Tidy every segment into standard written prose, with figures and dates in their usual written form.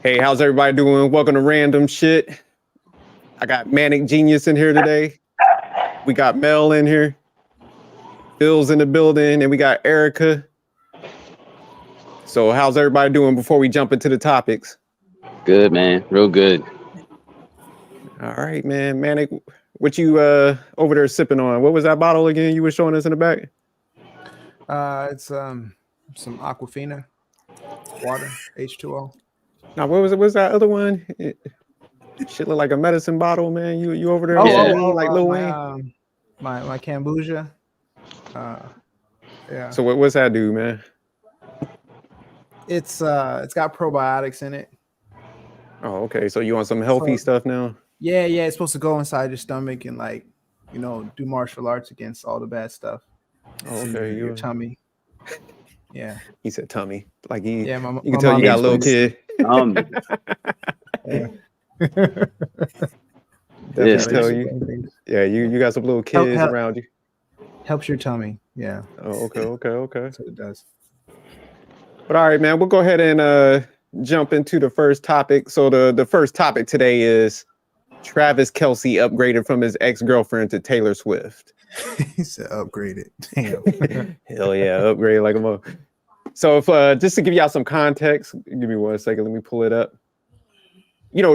Hey, how's everybody doing? Welcome to Random Shit. I got Manic Genius in here today. We got Mel in here. Phil's in the building, and we got Erica. So how's everybody doing before we jump into the topics? Good, man. Real good. All right, man. Manic, what you over there sipping on? What was that bottle again you were showing us in the back? It's some Aquafina water, H2O. Now, what was that other one? Shit look like a medicine bottle, man. You over there like Lil Wayne? My kombucha. Yeah. So what's that do, man? It's got probiotics in it. Oh, okay. So you want some healthy stuff now? Yeah. It's supposed to go inside your stomach and do martial arts against all the bad stuff. Oh, okay. Your tummy. Yeah. He said tummy. Like you my can tell you got a little kid. Yes, tell you. Yeah, you got some little kids around you. Helps your tummy. Yeah. Oh, okay. That's what it does. But all right, man, we'll go ahead and jump into the first topic. So the first topic today is Travis Kelce upgraded from his ex-girlfriend to Taylor Swift. He said upgraded. Damn. Hell yeah, upgrade like a mo. So if just to give y'all some context, give me 1 second, let me pull it up.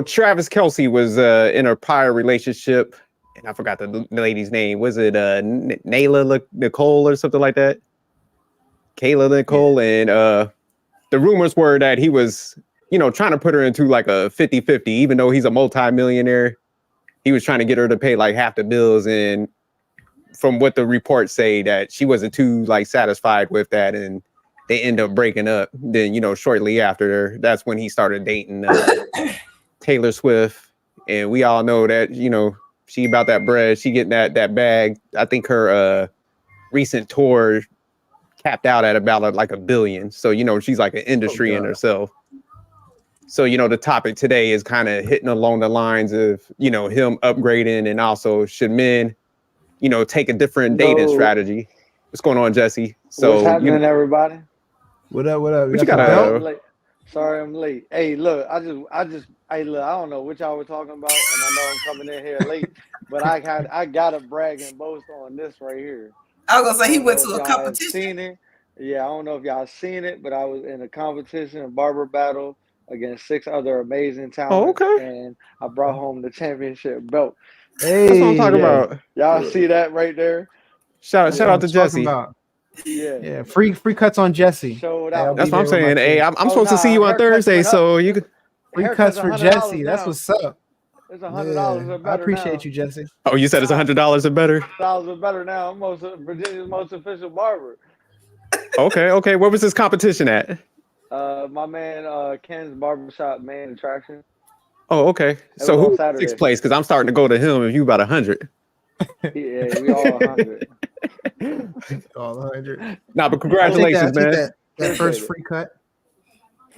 Travis Kelce was in a prior relationship, and I forgot the lady's name. Was it Nayla Nicole or something like that? Kayla Nicole, and the rumors were that he was, trying to put her into like a 50-50, even though he's a multi-millionaire. He was trying to get her to pay like half the bills, and from what the reports say, that she wasn't too satisfied with that, and they end up breaking up. Then, shortly after, that's when he started dating Taylor Swift. And we all know that, she about that bread. She getting that bag. I think her recent tour capped out at about $1 billion. So, she's like an industry in herself. So, the topic today is kind of hitting along the lines of, him upgrading, and also should men, take a different dating strategy. What's going on, Jesse? So what's happening, everybody? What up? What you got? Sorry, I'm late. Hey, look, I don't know what y'all were talking about, and I know I'm coming in here late, but I got a brag and boast on this right here. I was gonna say he went to a competition. Seen it? Yeah, I don't know if y'all seen it, but I was in a competition, a barber battle against 6 other amazing talents, and I brought home the championship belt. Hey, that's what I'm talking about. Y'all see that right there? Shout out to Jesse. Yeah, free cuts on Jesse. That's what I'm saying. Hey, I'm supposed to see you on Thursday, so you could free cuts for Jesse. That's what's up. It's $100 or better. I appreciate you, Jesse. Oh, you said it's $100 or better? $100 or better now. I'm Virginia's most official barber. Okay. Where was this competition at? My man Ken's barbershop main attraction. Oh, okay. So who's 6th place? Because I'm starting to go to him. If you about 100. Yeah, we all 100. All 100. Nah, but congratulations, man. That first free cut.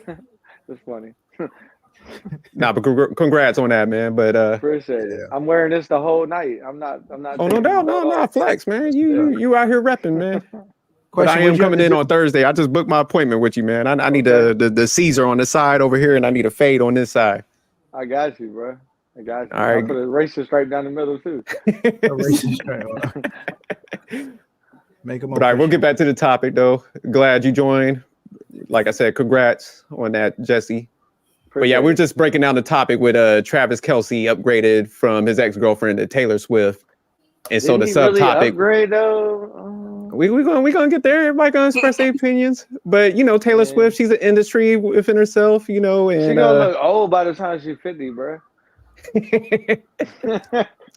That's funny. Nah, but congrats on that, man. But appreciate it. I'm wearing this the whole night. I'm not. Oh, no doubt, no, flex, man. You out here repping, man. But I am coming in on Thursday. I just booked my appointment with you, man. I need the Caesar on the side over here, and I need a fade on this side. I got you, bro. I got you. All right. I put a racist stripe down the middle too. A racist stripe. Make them. But all right, we'll get back to the topic though. Glad you joined. Like I said, congrats on that, Jesse. But yeah, we're just breaking down the topic with Travis Kelce upgraded from his ex-girlfriend to Taylor Swift. And so the subtopic. Really upgrade though? We're gonna get there. Everybody gonna express their opinions. But Taylor Swift, she's an industry within herself, and she's gonna look old by the time she's 50, bro.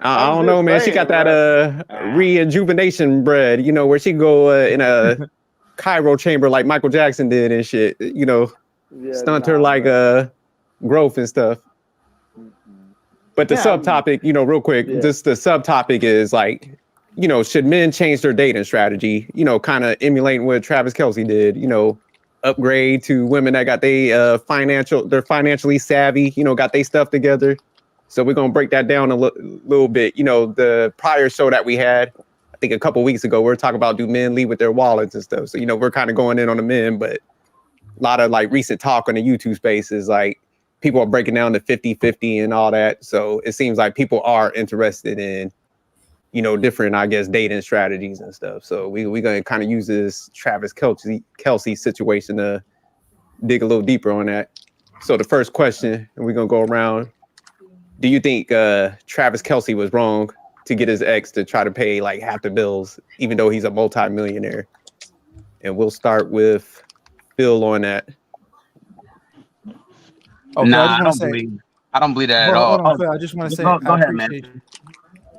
I don't know, man. She got that rejuvenation bread, where she go in a cryo chamber like Michael Jackson did and shit, stunt her growth and stuff. But the subtopic, real quick, just the subtopic is should men change their dating strategy, kind of emulating what Travis Kelce did, upgrade to women that got they're financially savvy, got their stuff together. So we're going to break that down a little bit. The prior show that we had, I think a couple weeks ago, we were talking about do men lead with their wallets and stuff. So, we're kind of going in on the men, but a lot of recent talk on the YouTube space is people are breaking down the 50-50 and all that. So it seems like people are interested in, different, I guess, dating strategies and stuff. So we're going to kind of use this Travis Kelce situation to dig a little deeper on that. So the first question, and we're going to go around. Do you think Travis Kelce was wrong to get his ex to try to pay like half the bills, even though he's a multi-millionaire? And we'll start with Phil on that. Okay, Nah, I don't believe that at all. Hold on, Phil. I just want to say go I ahead, man. appreciate you.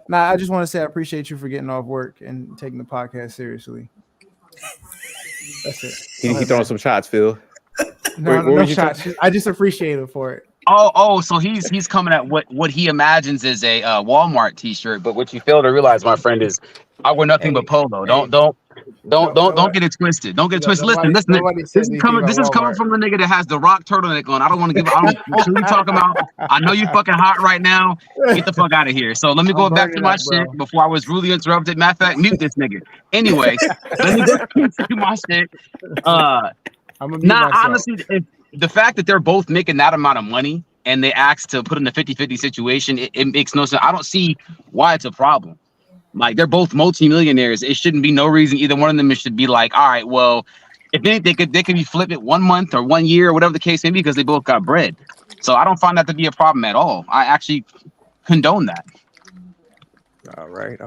Nah, I just want to say I appreciate you for getting off work and taking the podcast seriously. That's it. He throwing some shots, Phil. No shots. I just appreciate him for it. Oh, so he's coming at what he imagines is a Walmart T-shirt, but what you fail to realize, my friend, is I wear nothing but polo. Don't get it twisted. Don't get it twisted. Listen. This is coming from the nigga that has the Rock turtleneck on. I don't want to give. What you talking about? I know you fucking hot right now. Get the fuck out of here. So let me go back to my shit before I was rudely interrupted. Matter of fact, mute this nigga. Anyway, let me go to my shit. Honestly, the fact that they're both making that amount of money and they asked to put in a 50-50 situation, it makes no sense. I don't see why it's a problem. Like, they're both multimillionaires. It shouldn't be no reason either one of them should be like, all right, well, if they could be flip it 1 month or 1 year or whatever the case may be, because they both got bread. So I don't find that to be a problem at all. I actually condone that. All right.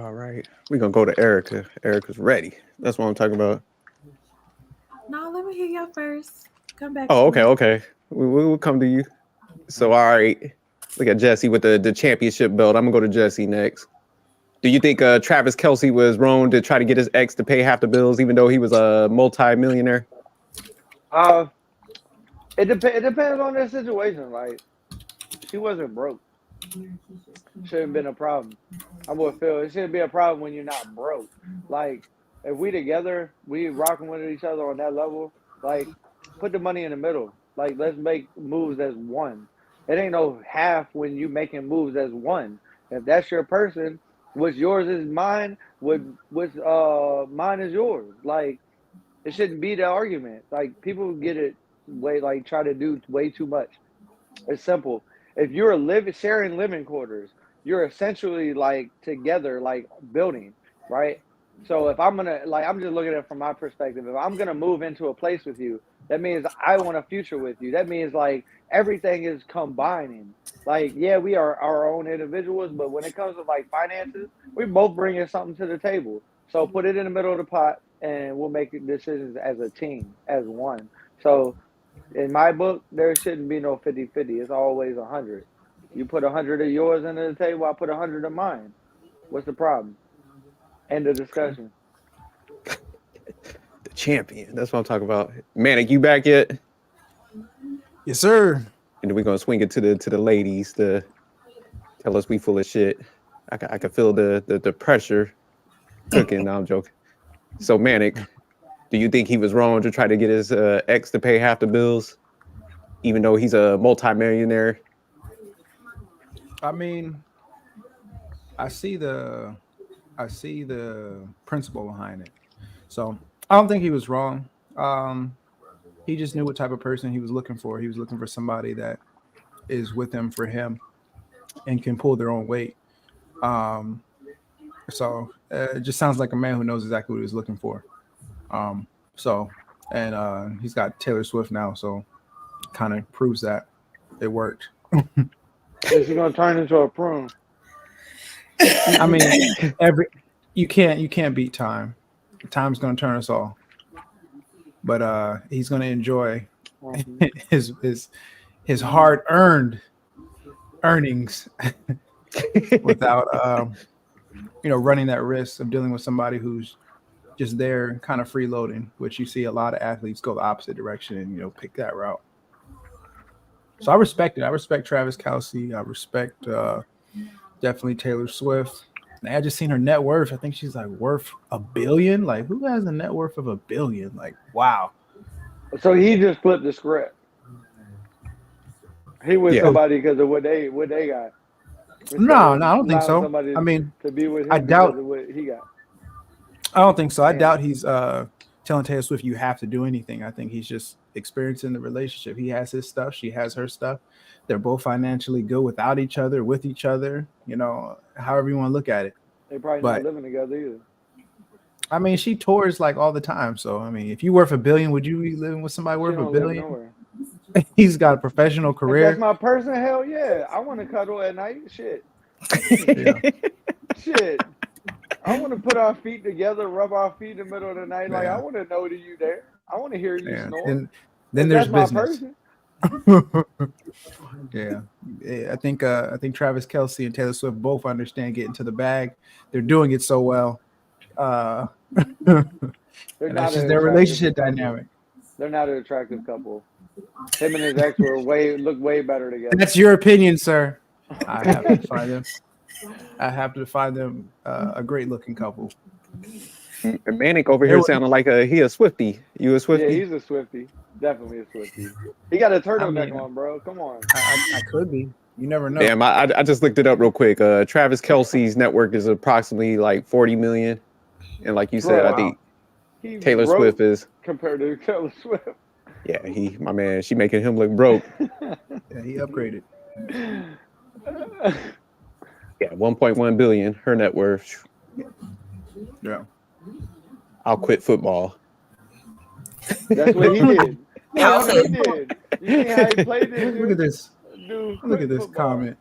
We're gonna go to Erica. Erica's ready. That's what I'm talking about. No, let me hear you first. Come back. Oh, okay. We'll come to you. So, all right. Look at Jesse with the championship belt. I'm gonna go to Jesse next. Do you think Travis Kelce was wrong to try to get his ex to pay half the bills, even though he was a multi-millionaire? It depends on their situation. Like, she wasn't broke. Shouldn't been a problem. I'm with Phil. It shouldn't be a problem when you're not broke. Like, if we together, we rocking with each other on that level, like, put the money in the middle. Like, let's make moves as one. It ain't no half when you making moves as one. If that's your person, what's yours is mine, what's mine is yours. Like, it shouldn't be the argument. Like, people get it try to do way too much. It's simple. If you're sharing living quarters, you're essentially like together, like building, right? So if I'm just looking at it from my perspective. If I'm gonna move into a place with you, that means I want a future with you. That means like everything is combining. Like, yeah, we are our own individuals, but when it comes to like finances, we both bringing something to the table. So put it in the middle of the pot, and we'll make decisions as a team, as one. So in my book, there shouldn't be no 50-50. It's always 100. You put 100 of yours into the table, I put 100 of mine. What's the problem? End of discussion. The champion. That's what I'm talking about. Manic, you back yet? Yes, sir. And then we're gonna swing it to the ladies to tell us we full of shit. I can feel the pressure cooking. No, I'm joking. So Manic, do you think he was wrong to try to get his ex to pay half the bills, even though he's a multi-millionaire? I mean, I see the principle behind it. So I don't think he was wrong. He just knew what type of person he was looking for. He was looking for somebody that is with him for him and can pull their own weight. So it just sounds like a man who knows exactly what he was looking for. He's got Taylor Swift now, so kind of proves that it worked. Is he gonna turn into a prune? I mean, you can't beat time. Time's gonna turn us all. But he's gonna enjoy his hard-earned earnings without running that risk of dealing with somebody who's just there kind of freeloading, which you see a lot of athletes go the opposite direction and pick that route. So I respect it. I respect Travis Kelce. I respect definitely Taylor Swift. And I just seen her net worth. I think she's like worth $1 billion. Like, who has a net worth of $1 billion? Like, wow. So he just flipped the script. He was somebody because of what they got. No, I don't think so. I mean, to be with him I doubt what he got. I don't think so. I doubt he's telling Taylor Swift you have to do anything. I think he's just experiencing the relationship. He has his stuff, she has her stuff. They're both financially good without each other, with each other, you know, however you want to look at it. They probably not living together either. I mean, she tours like all the time. So, I mean, if you worth $1 billion, would you be living with somebody worth $1 billion? He's got a professional career. If that's my person, hell yeah. I want to cuddle at night. Shit. Shit. I want to put our feet together, rub our feet in the middle of the night. Like, I want to know that you there. I want to hear you snore. Then there's that's business. Yeah. I think Travis Kelce and Taylor Swift both understand getting to the bag. They're doing it so well. That's just their relationship dynamic. They're not an attractive couple. Him and his ex look way better together. That's your opinion, sir. I have to find them a great looking couple. Manic over here sounding like he a Swiftie. You a Swiftie? Yeah, he's a Swiftie. Definitely a Swiftie. He got a turtleneck on, bro. Come on. I could be. You never know. Damn, I just looked it up real quick. Travis Kelce's network is approximately like 40 million. And like you said, I think Taylor Swift is compared to Taylor Swift. Yeah, my man, she making him look broke. Yeah, he upgraded. Yeah, 1.1 billion, her net worth. Yeah. I'll quit football. That's what he did. That's what he did. You see how he played it? Look at this. Look at this comment.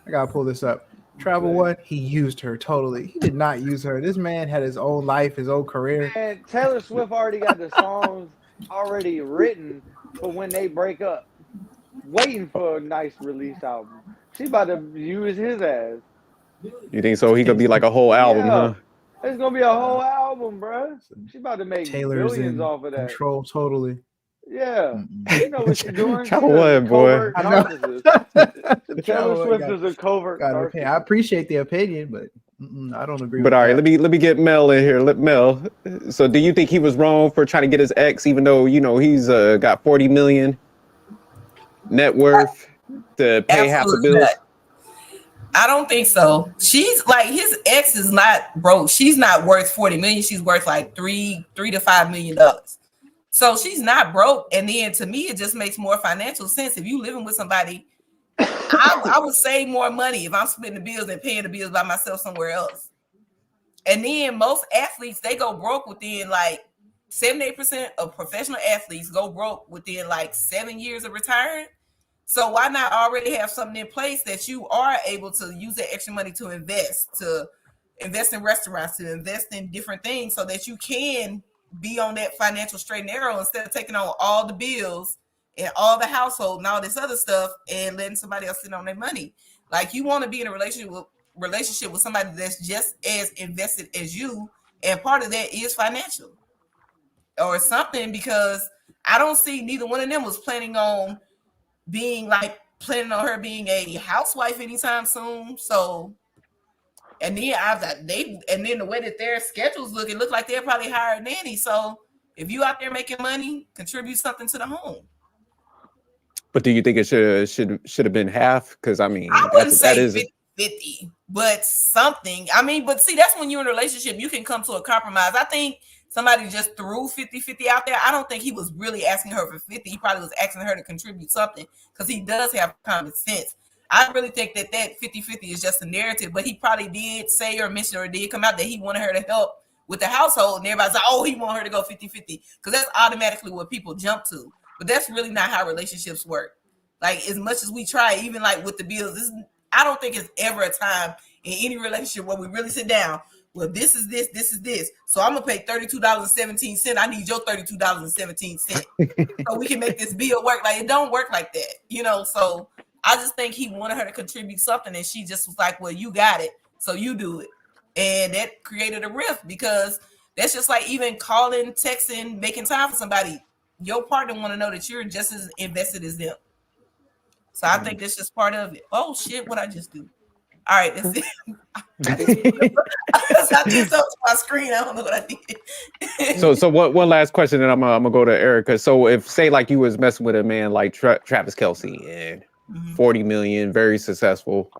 I gotta pull this up. Travel One, he used her totally. He did not use her. This man had his own life, his own career. And Taylor Swift already got the songs already written for when they break up. Waiting for a nice release album. She about to use his ass. You think so? He could be like a whole album, huh? It's gonna be a whole album, bro. She about to make Taylor's billions off of that. Control totally. Yeah, you know what she's doing. Travel One, boy. Taylor Swift is a covert narcissist. I appreciate the opinion, but I don't agree. But all right, let me get Mel in here. Let Mel. So, do you think he was wrong for trying to get his ex, even though he's got 40 million net worth to pay half the bills? I don't think so. She's like, his ex is not broke. She's not worth 40 million. She's worth like $3 to $5 million. So she's not broke. And then to me, it just makes more financial sense. If you living with somebody, I would save more money if I'm splitting the bills and paying the bills by myself somewhere else. And then most athletes, they go broke within like 78% of professional athletes go broke within like 7 years of retiring. So why not already have something in place that you are able to use that extra money to invest in restaurants, to invest in different things so that you can be on that financial straight and narrow instead of taking on all the bills and all the household and all this other stuff and letting somebody else sit on their money. Like, you want to be in a relationship with somebody that's just as invested as you, and part of that is financial or something, because I don't see neither one of them was planning on her being a housewife anytime soon. So, and then the way that their schedules look, it look like they're probably hire a nanny. So if you out there making money, contribute something to the home. But do you think it should have been half? Because I mean, I wouldn't say 50-50, but something. I mean, but see, that's when you're in a relationship, you can come to a compromise. I think somebody just threw 50-50 out there. I don't think he was really asking her for 50. He probably was asking her to contribute something because he does have common sense. I really think that 50-50 is just a narrative, but he probably did say or mention or did come out that he wanted her to help with the household, and everybody's like, oh, he wanted her to go 50-50, because that's automatically what people jump to. But that's really not how relationships work. Like, as much as we try, even like with the bills, I don't think it's ever a time in any relationship where we really sit down. Well, this is this, this is this. So I'm gonna pay $32.17. I need your $32.17 so we can make this bill work. Like, it don't work like that, So I just think he wanted her to contribute something, and she just was like, well, you got it, so you do it. And that created a rift, because that's just like even calling, texting, making time for somebody. Your partner want to know that you're just as invested as them. So I think that's just part of it. Oh shit, what I just do? All right, that's it. I just up to my screen. I don't know what I did. So one last question, and I'm gonna go to Erica. So if, say, like, you was messing with a man like Travis Kelce and 40 million, very successful,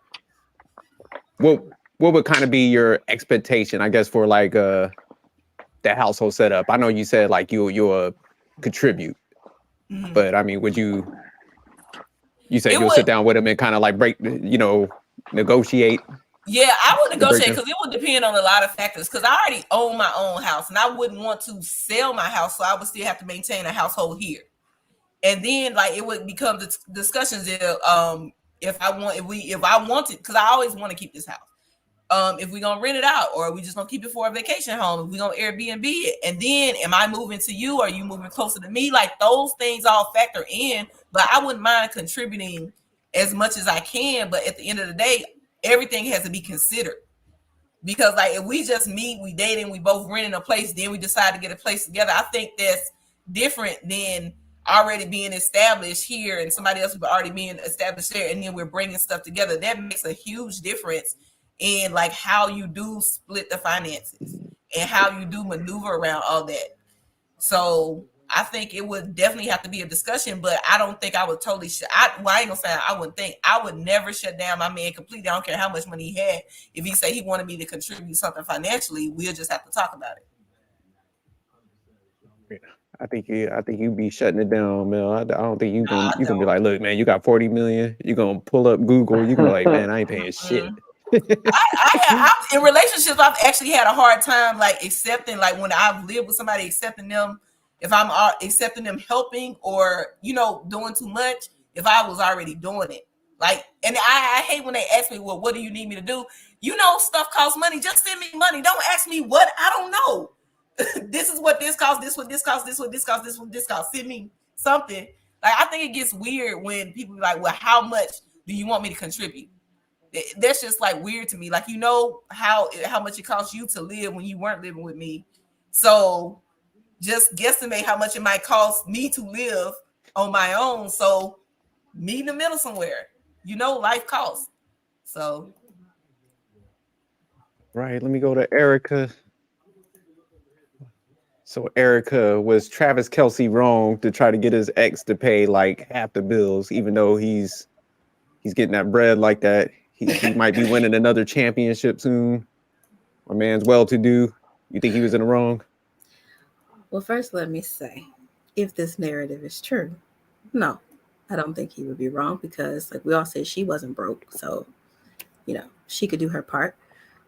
what would kind of be your expectation, I guess, for like that household setup? I know you said like you'll contribute, Mhm. but I mean, would you said It you'll would- sit down with him and kind of like negotiate? Yeah, I would negotiate breakdown. because it would depend on a lot of factors. Because I already own my own house, and I wouldn't want to sell my house, so I would still have to maintain a household here. And then, like, it would become the discussions if I wanted, because I always want to keep this house. If we're gonna rent it out, or are we just gonna keep it for a vacation home? If we're gonna Airbnb it, and then am I moving to you? Or are you moving closer to me? Like, those things all factor in. But I wouldn't mind contributing as much as I can. But at the end of the day, everything has to be considered. Because like if we just meet, we dating, we both renting a place, then we decide to get a place together. I think that's different than already being established here and somebody else already being established there, and then we're bringing stuff together. That makes a huge difference in like how you do split the finances and how you do maneuver around all that. So I think it would definitely have to be a discussion, but I don't think I would totally I ain't gonna say I would never shut down my man completely. I don't care how much money he had. If he said he wanted me to contribute something financially, we'll just have to talk about it. I think you'd be shutting it down, man. I don't think you gonna be like, look, man, you got 40 million. You gonna pull up Google. You gonna be like, man, I ain't paying shit. I in relationships, I've actually had a hard time like accepting, like when I've lived with somebody, accepting them, if I'm accepting them helping or doing too much, if I was already doing it. Like, and I hate when they ask me, well, what do you need me to do? Stuff costs money. Just send me money. Don't ask me what I don't know. This is what this costs. This what this costs. This what this costs. This what this costs. Send me something. Like, I think it gets weird when people be like, well, how much do you want me to contribute? That's just like weird to me. Like, how much it costs you to live when you weren't living with me. So just guesstimate how much it might cost me to live on my own. So meet in the middle somewhere. Life costs. So. Right. Let me go to Erica. So Erica, was Travis Kelce wrong to try to get his ex to pay like half the bills, even though he's getting that bread like that? He might be winning another championship soon. My man's well-to-do. You think he was in the wrong? Well, first, let me say, if this narrative is true, no, I don't think he would be wrong because, like we all said, she wasn't broke. So, she could do her part.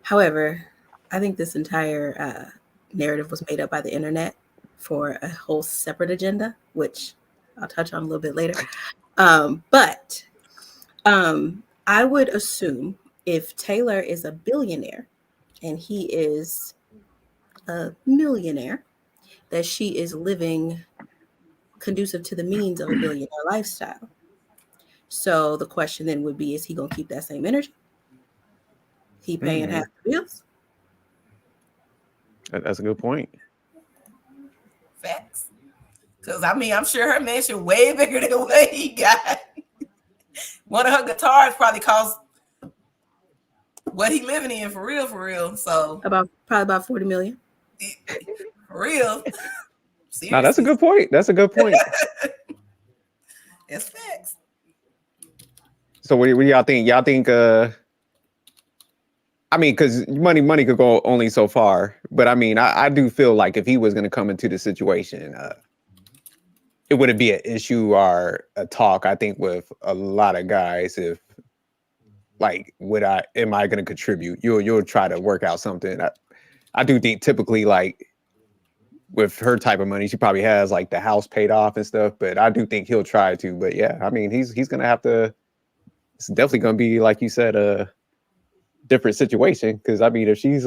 However, I think this entire narrative was made up by the internet for a whole separate agenda, which I'll touch on a little bit later. But I would assume if Taylor is a billionaire and he is a millionaire, that she is living conducive to the means of a billionaire lifestyle. So the question then would be, is he going to keep that same energy? He paying half the bills? That's a good point. Facts. Because, I'm sure her mansion way bigger than what he got. One of her guitars probably costs what he living in for real. So probably about 40 million. For real. No, that's a good point. That's a good point. It's facts. So what do y'all think? Y'all think because money could go only so far. But I do feel like if he was gonna come into the situation, it wouldn't be an issue or a talk, I think, with a lot of guys. If am I going to contribute? You'll try to work out something. I do think typically, like with her type of money, she probably has like the house paid off and stuff, but I do think he'll try to. But yeah, he's going to have to, it's definitely going to be, like you said, a different situation. Cause if she's,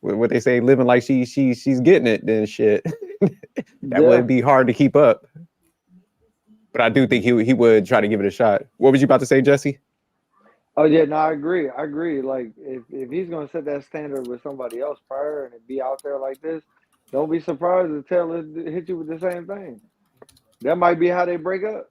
what they say, living like she's getting it, then shit, that would be hard to keep up. But I do think he would try to give it a shot. What was you about to say, Jesse? Oh yeah, no, I agree. Like if he's gonna set that standard with somebody else prior and be out there like this, don't be surprised if Taylor hit you with the same thing. That might be how they break up.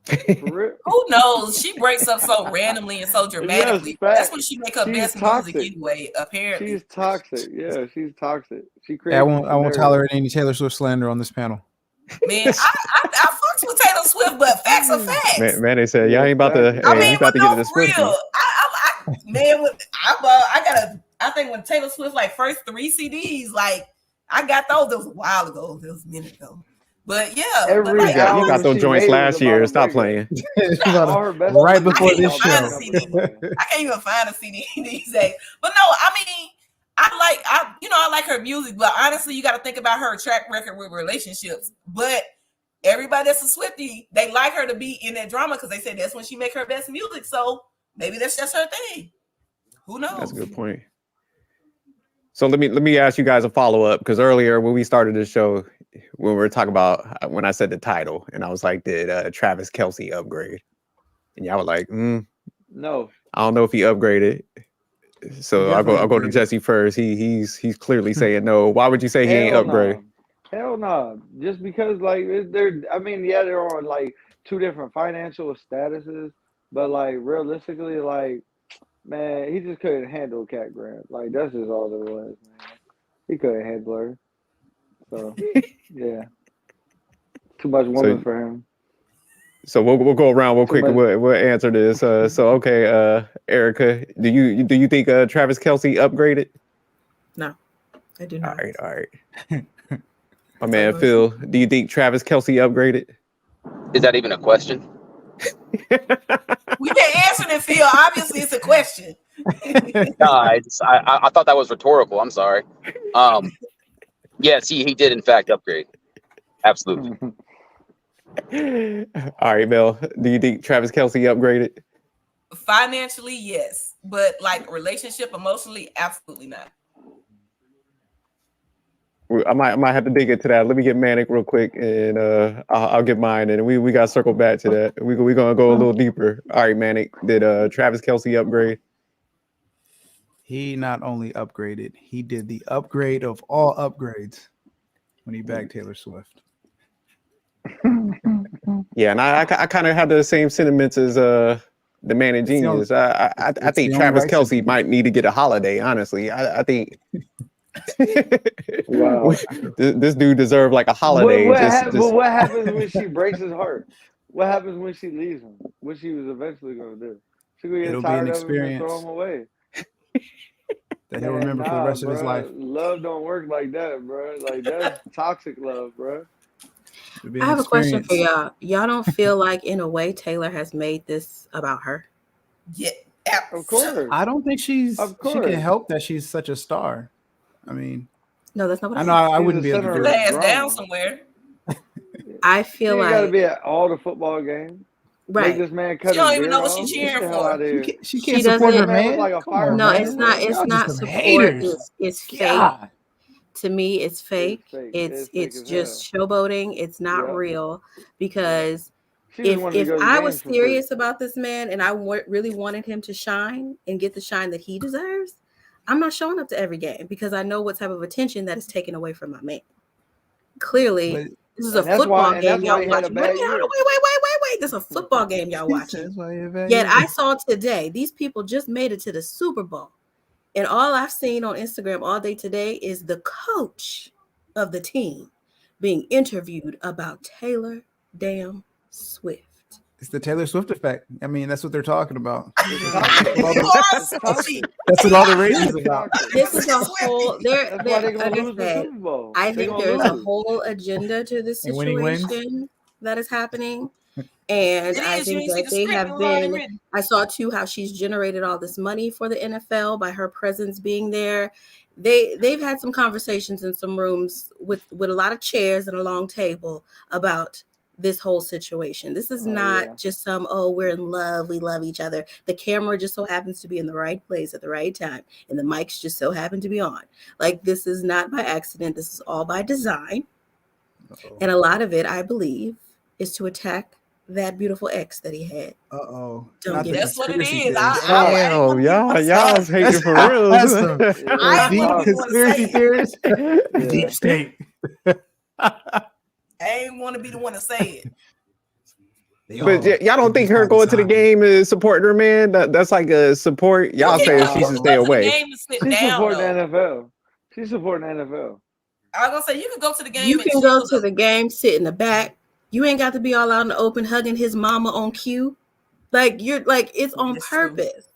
For real. Who knows? She breaks up so randomly and so dramatically. Yes, That's when she make her best toxic. music anyway, apparently. She's toxic. Yeah, she's toxic. She creates. I won't tolerate any Taylor Swift slander on this panel. Man, I fucks with Taylor Swift, but facts are facts. Man, they said y'all ain't about to. You about to get it this real. I think when Taylor Swift like first 3 CDs, like I got those. That was a while ago. That was a minute ago. But yeah, Every but You got, you album got those she joints made was last about year. a Stop breakup. playing. All her best Right songs before was this about find a show. breakup CD. or something. I can't even find a CD these days. But no, I mean, I like her music, but honestly, you got to think about her track record with relationships. But everybody that's a Swiftie, they like her to be in that drama because they say that's when she make her best music. So maybe that's just her thing. Who knows? That's a good point. So let me ask you guys a follow up, because earlier when we started the show, when we were talking about when I said the title, and I was like, did Travis Kelce upgrade? And y'all were like, No. I don't know if he upgraded. So I'll definitely go to upgraded. Jesse first. He's clearly saying no. Why would you say he ain't Hell upgrade? no. Hell no. Just because like they're I mean, yeah, they're on like two different financial statuses, but like realistically, like man, he just couldn't handle Cat Grant. Like that's just all it was, man. He couldn't handle her. So yeah. Too much woman for him. So we'll go around real Too quick and much. we'll answer this. So okay, Erica, do you think Travis Kelce upgraded? No, I do All not. right. My man Phil, do you think Travis Kelce upgraded? Is that even a question? We can't answer it, Phil. Obviously, it's a question. No, I thought that was rhetorical. I'm sorry. Yes, he did in fact upgrade. Absolutely. All right, Mel, do you think Travis Kelce upgraded? Financially, yes, but like relationship, emotionally, absolutely not. I might have to dig into that. Let me get Manic real quick, and I'll get mine, and we got to circle back to that. We're gonna go a little deeper. All right, Manic, did Travis Kelce upgrade? He not only upgraded, he did the upgrade of all upgrades when he bagged Taylor Swift. Yeah, and I kind of have the same sentiments as the man and genius. I think Travis Kelce might need to get a holiday. Honestly, I think Wow. this dude deserved like a holiday. But what happens when she breaks his heart? What happens when she leaves him? What she was eventually gonna do? She gonna get tired of him and throw him away. That he'll remember for the rest of his life. Love don't work like that, bro. Like that's toxic love, bro. I have a question for y'all. Y'all don't feel like, in a way, Taylor has made this about her? Yeah, of course. I don't think she can help that she's such a star. I mean, no, that's not what I know. I wouldn't be able to do it. Ass down somewhere. I feel like gotta be at all the football games. Right. Make this man cut she don't his even know beard what off. she's cheering for. She can't support her man. Like a fireman. No, it's not. It's not support. It's fake. To me, it's fake. It's just showboating. It's not real, because if I was serious about this man and I really wanted him to shine and get the shine that he deserves, I'm not showing up to every game, because I know what type of attention that is taken away from my man. Clearly, this is a football game y'all watching. Wait. This is a football game y'all watching. Yet I saw today, these people just made it to the Super Bowl. And all I've seen on Instagram all day today is the coach of the team being interviewed about Taylor damn Swift. It's the Taylor Swift effect. I mean, that's what they're talking about. That's what all the ratings about. This is a whole. I think there's a whole agenda to this situation that is happening. And I think that they have been, I saw too how she's generated all this money for the NFL by her presence being there. They've had some conversations in some rooms with a lot of chairs and a long table about this whole situation. This is not just some, we're in love, we love each other. The camera just so happens to be in the right place at the right time, and the mics just so happen to be on. Like, this is not by accident. This is all by design. And a lot of it, I believe, is to attack that beautiful ex that he had. That's what it is. Damn, y'all's hating for real. Deep conspiracy theorists. Deep state. I ain't want to be the one to say it. But y'all don't think her going to the game is supporting her man? That's like a support. Y'all saying she should stay away. She's supporting the NFL. She's supporting the NFL. I was gonna say you can go to the game. You can go to the game, sit in the back. You ain't got to be all out in the open hugging his mama on cue. Like, you're like, it's on purpose.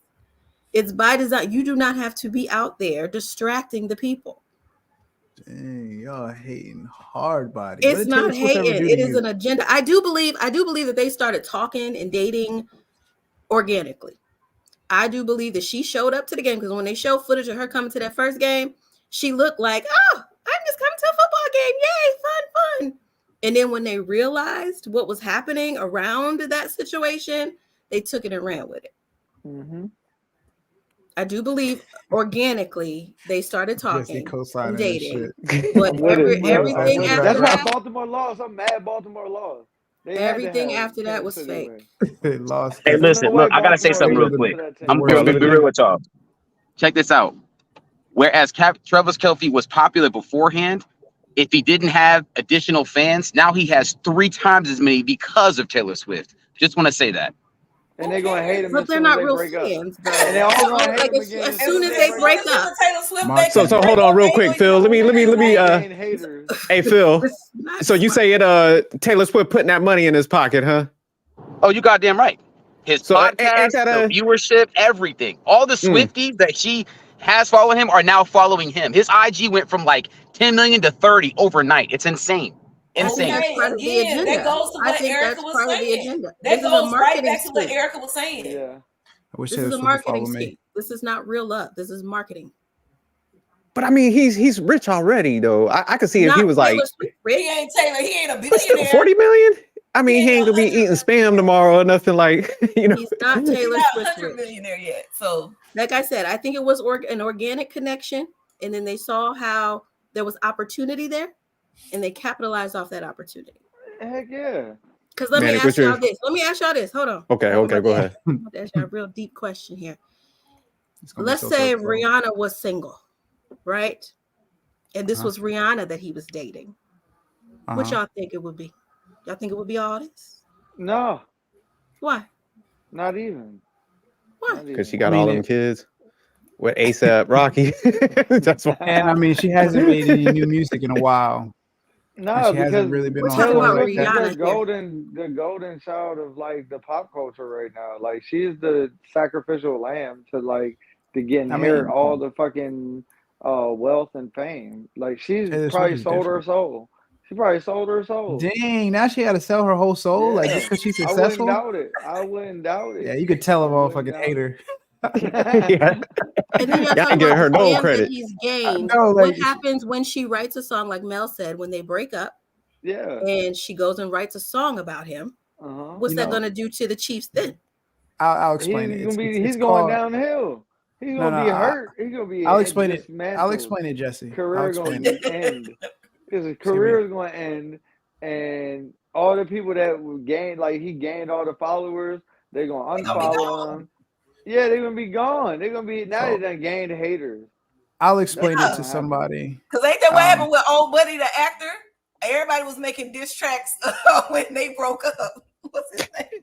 It's by design. You do not have to be out there distracting the people. Dang, y'all hating hard body. It's What did not Taylor Swift ever hating. do to It is you? an agenda. I do believe that they started talking and dating organically. I do believe that she showed up to the game because when they show footage of her coming to that first game, she looked like, oh, I'm just coming to a football game. Yay, fun. And then when they realized what was happening around that situation, they took it and ran with it. Mm-hmm. I do believe organically they started talking and dating. But everything after That's why that, Baltimore lost. I'm mad Baltimore lost. They had to everything have after that Kansas was City fake. win. They lost. Hey, There's no listen, way look, I gotta say Baltimore something real loses quick. to that team. I'm Bro, gonna be real with y'all. Check this out. Whereas Travis Kelce was popular beforehand, if he didn't have additional fans, now he has 3 times as many because of Taylor Swift. Just want to say that. And they're gonna hate him but as they're soon as not they real break up. fans, though. And they all gonna hate Like him again as soon as they they break break up. up. Taylor Swift Marketing. So hold on real quick, Phil. Let me Gain haters. hey Phil. It's not So you say it Taylor Swift putting that money in his pocket, huh? Oh, you goddamn right. His So podcast, ain't that the viewership, everything. All the Swifties that she has following him are now following him. His IG went from like 10 million to 30 overnight. It's insane. I think Insane. that's Okay, part of the again, agenda. that goes to I what think Erica that's was part of the saying. agenda. That This is a goes right marketing back to what scheme. Erica was saying. Yeah. I wish This Taylor is a Swift would marketing follow me. scheme. This is not real love. This is marketing. But I mean, he's rich already, though. I could see if he Not was Taylor like Swift rich. He ain't Taylor. He ain't a but still billionaire. 40 million. I mean, he ain't gonna be 100 eating spam tomorrow or nothing like He's not He's Taylor not Swift 100 rich. millionaire yet. So Like I said, I think it was an organic connection, and then they saw how there was opportunity there, and they capitalized off that opportunity. Heck yeah. Because let me Manic, ask what's your- y'all this. Let me ask y'all this. Hold on. Okay, I'm okay, about go to ahead. I'm about to ask y'all a real deep question here. It's gonna be Let's so say slow. Rihanna was single, right? And this Uh-huh. was Rihanna that he was dating. What Uh-huh. y'all think it would be? Y'all think it would be all this? No, Why? not even. Why? Not Because she even. got I mean, all them kids with ASAP Rocky. That's why. And I mean, she hasn't made any new music in a while. And No, she because hasn't really been We're on talking tour about like Swift that. is Rihanna the golden child of like the pop culture right now. Like she's the sacrificial lamb to like to get I inherit mean, all the fucking wealth and fame. Like she's Taylor probably Swift is sold her different. soul. She probably sold her soul. Dang, now she had to sell her whole soul, like just Yeah, because she's I wouldn't successful. doubt it. I wouldn't doubt Yeah, it. you could tell a I wouldn't motherfucking doubt hater. Yeah. And then y'all Y'all talking ain't giving about her the no fans that credit. he's I gained. know, What like happens when she writes a song, like Mel said, when they break up Yeah. and she goes and writes a song about him? Uh-huh. What's you that know, going to do to the Chiefs then? I'll explain it. He's gonna be It's he's going called downhill. He's no, gonna be hurt. He's gonna be I'll explain it. dismantled. I'll explain it, Jesse. I'll Career explain gonna it. end. Because his See, career is gonna end, and all the people that gained, like he gained all the followers, they're gonna they gonna be unfollow gone. him. Yeah, they're gonna be gone. They're gonna be now. So- They done gained haters. I'll That's explain what's it Yeah. to gonna happen. somebody. Cause ain't that what happened with old buddy the actor? Everybody was making diss tracks when they broke up. What's his name?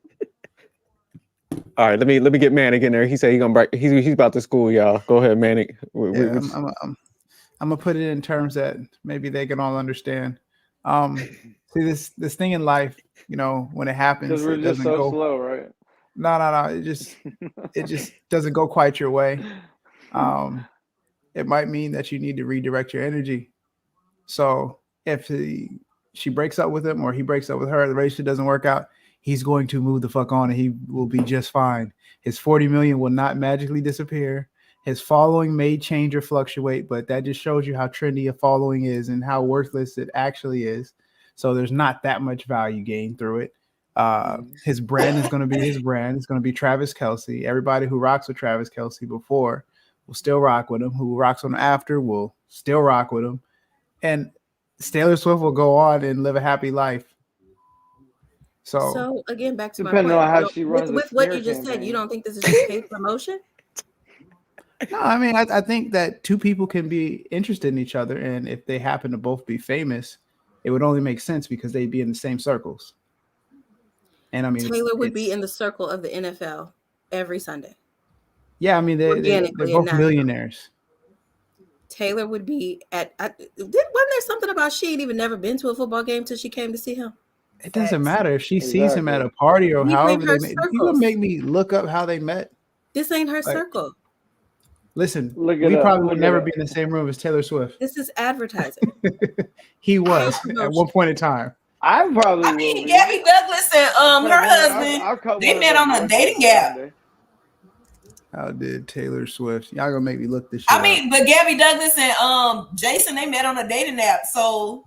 All right, let me get Manic in there. He said he's about to school y'all. Go ahead, Manic. Yeah, I'm gonna put it in terms that maybe they can all understand. See this thing in life, when it happens, Because we're it just doesn't so go. slow, right? No. It just doesn't go quite your way. It might mean that you need to redirect your energy. So if she breaks up with him or he breaks up with her, the relationship doesn't work out, he's going to move the fuck on and he will be just fine. His 40 million will not magically disappear. His following may change or fluctuate, but that just shows you how trendy a following is and how worthless it actually is. So there's not that much value gained through it. His brand is going to be his brand. It's going to be Travis Kelce. Everybody who rocks with Travis Kelce before will still rock with him. Who rocks with him after will still rock with him. And Taylor Swift will go on and live a happy life. So again, back to my Depending point. on how she runs with the what smear you just said, campaign. you don't think this is just paid promotion? no, I mean, I think that two people can be interested in each other, and if they happen to both be famous, it would only make sense because they'd be in the same circles. And I mean, Taylor would be in the circle of the NFL every Sunday. Yeah, I mean, they're Organically both and millionaires. Taylor would be wasn't there something about she ain't even never been to a football game till she came to see him? It doesn't matter if she sees him at a party or These however ain't her they met. You circles. gonna make me look up how they met? This ain't her Like, circle. Listen, Look it we up. probably Look would it never up. be in the same room as Taylor Swift. This is advertising. He was Promotion. at one point in time. I probably I will mean, be. Gabby Douglas and her husband, I'll cut they one met of on them a boys dating off app. one day. How did Taylor Swift? Y'all gonna make me look this shit I mean, but Gabby Douglas and Jason, they met on a dating app. So,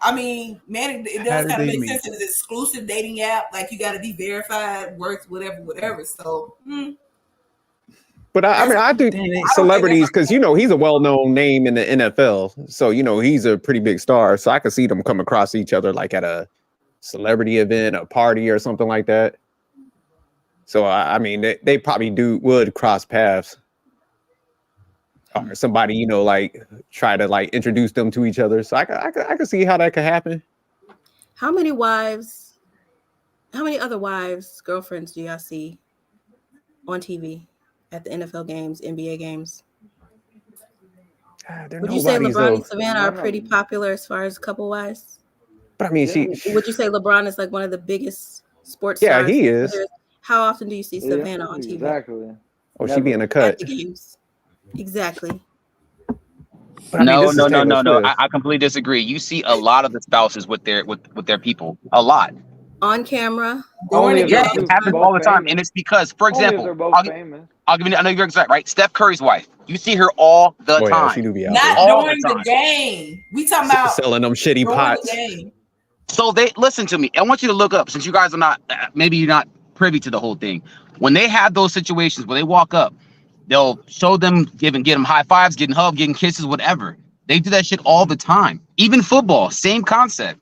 I mean, man, it How does did kind of they make meet? sense. It's an exclusive dating app. Like you got to be verified, worth whatever. So, But I mean, I do Dang, they- celebrities because he's a well-known name in the NFL, so he's a pretty big star. So I could see them come across each other like at a celebrity event, a party, or something like that. So I mean, they probably would cross paths, or somebody like try to like introduce them to each other. So I could see how that could happen. How many other wives, girlfriends do y'all see on TV at the NFL games, NBA games? Would you say LeBron and Savannah are pretty popular as far as couple wise? But I mean, Would you say LeBron is like one of the biggest sports Yeah, stars? he is. How often do you see Savannah on TV? Exactly. Oh, she be in a cut. At the games. Exactly. But I mean, this is Taylor No. Swift. I completely disagree. You see a lot of the spouses with their people. A lot. On camera. Only if Yeah, they're it happens both all the time. famous. And it's because, for Only if example, they're both famous. I'll give you, I know you're exact, right? Steph Curry's wife. You see her all the Oh, time. yeah, she do be out not there. All during the the time. game. We talking about selling them shitty during the pots. game. So they listen to me. I want you to look up, since you guys are not, maybe you're not privy to the whole thing. When they have those situations where they walk up, they'll show them, get them high fives, getting hugged, getting kisses, whatever. They do that shit all the time. Even football, same concept.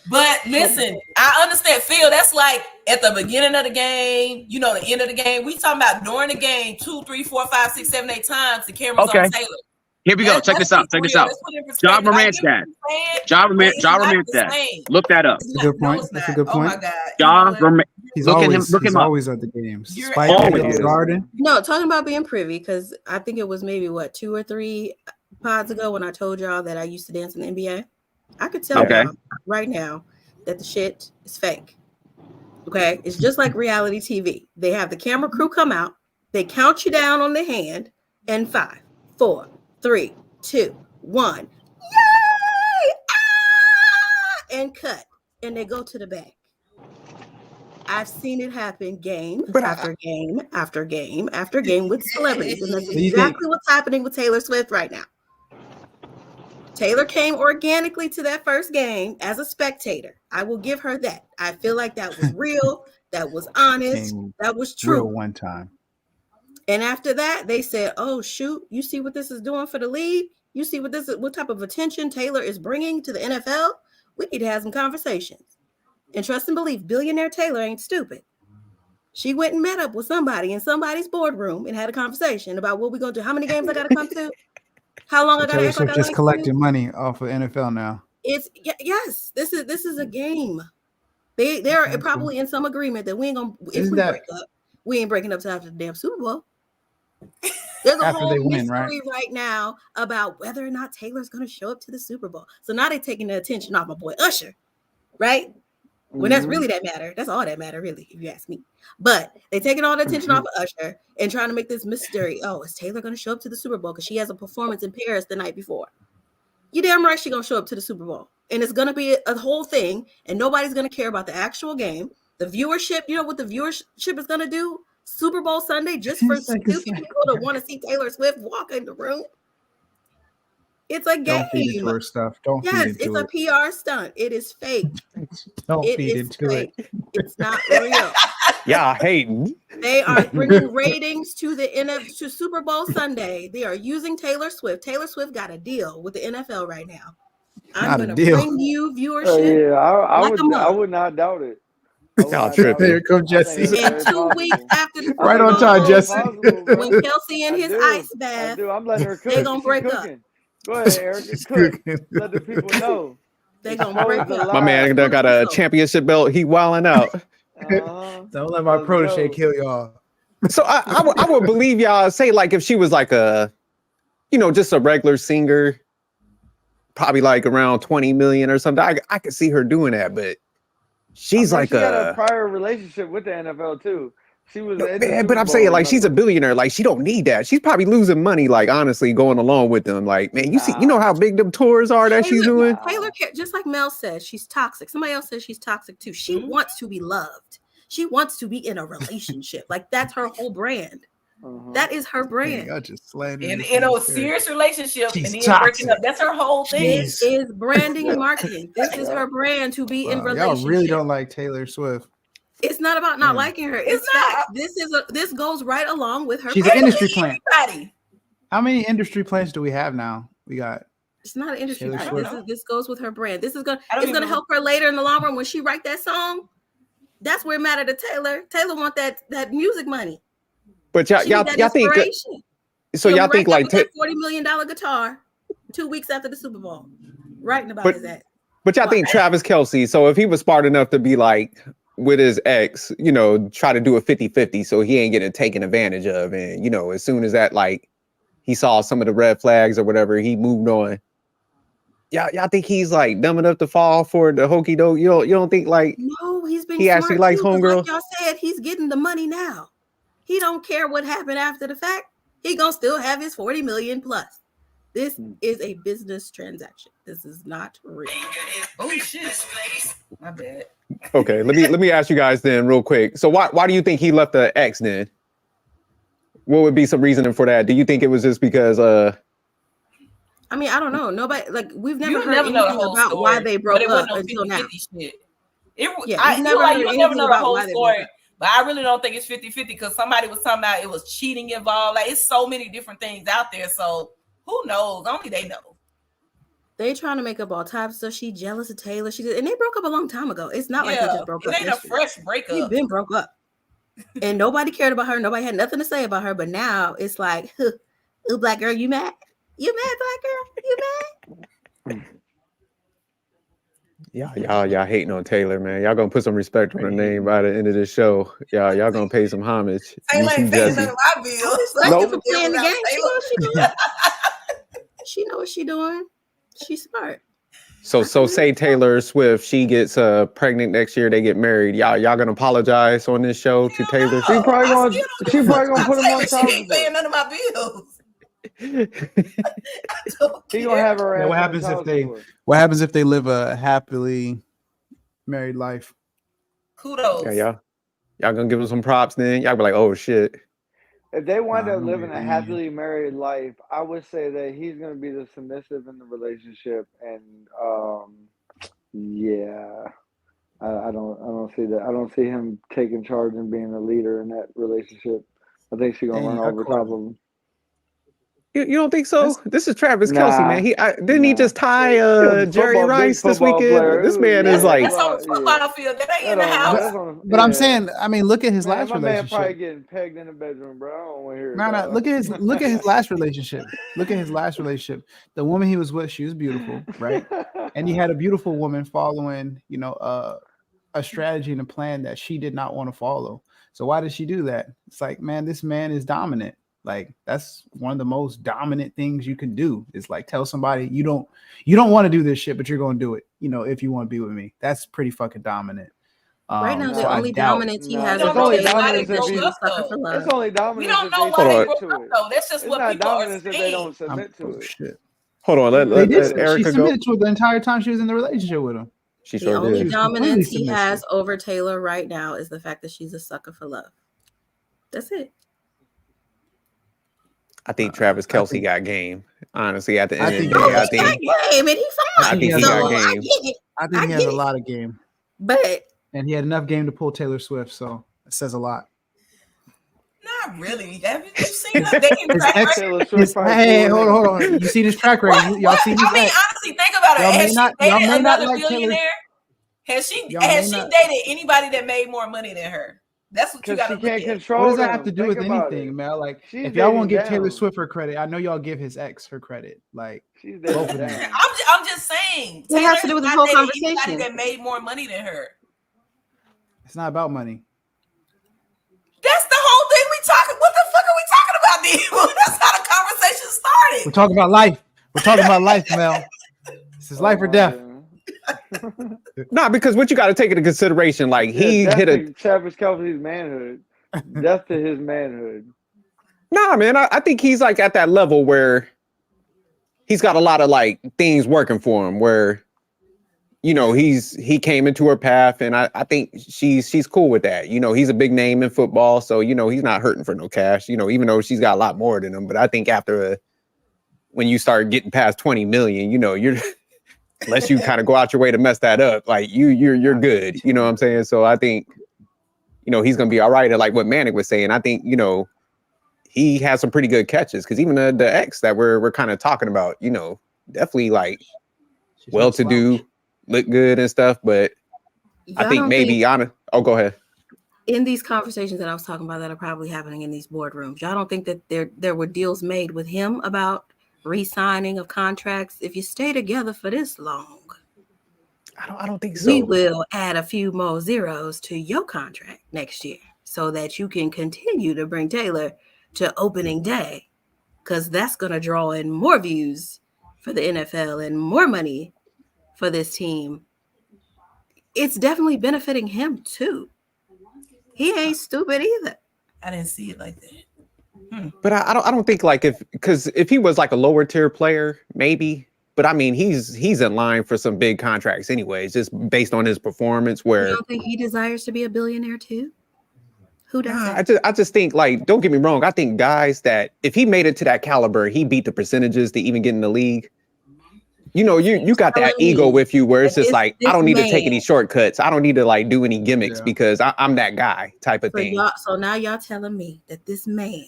But listen, I understand, Phil. That's like at the beginning of the game, the end of the game. We talking about during the game, 2, 3, 4, 5, 6, 7, 8 times. The camera's Okay. on Taylor. Here we go. Check this out. Check this out. John Morant's dad. John Morant's dad. Look that up. That's a good point. That's a good point. Oh my God. John Morant. He's Look at always, him. Look he's him up. always at the games. You're Spike always. at the Garden. No, talking about being privy, because I think it was maybe 2 or 3 pods ago when I told y'all that I used to dance in the NBA. I could tell Okay. y'all right now that the shit is fake. Okay, it's just like reality TV. They have the camera crew come out, they count you down on the hand, and 5, 4, 3, 2, 1, yay! Ah! And cut, and they go to the back. I've seen it happen game after game after game after game with celebrities, and that's exactly what's happening with Taylor Swift right now. Taylor came organically to that first game as a spectator. I will give her that. I feel like that was real, that was honest, that was true. Real one time. And after that, they said, "Oh shoot, you see what this is doing for the league? You see what type of attention Taylor is bringing to the NFL? We need to have some conversations." And trust and believe, billionaire Taylor ain't stupid. She went and met up with somebody in somebody's boardroom and had a conversation about what we're gonna do. How many games I gotta come to? How long I gotta Taylor act like Swift I just like collecting money off of NFL now. It's yes. This is a game. They're probably in some agreement that we ain't gonna. If we break up, we ain't breaking up till after the damn Super Bowl. There's a whole mystery right now about whether or not Taylor's gonna show up to the Super Bowl. So now they're taking the attention off my boy Usher, right? When that's really that matter. That's all that matter, really, if you ask me. But they're taking all the attention off of Usher and trying to make this mystery. Oh, is Taylor going to show up to the Super Bowl? Because she has a performance in Paris the night before. You damn right she's going to show up to the Super Bowl. And it's going to be a whole thing. And nobody's going to care about the actual game. The viewership, you know what the viewership is going to do? Super Bowl Sunday, just for stupid people to want to see Taylor Swift walk in the room. It's a game. Don't feed into her stuff. Don't feed into it. It's a PR stunt. It is fake. Don't feed into it. It's not real. Yeah, hating. They are bringing ratings to to Super Bowl Sunday. They are using Taylor Swift. Taylor Swift got a deal with the NFL right now. I'm going to bring you viewership. Yeah, I would not doubt it. Here comes Jesse. And 2 weeks after the right on time, Jesse. When Kelce in his ice bath, I'm letting her cook. They're going to break up. Go ahead, Eric. Cook. Let the people know. They're going to break up. My man got a championship belt. He wilding out. Don't let my protege kill y'all. So I would believe y'all say, like, if she was like just a regular singer, probably like around 20 million or something. I could see her doing that, but she's she like had a prior relationship with the NFL too. She was. No, in the man, Super but I'm Bowl, saying like she's a remember? billionaire. Like she don't need that. She's probably losing money. Like honestly, going along with them. Like man, you know how big them tours are that she's doing. Taylor, just like Mel said, she's toxic. Somebody else says she's toxic too. She wants to be loved. She wants to be in a relationship. Like that's her whole brand. That is her brand. I just slandered in a serious relationship She's and then breaking up. toxic. That's her whole thing. This is branding and marketing. This is her brand to be in Y'all relationship. really don't like Taylor Swift. It's not about not liking her. It's not. This goes right along with her. She's an industry plant. Everybody. How many industry plants do we have now? We got. It's not an industry. Taylor Brand. Swift. This goes with her brand. This is gonna. don't It's gonna even- help her later in the long run when she write that song. That's where it mattered to Taylor. Taylor want that music money. But She need y'all that think inspiration. so? She'll Y'all be think right like there with that $40 million guitar 2 weeks after the Super Bowl, writing about his ass. But y'all think Travis Kelce, so if he was smart enough to be like with his ex, you know, try to do a 50-50 so he ain't getting taken advantage of. And, you know, as soon as that, like, he saw some of the red flags or whatever, he moved on. Y'all think he's like dumb enough to fall for the hokey doke? You don't think like No, he's been he actually smart likes too, 'cause homegirl? like y'all said, he's getting the money now. He don't care what happened after the fact. He gonna still have his 40 million plus. This is a business transaction. This is not real. Oh shit. My bad. Okay, let me ask you guys then real quick. So why do you think he left the ex then? What would be some reasoning for that? Do you think it was just because I mean, I don't know. Nobody like we've never You heard never know the anything whole about story, why they broke but it up wasn't no until now. 50-50 shit. Yeah, I we've feel like heard you'll never anything know the about whole why they broke story, up. but I really don't think it's 50-50 because somebody was talking about it was cheating involved. Like it's so many different things out there. So who knows? Only they know. They trying to make up all types of stuff. She jealous of Taylor. And they broke up a long time ago. It's not like they just broke up. It ain't a fresh They breakup. been broke up. And nobody cared about her. Nobody had nothing to say about her. But now it's like, ooh, black girl, you mad? You mad, black girl? You mad? y'all hating on Taylor, man? Y'all gonna put some respect on her name by the end of this show. Y'all gonna pay some homage. Taylor UC ain't paying Jesse. none of my bills. Thank you for playing the game. She know what she doing. She know what she doing. She's smart. So say Taylor Swift, she gets pregnant next year, they get married. Y'all gonna apologize on this show to Taylor? She probably gonna put him on She child ain't paying support. none of my bills. He gonna have her ass. What on happens if child they? support. What happens if they live a happily married life? Kudos. Y'all gonna give him some props then? Y'all be like, oh shit. If they wind Nah, up I'm living a gonna be- happily married life, I would say that he's gonna be the submissive in the relationship, and yeah, I don't see that. I don't see him taking charge and being a leader in that relationship. I think she's gonna Dang, run I over quite- top of him. You don't think so? This is Travis Nah, Kelce, man. Didn't he nah. just tie a Jerry football- Rice big this football weekend? player. This man is Yeah, like That's on the football field. That ain't in the house. But I'm saying, I mean, look at his Man, last my man probably relationship. getting pegged in the bedroom, bro. I don't want to hear it. No, dog. look at his last relationship. Look at his last relationship. The woman he was with, she was beautiful, right? And he had a beautiful woman following, you know, a strategy and a plan that she did not want to follow. So why did she do that? It's like, man, this man is dominant. Like that's one of the most dominant things you can do is like tell somebody you don't want to do this shit, but you're going to do it. You know, if you want to be with me, that's pretty fucking dominant. Right now, the so I only doubt- dominance he No, has it's over only Taylor dominance is that if she's you- a sucker for love. It's only dominance. We don't if know they why they submit broke to up it. though. That's just It's what not people are dominance if they don't saying. submit to it. Shit. hold on, let They did. She Erica go. submitted to it the entire time she was in the relationship with him. She The sure only did. was completely dominance he submissive. has over Taylor right now is the fact that she's a sucker for love. That's it. I think Travis Kelce got game. Honestly, at the end I of the think day, he I got think game, and he I fine. think he So got game. I get it. I think I he has get a it. lot of game, But and he had enough game to pull Taylor Swift. So it says a lot. Not really. Have you seen her dating His track ex- record? Taylor Swift probably Hey, pulled hold him. on. You see this track record? Y'all see his I mean, ex? honestly, think about it. Y'all may Has she not- y'all dated may not another like Taylor- billionaire? Has she Y'all may not- dated anybody that made more money than her? That's what you Because got she to look can't at. control What does that them. have to do Think with about anything, it. man? Like, She's if y'all want to dating give Taylor down. Swift her credit, I know y'all give his ex her credit. Like, She's both dating of them. down. I'm just saying. It has to do with the not whole dated conversation. Anybody that made more money than her. It's not about money. That's the whole thing we talking. What the fuck are we talking about, then? That's how the conversation started. We're talking about life. We're talking about life, Mel. This is life or death. nah, because what you got to take into consideration, like he hit a Travis Kelce's manhood. Death to his manhood. Nah, man, I think he's like at that level where he's got a lot of like things working for him where, you know, he came into her path, and I think she's cool with that. You know, he's a big name in football, so, you know, he's not hurting for no cash, you know, even though she's got a lot more than him. But I think when you start getting past 20 million, you know, you're unless you kind of go out your way to mess that up, like you're good. You know what I'm saying? So I think, you know, he's gonna be all right. And like what Manic was saying, I think, you know, he has some pretty good catches, because even the ex that we're kind of talking about, you know, definitely like She's well-to-do, look good and stuff. But I think maybe honest. Oh, go ahead. In these conversations that I was talking about that are probably happening in these boardrooms, y'all don't think that there were deals made with him about re-signing of contracts? If you stay together for this long, I don't think so. we will add a few more zeros to your contract next year so that you can continue to bring Taylor to opening day, because that's going to draw in more views for the NFL and more money for this team. It's definitely benefiting him too. He ain't stupid either. I didn't see it like that. But I don't think like because if he was like a lower tier player, maybe. But I mean, he's in line for some big contracts anyways, just based on his performance. Where You don't think he desires to be a billionaire too? Who does? I just think, like, don't get me wrong. I think guys that if he made it to that caliber, he beat the percentages to even get in the league. You know, you got that ego with you where it's just like, I don't need to take any shortcuts. I don't need to like do any gimmicks because I'm that guy type of thing. So now y'all telling me that this man,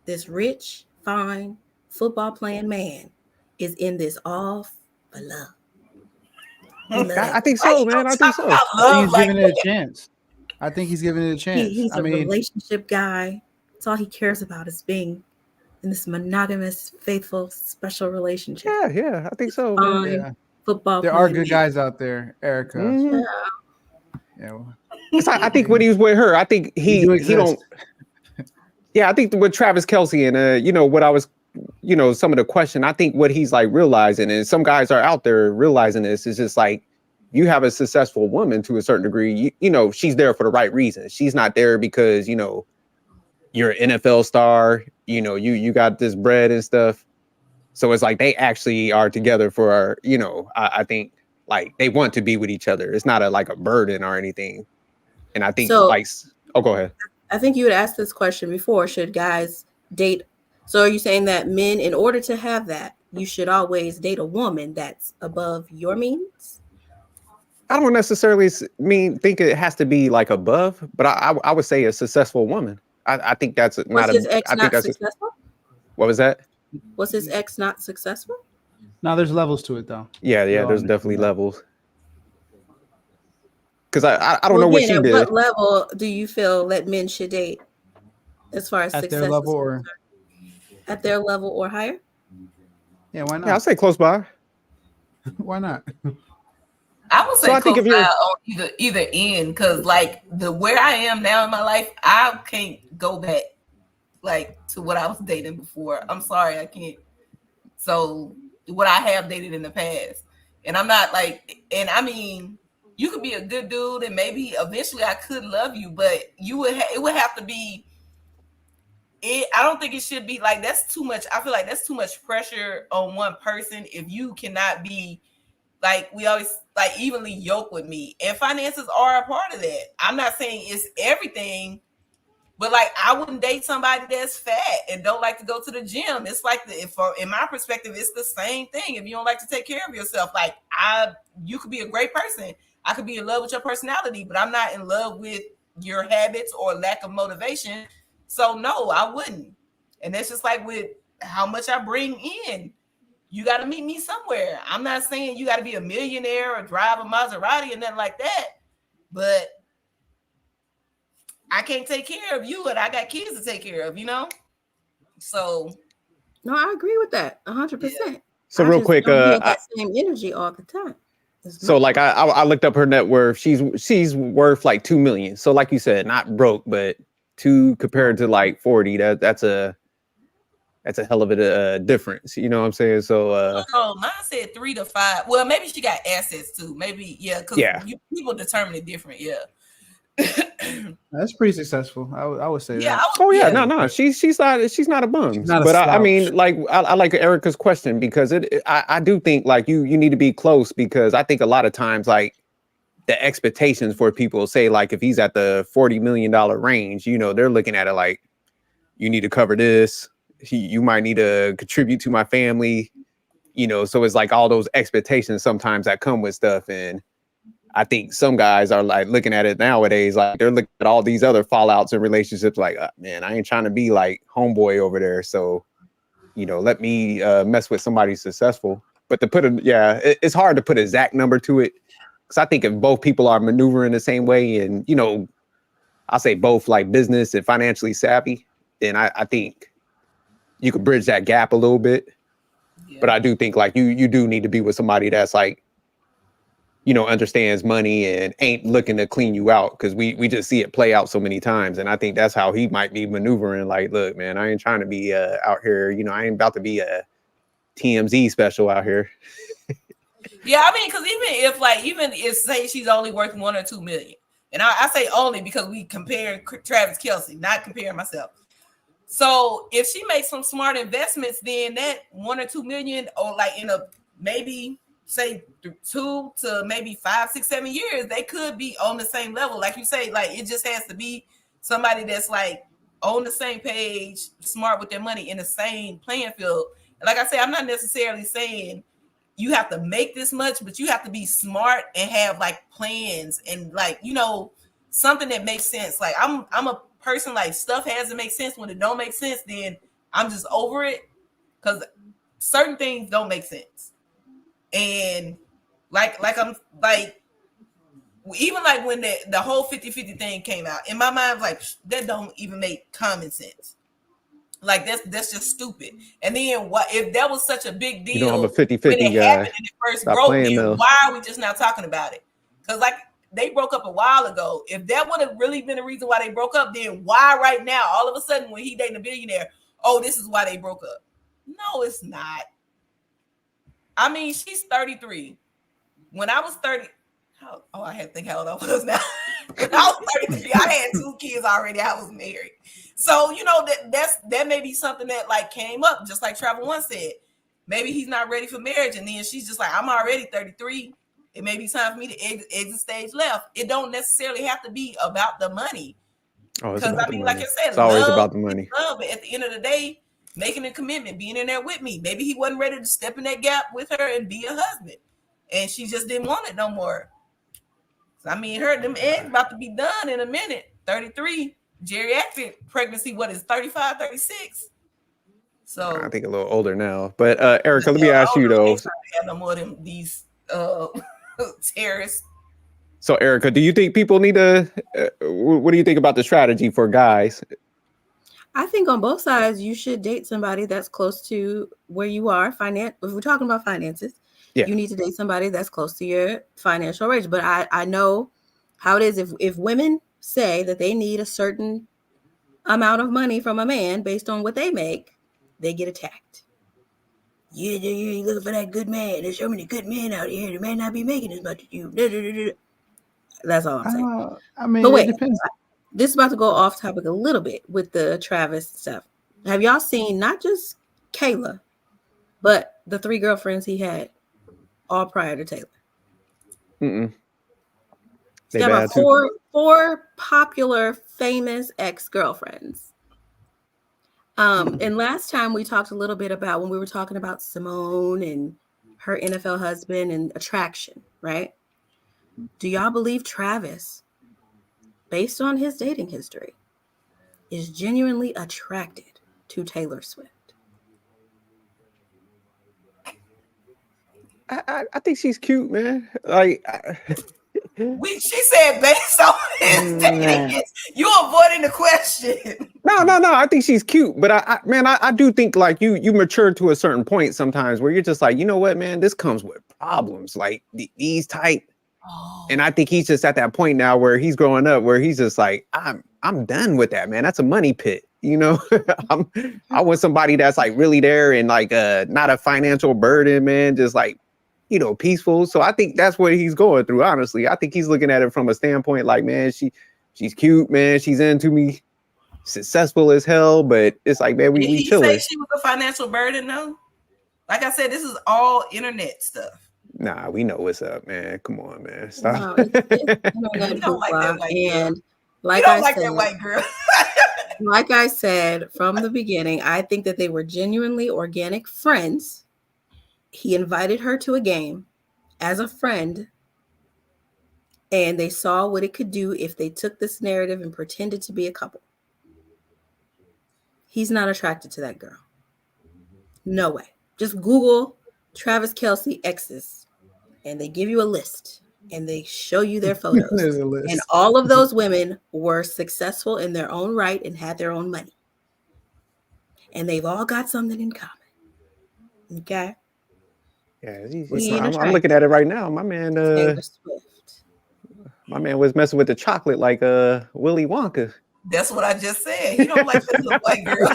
this rich, fine, football playing man, is in this all for love. I think so, man. I think so. He's giving it a chance. I think he's giving it a chance. He's a relationship guy. That's all he cares about, is being in this monogamous, faithful, special relationship. Yeah, I think so. Yeah. Football. There are good guys out there, Erica. Mm-hmm. Yeah. Well, I think when he was with her, I think he don't. Yeah, I think with Travis Kelce and you know what I was, you know, some of the question. I think what he's like realizing, and some guys are out there realizing this, is just like, you have a successful woman to a certain degree. You know, she's there for the right reasons. She's not there because, you know, you're an NFL star. You know, you got this bread and stuff. So it's like they actually are together for, you know, I think like they want to be with each other. It's not like a burden or anything. And I think go ahead. I think you had asked this question before. Should guys date? So are you saying that men, in order to have that, you should always date a woman that's above your means? I don't necessarily think it has to be like above, but I would say a successful woman. I think that's not his ex not successful? What was that? Was his ex not successful? No, there's levels to it though. Yeah, there's definitely levels. Because I don't know what she did. What level do you feel that men should date, as far as at success? Their level or at their level or higher? Yeah, why not? Yeah, I'll say close by. Why not? I would say close by on either end, because like where I am now in my life, I can't go back like to what I was dating before. I'm sorry, I can't. So what I have dated in the past, and I'm not like, and I mean, you could be a good dude, and maybe eventually I could love you, but it would have to be. I don't think it should be like, that's too much. I feel like that's too much pressure on one person if you cannot be. Like we always like evenly yoke with me, and finances are a part of that. I'm not saying it's everything, but like I wouldn't date somebody that's fat and don't like to go to the gym. It's like in my perspective, it's the same thing. If you don't like to take care of yourself, like you could be a great person. I could be in love with your personality, but I'm not in love with your habits or lack of motivation. So no, I wouldn't. And that's just like with how much I bring in. You got to meet me somewhere. I'm not saying you got to be a millionaire or drive a Maserati or nothing like that, but I can't take care of you, and I got kids to take care of, you know? So. No, I agree with that 100%. Yeah. So real quick, that same energy all the time. So like I looked up her net worth. She's worth like 2 million. So like you said, not broke, but 2 compared to like 40, that's a hell of a difference. You know what I'm saying? So mine said 3 to 5. Well, maybe she got assets too. Maybe, yeah, because people determine it different. Yeah. That's pretty successful. I would say Yeah, that. Oh yeah, yeah. no, she's not a bum. not a But I mean, slouch. like I like Erica's question because I do think like you need to be close because I think a lot of times like the expectations for people say like if he's at the $40 million range, you know, they're looking at it like you need to cover this. You might need to contribute to my family, you know. So it's like all those expectations sometimes that come with stuff, and I think some guys are like looking at it nowadays, like they're looking at all these other fallouts and relationships, like, man, I ain't trying to be like homeboy over there. So, you know, let me mess with somebody successful. But to put it's hard to put an exact number to it. Because I think if both people are maneuvering the same way and, you know, I'll say both like business and financially savvy, then I think you could bridge that gap a little bit. Yeah. But I do think like you do need to be with somebody that's like, you know, understands money and ain't looking to clean you out, because we just see it play out so many times. And I think that's how he might be maneuvering. Like, look, man, I ain't trying to be out here, you know, I ain't about to be a TMZ special out here. Yeah, I mean, because even if say she's only worth 1 or 2 million, and I say only because we compare Travis Kelce, not comparing myself. So if she makes some smart investments, then that 1 or 2 million, or like in a maybe say 2 to maybe 5, 6, 7 years, they could be on the same level. Like you say, like it just has to be somebody that's like on the same page, smart with their money, in the same playing field. And like I say, I'm not necessarily saying you have to make this much, but you have to be smart and have like plans and like, you know, something that makes sense. Like I'm a person, like stuff has to make sense. When it don't make sense, then I'm just over it, because certain things don't make sense. And like I'm like, even like when the whole 50-50 thing came out, in my mind, like that don't even make common sense. Like that's just stupid. And then what if that was such a big deal? You know, I'm a 50-50 when it guy. happened and it first Stop broke, playing, then Mel. why are we just now talking about it? Because like they broke up a while ago. If that would have really been the reason why they broke up, then why right now, all of a sudden when he dating a billionaire, oh, this is why they broke up? No, it's not. I mean, she's 33. When I was 30, I had to think how old I was now. When I was 33, I had 2 kids already. I was married. So, you know, that may be something that like came up, just like Travel One said. Maybe he's not ready for marriage. And then she's just like, I'm already 33. It may be time for me to exit stage left. It don't necessarily have to be about the money. Oh, it's Because about I mean, the like money. I said, It's always about the money. Love, but at the end of the day, making a commitment, being in there with me. Maybe he wasn't ready to step in that gap with her and be a husband. And she just didn't want it no more. So, I mean, them eggs about to be done in a minute. 33, geriatric pregnancy, what is 35, 36? So I think a little older now. But Erica, let me ask you though. Have no more than these terrorists. So Erica, do you think people need to? What do you think about the strategy for guys? I think on both sides, you should date somebody that's close to where you are. If we're talking about finances, Yeah. You need to date somebody that's close to your financial range. But I know how it is. If women say that they need a certain amount of money from a man based on what they make, they get attacked. You're looking for that good man. There's so many good men out here. They may not be making as much as you. That's all I'm saying. I mean, But wait, it depends. this is about to go off topic a little bit with the Travis stuff. Have y'all seen not just Kayla, but the 3 girlfriends he had all prior to Taylor? Mm-mm. He's got about four popular, famous ex-girlfriends. And last time we talked a little bit about when we were talking about Simone and her NFL husband and attraction, right? Do y'all believe Travis, based on his dating history, is genuinely attracted to Taylor Swift? I think she's cute, man. Like, She said based on his dating, you avoiding the question. no. I think she's cute, but I do think like you mature to a certain point sometimes where you're just like, you know what, man, this comes with problems, like these type. Oh. And I think he's just at that point now where he's growing up, where he's just like, I'm done with that, man. That's a money pit, you know. I want somebody that's like really there and like not a financial burden, man. Just like, you know, peaceful. So I think that's what he's going through. Honestly, I think he's looking at it from a standpoint like, man, she's cute, man. She's into me, successful as hell. But it's like, man, Did we he chilling. say she was a financial burden? No. Like I said, this is all internet stuff. Nah, we know what's up, man. Come on, man. Stop. No, it's internet You don't like that hoopla. white girl. And You like don't I like said, that white girl. like I said from the beginning, I think that they were genuinely organic friends. He invited her to a game as a friend, and they saw what it could do if they took this narrative and pretended to be a couple. He's not attracted to that girl. No way. Just Google Travis Kelce exes, and they give you a list, and they show you their photos. There's a list. And all of those women were successful in their own right and had their own money. And they've all got something in common. Okay? Yeah, He ain't I'm looking at it right now. Taylor Swift. My man was messing with the chocolate like Willy Wonka. That's what I just said. He don't like that little white girl.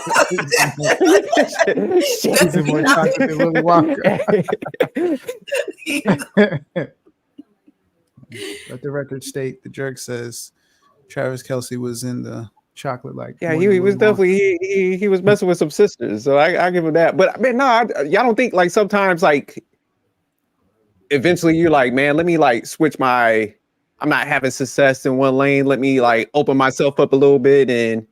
He's more chocolate than Willy Wonka. Let the record state the jerk says Travis Kelce was in the chocolate like. Yeah, he was definitely he was messing with some sisters, so I give him that. But man, no, y'all don't think like sometimes like eventually you're like, man, let me like switch my. I'm not having success in one lane. Let me like open myself up a little bit, and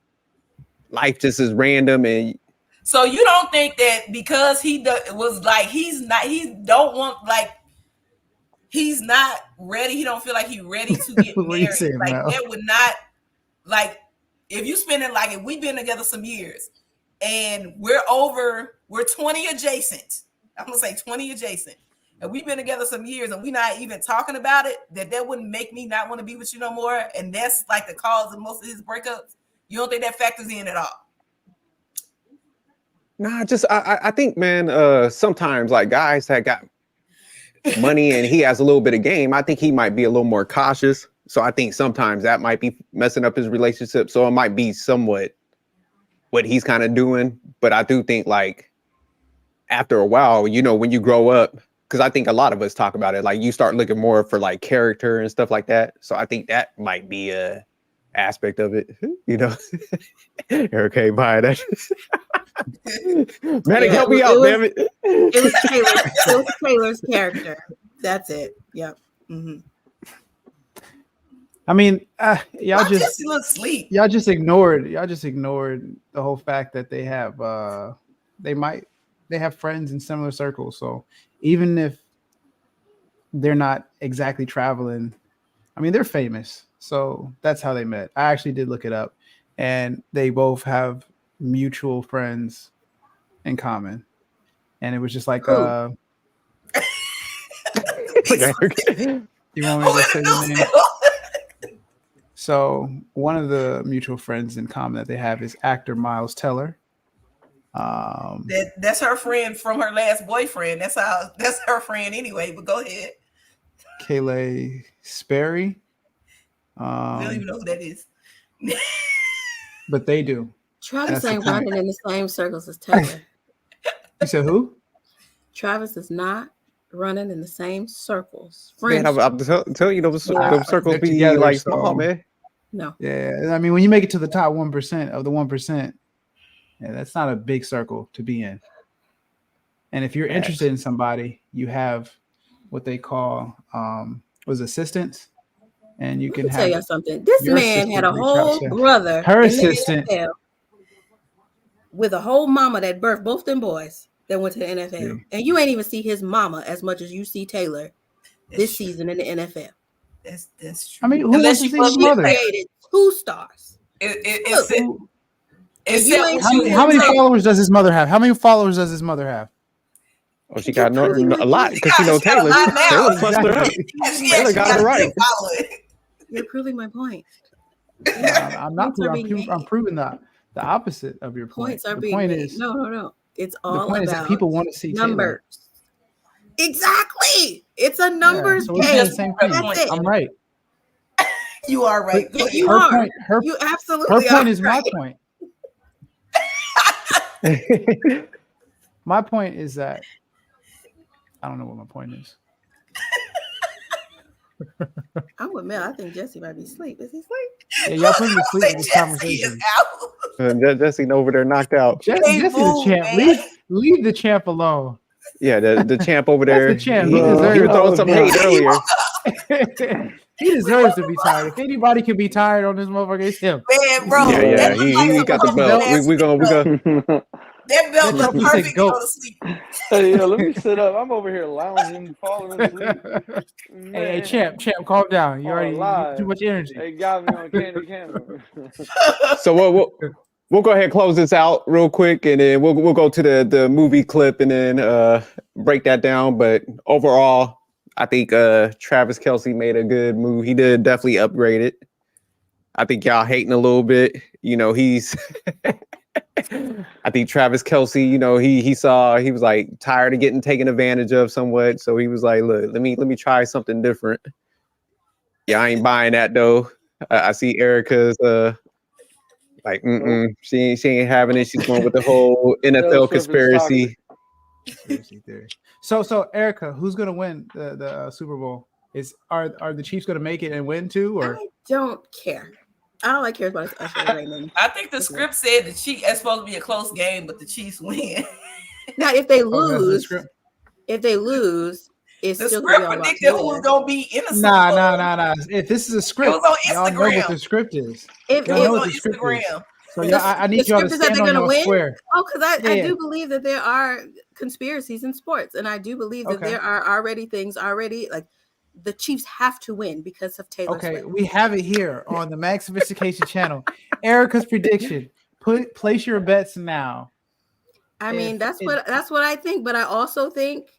life just is random. And So you don't think that because he was like he's not ready. He don't feel like he's ready to get What are you married. saying, Like Mel? that would not like if you spend it like if we've been together some years and we're 20 adjacent. I'm gonna say 20 adjacent. And we've been together some years and we're not even talking about it, that wouldn't make me not want to be with you no more. And that's like the cause of most of his breakups. You don't think that factors in at all? nah, just I think, man, sometimes like guys that got money and he has a little bit of game, I think he might be a little more cautious. So I think sometimes that might be messing up his relationship. So it might be somewhat what he's kind of doing. But I do think like after a while, you know, when you grow up, because I think a lot of us talk about it, like you start looking more for like character and stuff like that. So I think that might be a aspect of it, you know. Eric ain't buying that. Medic, help me out, damn it. It was Taylor's character. That's it. Yep. Mm-hmm. I mean, y'all just look sleep. Y'all just ignored the whole fact that they have they have friends in similar circles. So even if they're not exactly traveling, I mean, they're famous. So that's how they met. I actually did look it up, and they both have mutual friends in common. And it was just like, you want me to say the name? So one of the mutual friends in common that they have is actor Miles Teller. That's her friend from her last boyfriend. That's her friend anyway. But go ahead. Kelce Sperry. I don't even know who that is. But they do. Travis ain't running in the same circles as Taylor. You said who? Travis is not running in the same circles. Man, I'm telling you, those circles be together, like so- small, man. No. Yeah, I mean, when you make it to the top 1% of the 1%, yeah, that's not a big circle to be in. And if you're interested in somebody, you have what they call assistants, and you can Let me tell have you something. This your man had a assistant reach whole out to brother her in the assistant. NFL with a whole mama that birthed both them boys that went to the NFL. Yeah. And you ain't even see his mama as much as you see Taylor this season in the NFL. That's true. I mean, who Unless wants to you see put his She mother? created 2 stars. How many followers does his mother have? How many followers does his mother have? Oh, she got a lot because She she know got a Taylor. lot now. Taylor fussed her up. Taylor got it right. You're proving my point. I'm not. Points are I'm being made. proving the opposite of your point. Points are The being point made. is No. It's all the point is that about people want to see Taylor. numbers. Exactly. It's a numbers So we're saying game. the same thing. That's it. I'm right. You are right. You Her are. point. You absolutely Her point are is my right. point. My point is that I don't know what my point is. I'm with Mel. I think Jesse might be asleep. Is he asleep? Yeah, y'all put me to sleep Say in this Jesse conversation. is out. Jesse over there knocked out. Hey, Jesse the move, champ. man. Leave the champ alone. Yeah, the champ over That's there. the champ. He, He he deserves was throwing some hate earlier. He deserves to be tired. If anybody can be tired on this motherfucker, it's him. Man, bro, Yeah, that yeah. looks He like he some got the fucking belt. belt. We gonna. That belt The look trophy said perfect to goat. go to sleep. Hey, yo, let me sit up. I'm over here lounging, falling asleep. Hey, Man. champ, calm down. You Oh, already live. too much energy. They got me on Candy Camera. So we'll go ahead and close this out real quick, and then we'll go to the movie clip and then break that down. But overall, I think Travis Kelce made a good move. He did definitely upgrade it. I think y'all hating a little bit. You know, he's. I think Travis Kelce, you know, he saw, he was like tired of getting taken advantage of somewhat, so he was like, look, let me try something different. Yeah, I ain't buying that though. I see Erica's like, she ain't having it. She's going with the whole NFL conspiracy. Conspiracy theory. So Erica, who's gonna win the Super Bowl? Are the Chiefs gonna make it and win too? Or I don't care. All I care about is Usher and Raymond. I think the script said the Chiefs. It's supposed to be a close game, but the Chiefs win. Now, if they that's the lose, script? it's The still script gonna be all about predicted who Taylor. was gonna be in the Super Bowl. Nah. If this is a script, on y'all know what Instagram. the script is. If Y'all It know was what on the script is. Instagram. So y'all, I need y'all to script is that stand they're on gonna your win? square. Oh, because I Yeah. do believe that there are conspiracies in sports, and I do believe that Okay. there are already things like the Chiefs have to win because of Taylor Okay, Swift. we have it here on the Max Sophistication channel. Erica's prediction. Place your bets now. I mean, that's what I think, but I also think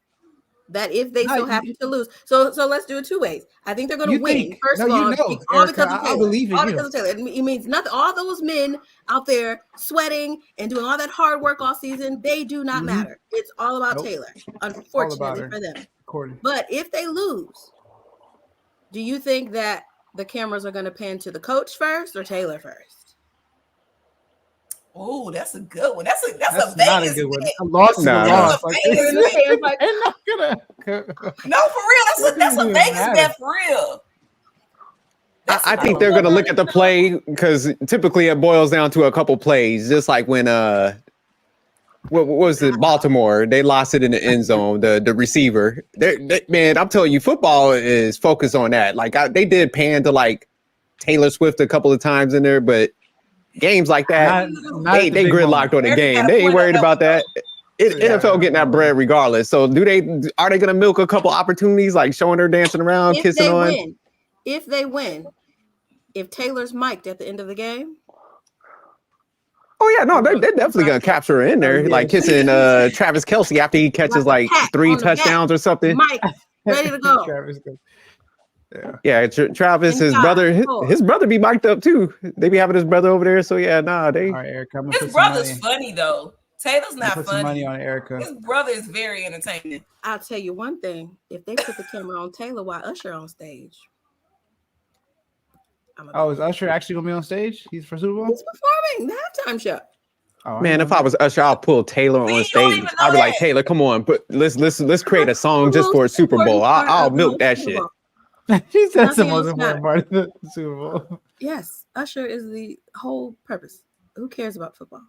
that if they No, so happen to lose, so let's do it two ways. I think they're going to win. think? First No, of all, you know, all Erica, because of I Taylor. believe in all you. because of Taylor. It means nothing. All those men out there sweating and doing all that hard work all season, they do not matter. It's all about Taylor, unfortunately for them. But if they lose, do you think that the cameras are going to pan to the coach first or Taylor first? Oh, that's a good one. That's a That's Vegas not a good one. bet. A loss is a loss. That's a Like, Vegas bet. they're not gonna. No, for real. That's a Vegas bet for real. I think they're going to look at the play because typically it boils down to a couple plays, just like when what was it? Baltimore. They lost it in the end zone. The receiver. Man, I'm telling you, football is focused on that. Like they did pan to like Taylor Swift a couple of times in there, but games like that, they gridlocked on the game. They ain't worried about that. NFL getting that bread regardless. So are they going to milk a couple opportunities like showing her dancing around, kissing on? If they win, if Taylor's mic'd at the end of the game. Oh yeah, no, they're definitely gonna capture her in there, like kissing Travis Kelce after he catches like 3 touchdowns or something. Mike, ready to go. Yeah, Travis, his brother be mic'd up too. They be having his brother over there, so yeah, His brother's funny though. Taylor's not put funny. Some money on Erica. His brother is very entertaining. I'll tell you one thing: if they put the camera on Taylor while Usher on stage. Is Usher actually gonna be on stage? He's for Super Bowl? He's performing the halftime show. Oh, man, if I was Usher, I'll pull Taylor on stage. I'd be like, Taylor, come on, but let's create a song just for a Super Bowl. I'll milk that shit. She said the most important part of the Super Bowl. Yes, Usher is the whole purpose. Who cares about football?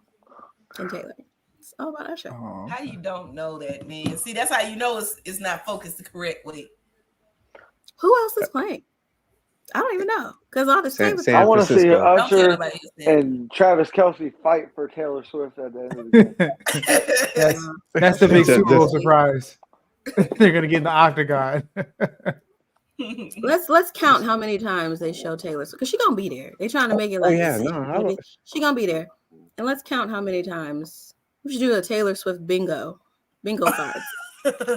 And Taylor. It's all about Usher. Oh, how you don't know that, man? See, that's how you know it's not focused the correct way. Who else is playing? I don't even know because all the San I want to see Francisco. Usher and Travis Kelce fight for Taylor Swift at the end of the game. that's the big Super Bowl surprise. They're gonna get in the octagon. Let's count how many times they show Taylor because she's gonna be there. They're trying to make it like she's gonna be there, and let's count how many times. We should do a Taylor Swift bingo cards.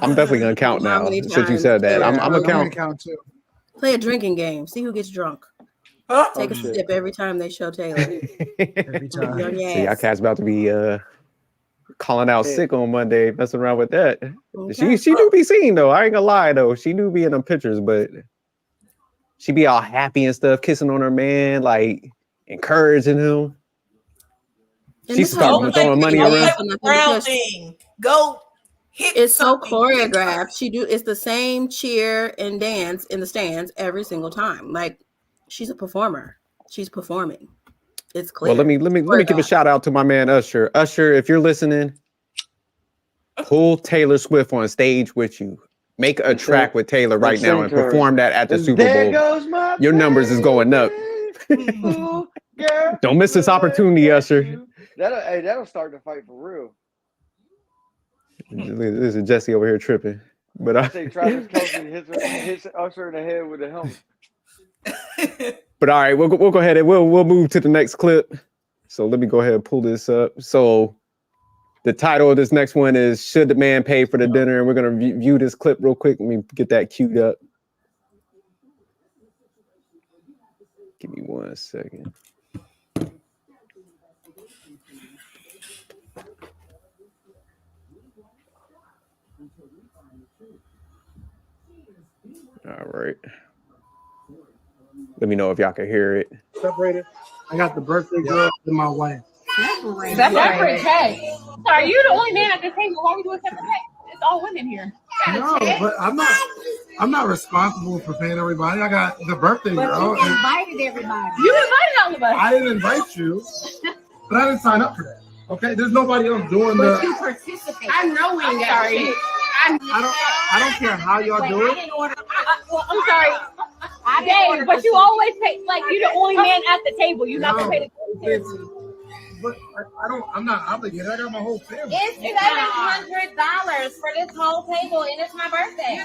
I'm definitely gonna count now since you said that. I'm gonna count too. Play a drinking game. See who gets drunk. Take a sip every time they show Taylor. Every time. See, y'all cats about to be calling out sick on Monday, messing around with that. Okay. She do be seen though. I ain't gonna lie though. She do be in them pictures, but she be all happy and stuff, kissing on her man, like encouraging him. She started throwing money around. Brown thing. Go. hit. It's so something. choreographed. It's the same cheer and dance in the stands every single time. Like she's a performer. She's performing. It's clear. Well, let me give a shout out to my man Usher. Usher, if you're listening, pull Taylor Swift on stage with you. Make a track with Taylor right now and perform that at the Super There Bowl. goes my Your numbers is going up. Ooh, girl, Don't miss this opportunity, Usher. That'll start the fight for real. This is Jesse over here tripping. But I say Travis Kelce hits Usher in the head with a helmet. But all right, we'll go ahead and we'll move to the next clip. So let me go ahead and pull this up. So the title of this next one is "Should the Man Pay for the Dinner?" And we're gonna view this clip real quick. Let me get that queued up. Give me 1 second. All right. Let me know if y'all can hear it. Separated. I got the birthday girl and my wife. Separate cake. So are you the only man at the table? Why are we doing separate cake? It's all women here. No, but I'm not responsible for paying everybody. I got the birthday girl. You invited everybody. You invited all of us. I didn't invite you, but I didn't sign up for that. Okay, there's nobody else doing But you participate. I know we ain't got shit. I don't care how y'all do it. I'm sorry. Dang, but you always pay, like you're the only man at the table. You're not gonna pay the table. But I'm not obligated. I got my whole family. It's $700 for this whole table, and it's my birthday.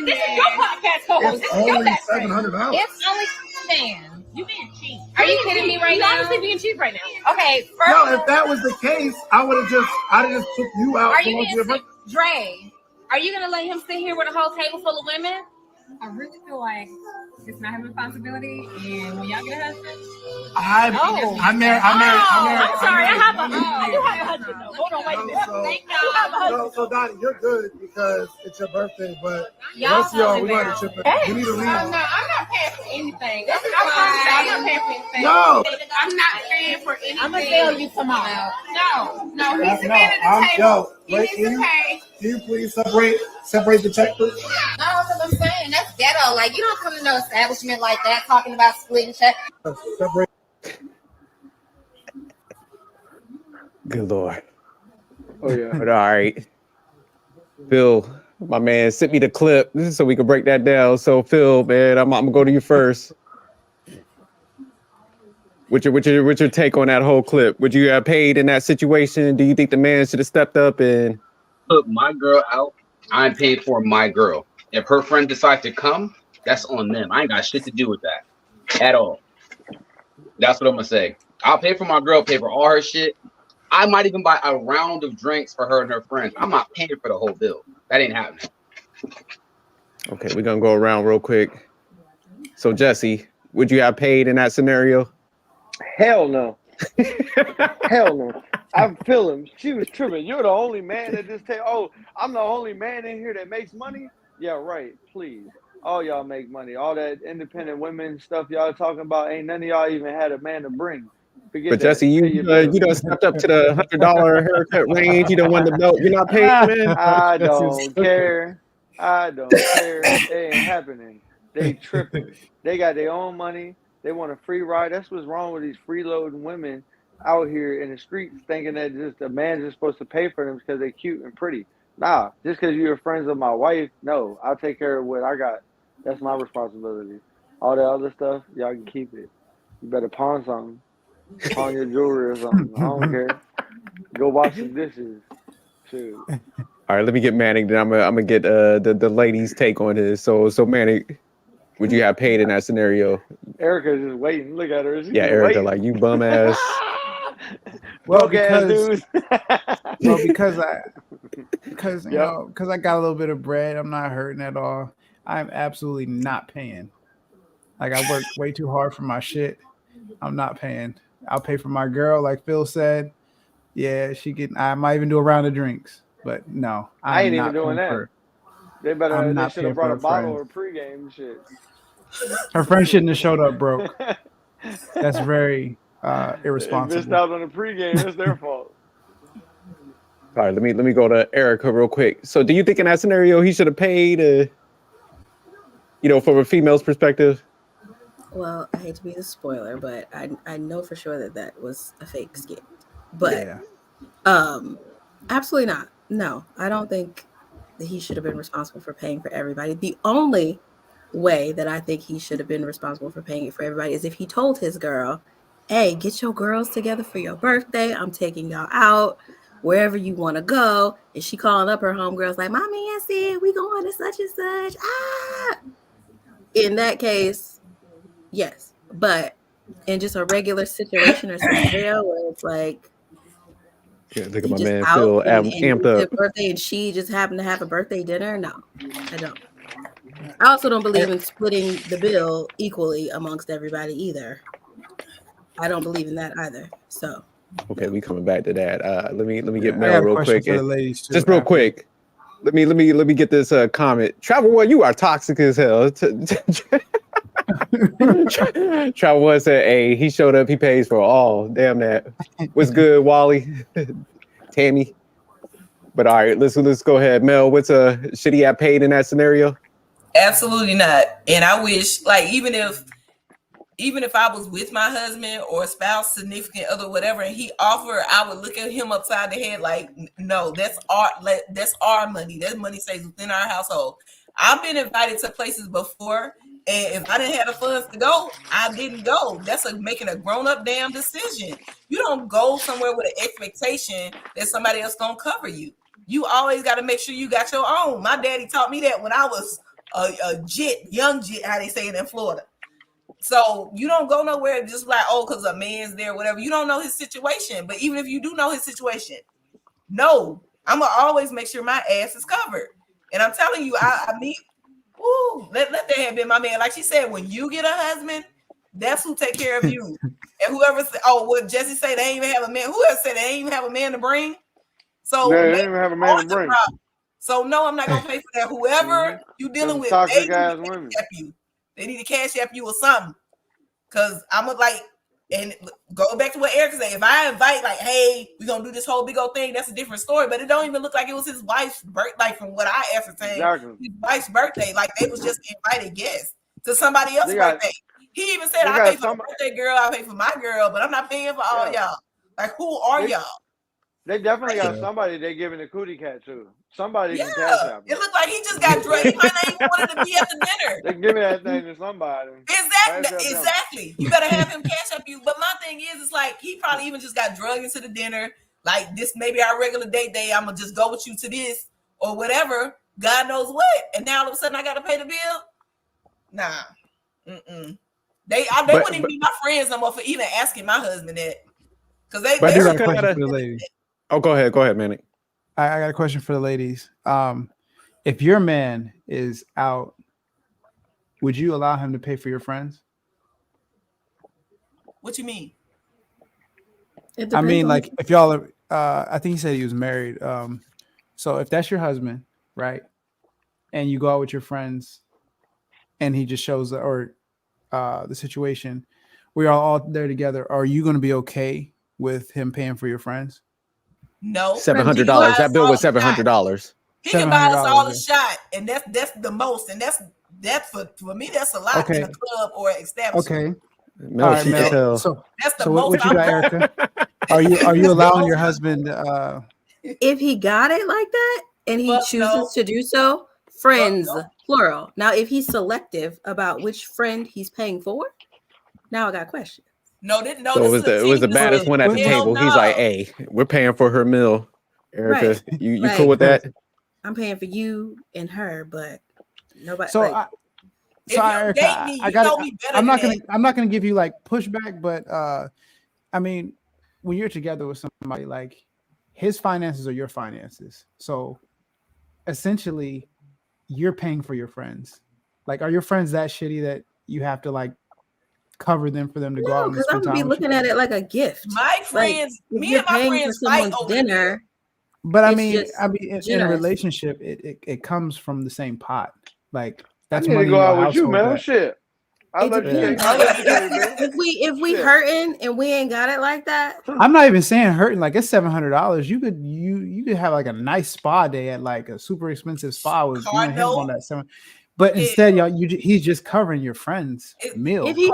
This is your podcast host. It's only $700. It's only man. You being cheap? Are you kidding me right now? You're honestly being cheap right now. Okay. No, if that was the case, I'd have just took you out. Are you being Dre? Are you gonna let him sit here with a whole table full of women? I really feel like it's not his responsibility, and when y'all get a husband, I'm married. I'm sorry, I do have a husband though. Hold on, wait a minute. Thank No, so Donnie, you're good because it's your birthday, but rest of y'all, we got to chip in. You need to leave. No, I'm not paying for anything. I'm not paying for anything. No. I'm not paying for anything. I'm gonna tell you tomorrow. No, he's the man at the table. He needs to pay. Can you please separate the check, please? No, that's what I'm saying. That's ghetto. Like, you don't come to no establishment like that talking about splitting check. Separate. Good Lord. Oh yeah. But all right. Phil, my man, sent me the clip so we can break that down. So Phil, man, I'm gonna go to you first. What's your take on that whole clip? Would you have paid in that situation? Do you think the man should have stepped up and Put my girl out? I'm paying for my girl. If her friend decides to come, that's on them. I ain't got shit to do with that at all. That's what I'm gonna say. I'll pay for my girl, pay for all her shit. I might even buy a round of drinks for her and her friends. I'm not paying for the whole bill. That ain't happening. Okay, we're gonna go around real quick. So Jesse, would you have paid in that scenario? Hell no. Hell no. I feel him. She was tripping. You're the only man at this table. Oh, I'm the only man in here that makes money? Yeah, right. Please. All y'all make money. All that independent women stuff y'all talking about, ain't none of y'all even had a man to bring. Forget But that. Jesse, you done stepped up to the $100 haircut range. You done won the belt. You're not paying, man. I don't care. I don't care. It ain't happening. They tripping. They got their own money. They want a free ride. That's what's wrong with these freeloading women out here in the streets thinking that just a man's just supposed to pay for them because they're cute and pretty. Nah, just because you're friends with my wife, no, I'll take care of what I got. That's my responsibility. All that other stuff, y'all can keep it. You better pawn something. Pawn your jewelry or something. I don't care. Go wash some dishes. Shoot. All right, let me get Manning. Then I'm gonna get the ladies' take on this. So Manning, would you have paid in that scenario? Erica's just waiting. Look at her. She's Erica, waiting. like you bum ass. Well, Broke-ass because I got a little bit of bread, I'm not hurting at all. I'm absolutely not paying. Like, I worked way too hard for my shit. I'm not paying. I'll pay for my girl, like Phil said. Yeah, I might even do a round of drinks, but no, I ain't even doing that. They should have brought a bottle or pregame shit. Her friend shouldn't have showed up broke. That's very irresponsible. Missed out on the pregame. It's their fault. All right, let me go to Erica real quick. So, do you think in that scenario he should have paid? From a female's perspective. Well, I hate to be the spoiler, but I know for sure that was a fake skit. But absolutely not. No, I don't think that he should have been responsible for paying for everybody. The only way that I think he should have been responsible for paying it for everybody is if he told his girl, hey, get your girls together for your birthday. I'm taking y'all out wherever you want to go. And she calling up her homegirls like, my man said we going to such and such. In that case, yes. But in just a regular situation or scenario where it's like, look at my man Phil amped up. Birthday and she just happened to have a birthday dinner. No, I don't. I also don't believe in splitting the bill equally amongst everybody either. I don't believe in that either. So okay, we coming back to that. Let me get Mel real quick. For the ladies too, just real quick. Let me get this comment. Travel One, you are toxic as hell. Travel One said, "Hey, he showed up. He pays for all. Damn that. What's good, Wally, Tammy? But all right, let's go ahead. Mel, should he have paid in that scenario? Absolutely not. And I wish, like, even if I was with my husband or spouse, significant other, whatever, and he offered, I would look at him upside the head like, no, that's our money. That money stays within our household. I've been invited to places before, and if I didn't have the funds to go, I didn't go. That's making a grown-up damn decision. You don't go somewhere with an expectation that somebody else gonna cover you. You always got to make sure you got your own. My daddy taught me that when I was a young jit, how they say it in Florida. So you don't go nowhere just like, oh, because a man's there, whatever. You don't know his situation. But even if you do know his situation, no, I'm gonna always make sure my ass is covered. And I'm telling you, let that have been my man. Like she said, when you get a husband, that's who take care of you. And whoever said, what Jesse say, they ain't even have a man. Whoever said they ain't even have a man to bring. So they didn't even have a man to bring. So no, I'm not gonna pay for that. Whoever you dealing with, they need to cash app you. They need to cash app you or something. Cause I'm like, and go back to what Eric said. If I invite, like, hey, we're gonna do this whole big old thing, that's a different story. But it don't even look like it was his wife's birthday, like from what I ascertained, his wife's birthday. Like they was just invited guests to somebody else's birthday. He even said, I pay for the birthday girl, I pay for my girl, but I'm not paying for all y'all. Like, who are y'all? They definitely got somebody they giving the cootie cat to. Somebody can cash out. It looked like he just got drunk. He might not even wanted to be at the dinner. They give me that thing to somebody. Exactly. You better have him cash up you. But my thing is, it's like he probably even just got drugged into the dinner. Like this, maybe our regular date day. I'm gonna just go with you to this or whatever. God knows what. And now all of a sudden I gotta pay the bill. Nah. They wouldn't even be my friends no more for even asking my husband that. Because they got a question for the ladies. Oh, go ahead, Manny. I got a question for the ladies. If your man is out, would you allow him to pay for your friends? What you mean? I mean, like if y'all are, I think he said he was married. So if that's your husband, right, and you go out with your friends, and he just shows the situation, we're all there together. Are you going to be okay with him paying for your friends? No, $700. That bill was $700. He can buy us all a shot, and that's the most, and that's for me. That's a lot in a club or establishment. Okay. Mel, so that's the most. What you got, Erica? Are you allowing your husband? If he got it like that and he chooses to do so, friends plural. Now, if he's selective about which friend he's paying for, now I got questions. So it was the baddest one at the table. He's like, "Hey, we're paying for her meal, Erica. Right. You cool with that? I'm paying for you and her, but nobody." So, Erica, I'm not gonna give you like pushback, but I mean, when you're together with somebody, like his finances are your finances. So, essentially, you're paying for your friends. Like, are your friends that shitty that you have to like cover them for them to go out and spend time? Because I'm gonna be looking at it like a gift. My friends, like, me and my friends fight over dinner. But I mean, in a relationship, it comes from the same pot. Like that's money to go out with you, man. Shit. I'll It let you depends. take. I'll let you take, man. If we Yeah. hurting and we ain't got it like that, I'm not even saying hurting. Like it's $700. You could have like a nice spa day at like a super expensive spa with you and him on that seven. But instead, y'all, he's just covering your friend's meal. if he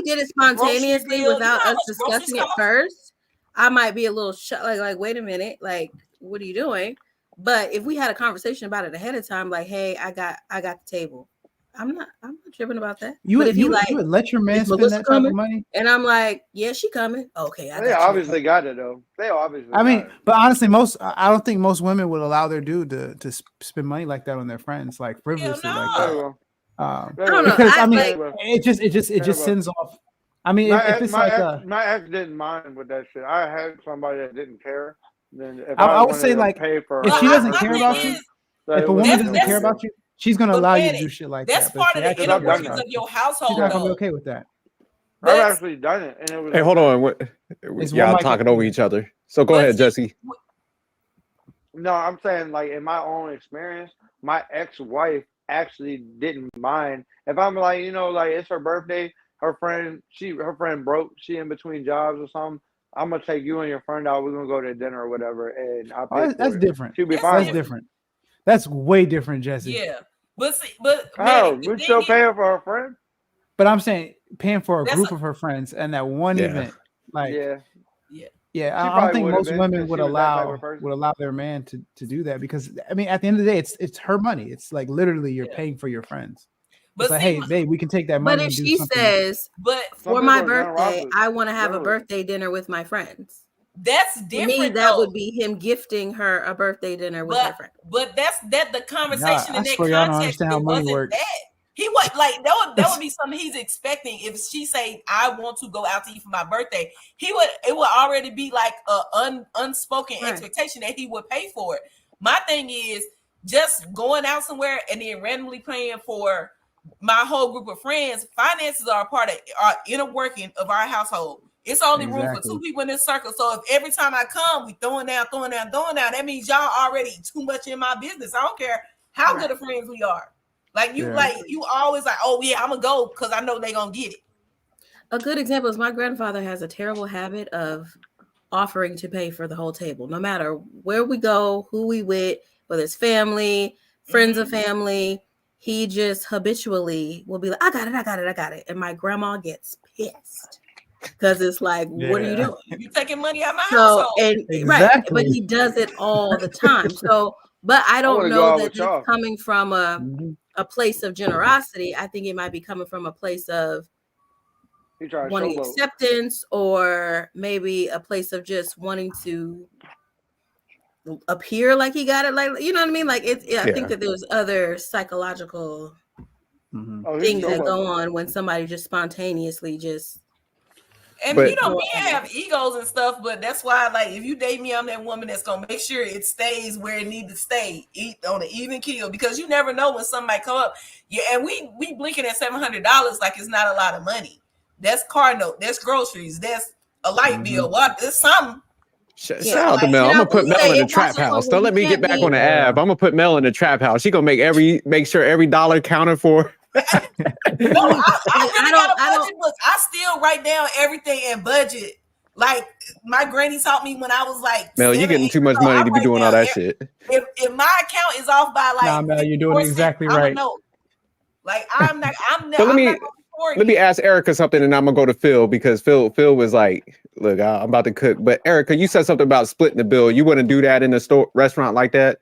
did it spontaneously bill, without you know how us much groceries discussing it cost? first, I might be a little like wait a minute, like what are you doing? But if we had a conversation about it ahead of time, like, hey, I got the table. I'm not tripping about that. But if You would let your man spend that type of money? And I'm like, yeah, she coming. Okay, They obviously got it though. They obviously. I mean, but honestly, I don't think most women would allow their dude to spend money like that on their friends, like frivolously like that. I don't know. Because I mean, like, it just sends off. I mean, if it's my like my ex didn't mind with that shit. I had somebody that didn't care. Then if I would wanted say to like pay for if her she doesn't birthday care about you, thing, like, if it a woman wasn't doesn't care about you, she's gonna allow you to do shit like That's that. part of the actually inner cares workings about of you, your household. she's not gonna be though. okay with that. I've actually done it, and it was. Hey, hold on. What, It's y'all one mic talking up over here. each other. So go ahead, Jesse. No, I'm saying like in my own experience, my ex-wife actually didn't mind if I'm like, like it's her birthday. Her friend broke. She in between jobs or something. I'm gonna take you and your friend out. We're gonna go to dinner or whatever, and I'll pay for That's it. different. She'll be fine. That's different. That's way different, Jesse. Yeah, but see, but How? man, We still paying for her friend? But I'm saying paying for a group of her friends and that one event, like yeah, I don't think most women would allow their man to do that because I mean at the end of the day it's her money. It's like literally you're paying for your friends. But it's like, see, hey, babe, we can take that money. but if and do she something. says, but for my birthday, I want to have a birthday dinner with my friends. That's different. To me, that would be him gifting her a birthday dinner with her friend. But the conversation I in that swear y'all don't context. understand how It money wasn't works. that. He was like that would be something he's expecting. If she say I want to go out to eat for my birthday, it would already be like a unspoken expectation that he would pay for it. My thing is just going out somewhere and then randomly paying for my whole group of friends. Finances are a part of our inner working of our household. It's only room for two people in this circle. So if every time I come, we throwing down, that means y'all already too much in my business. I don't care how good of friends we are. Like you always like, oh yeah, I'm gonna go because I know they gonna get it. A good example is my grandfather has a terrible habit of offering to pay for the whole table, no matter where we go, who we with, whether it's family, friends of family. He just habitually will be like, I got it. And my grandma gets pissed because it's like, what are you doing? You taking money out of my household. Right, but he does it all the time. So, but I don't know that that's coming from a place of generosity. I think it might be coming from a place of wanting acceptance, or maybe a place of just wanting to appear like he got it. Like, you know what I mean? Like I think that there's other psychological things that go on when somebody just spontaneously just. And men have egos and stuff, but that's why, like, if you date me, I'm that woman that's gonna make sure it stays where it needs to stay, eat on an even keel, because you never know when somebody come up. Yeah, and we blinking at $700 like it's not a lot of money. That's car note, that's groceries, that's a light bill. What? It's something. Shout out to Mel. I'm gonna put Mel in the trap house. Don't let me get back on the app. I'm gonna put Mel in the trap house. She gonna make sure every dollar counted for. No, I really got a budget book. I still write down everything and budget. Like my granny taught me when I was like, Mel, you getting too much money to be doing all that shit. If my account is off by like, nah, Mel, you're doing exactly right. Like I'm not. So let me ask Erica something, and I'm gonna go to Phil because Phil was like, "Look, I'm about to cook." But Erica, you said something about splitting the bill. You wouldn't do that in a restaurant like that?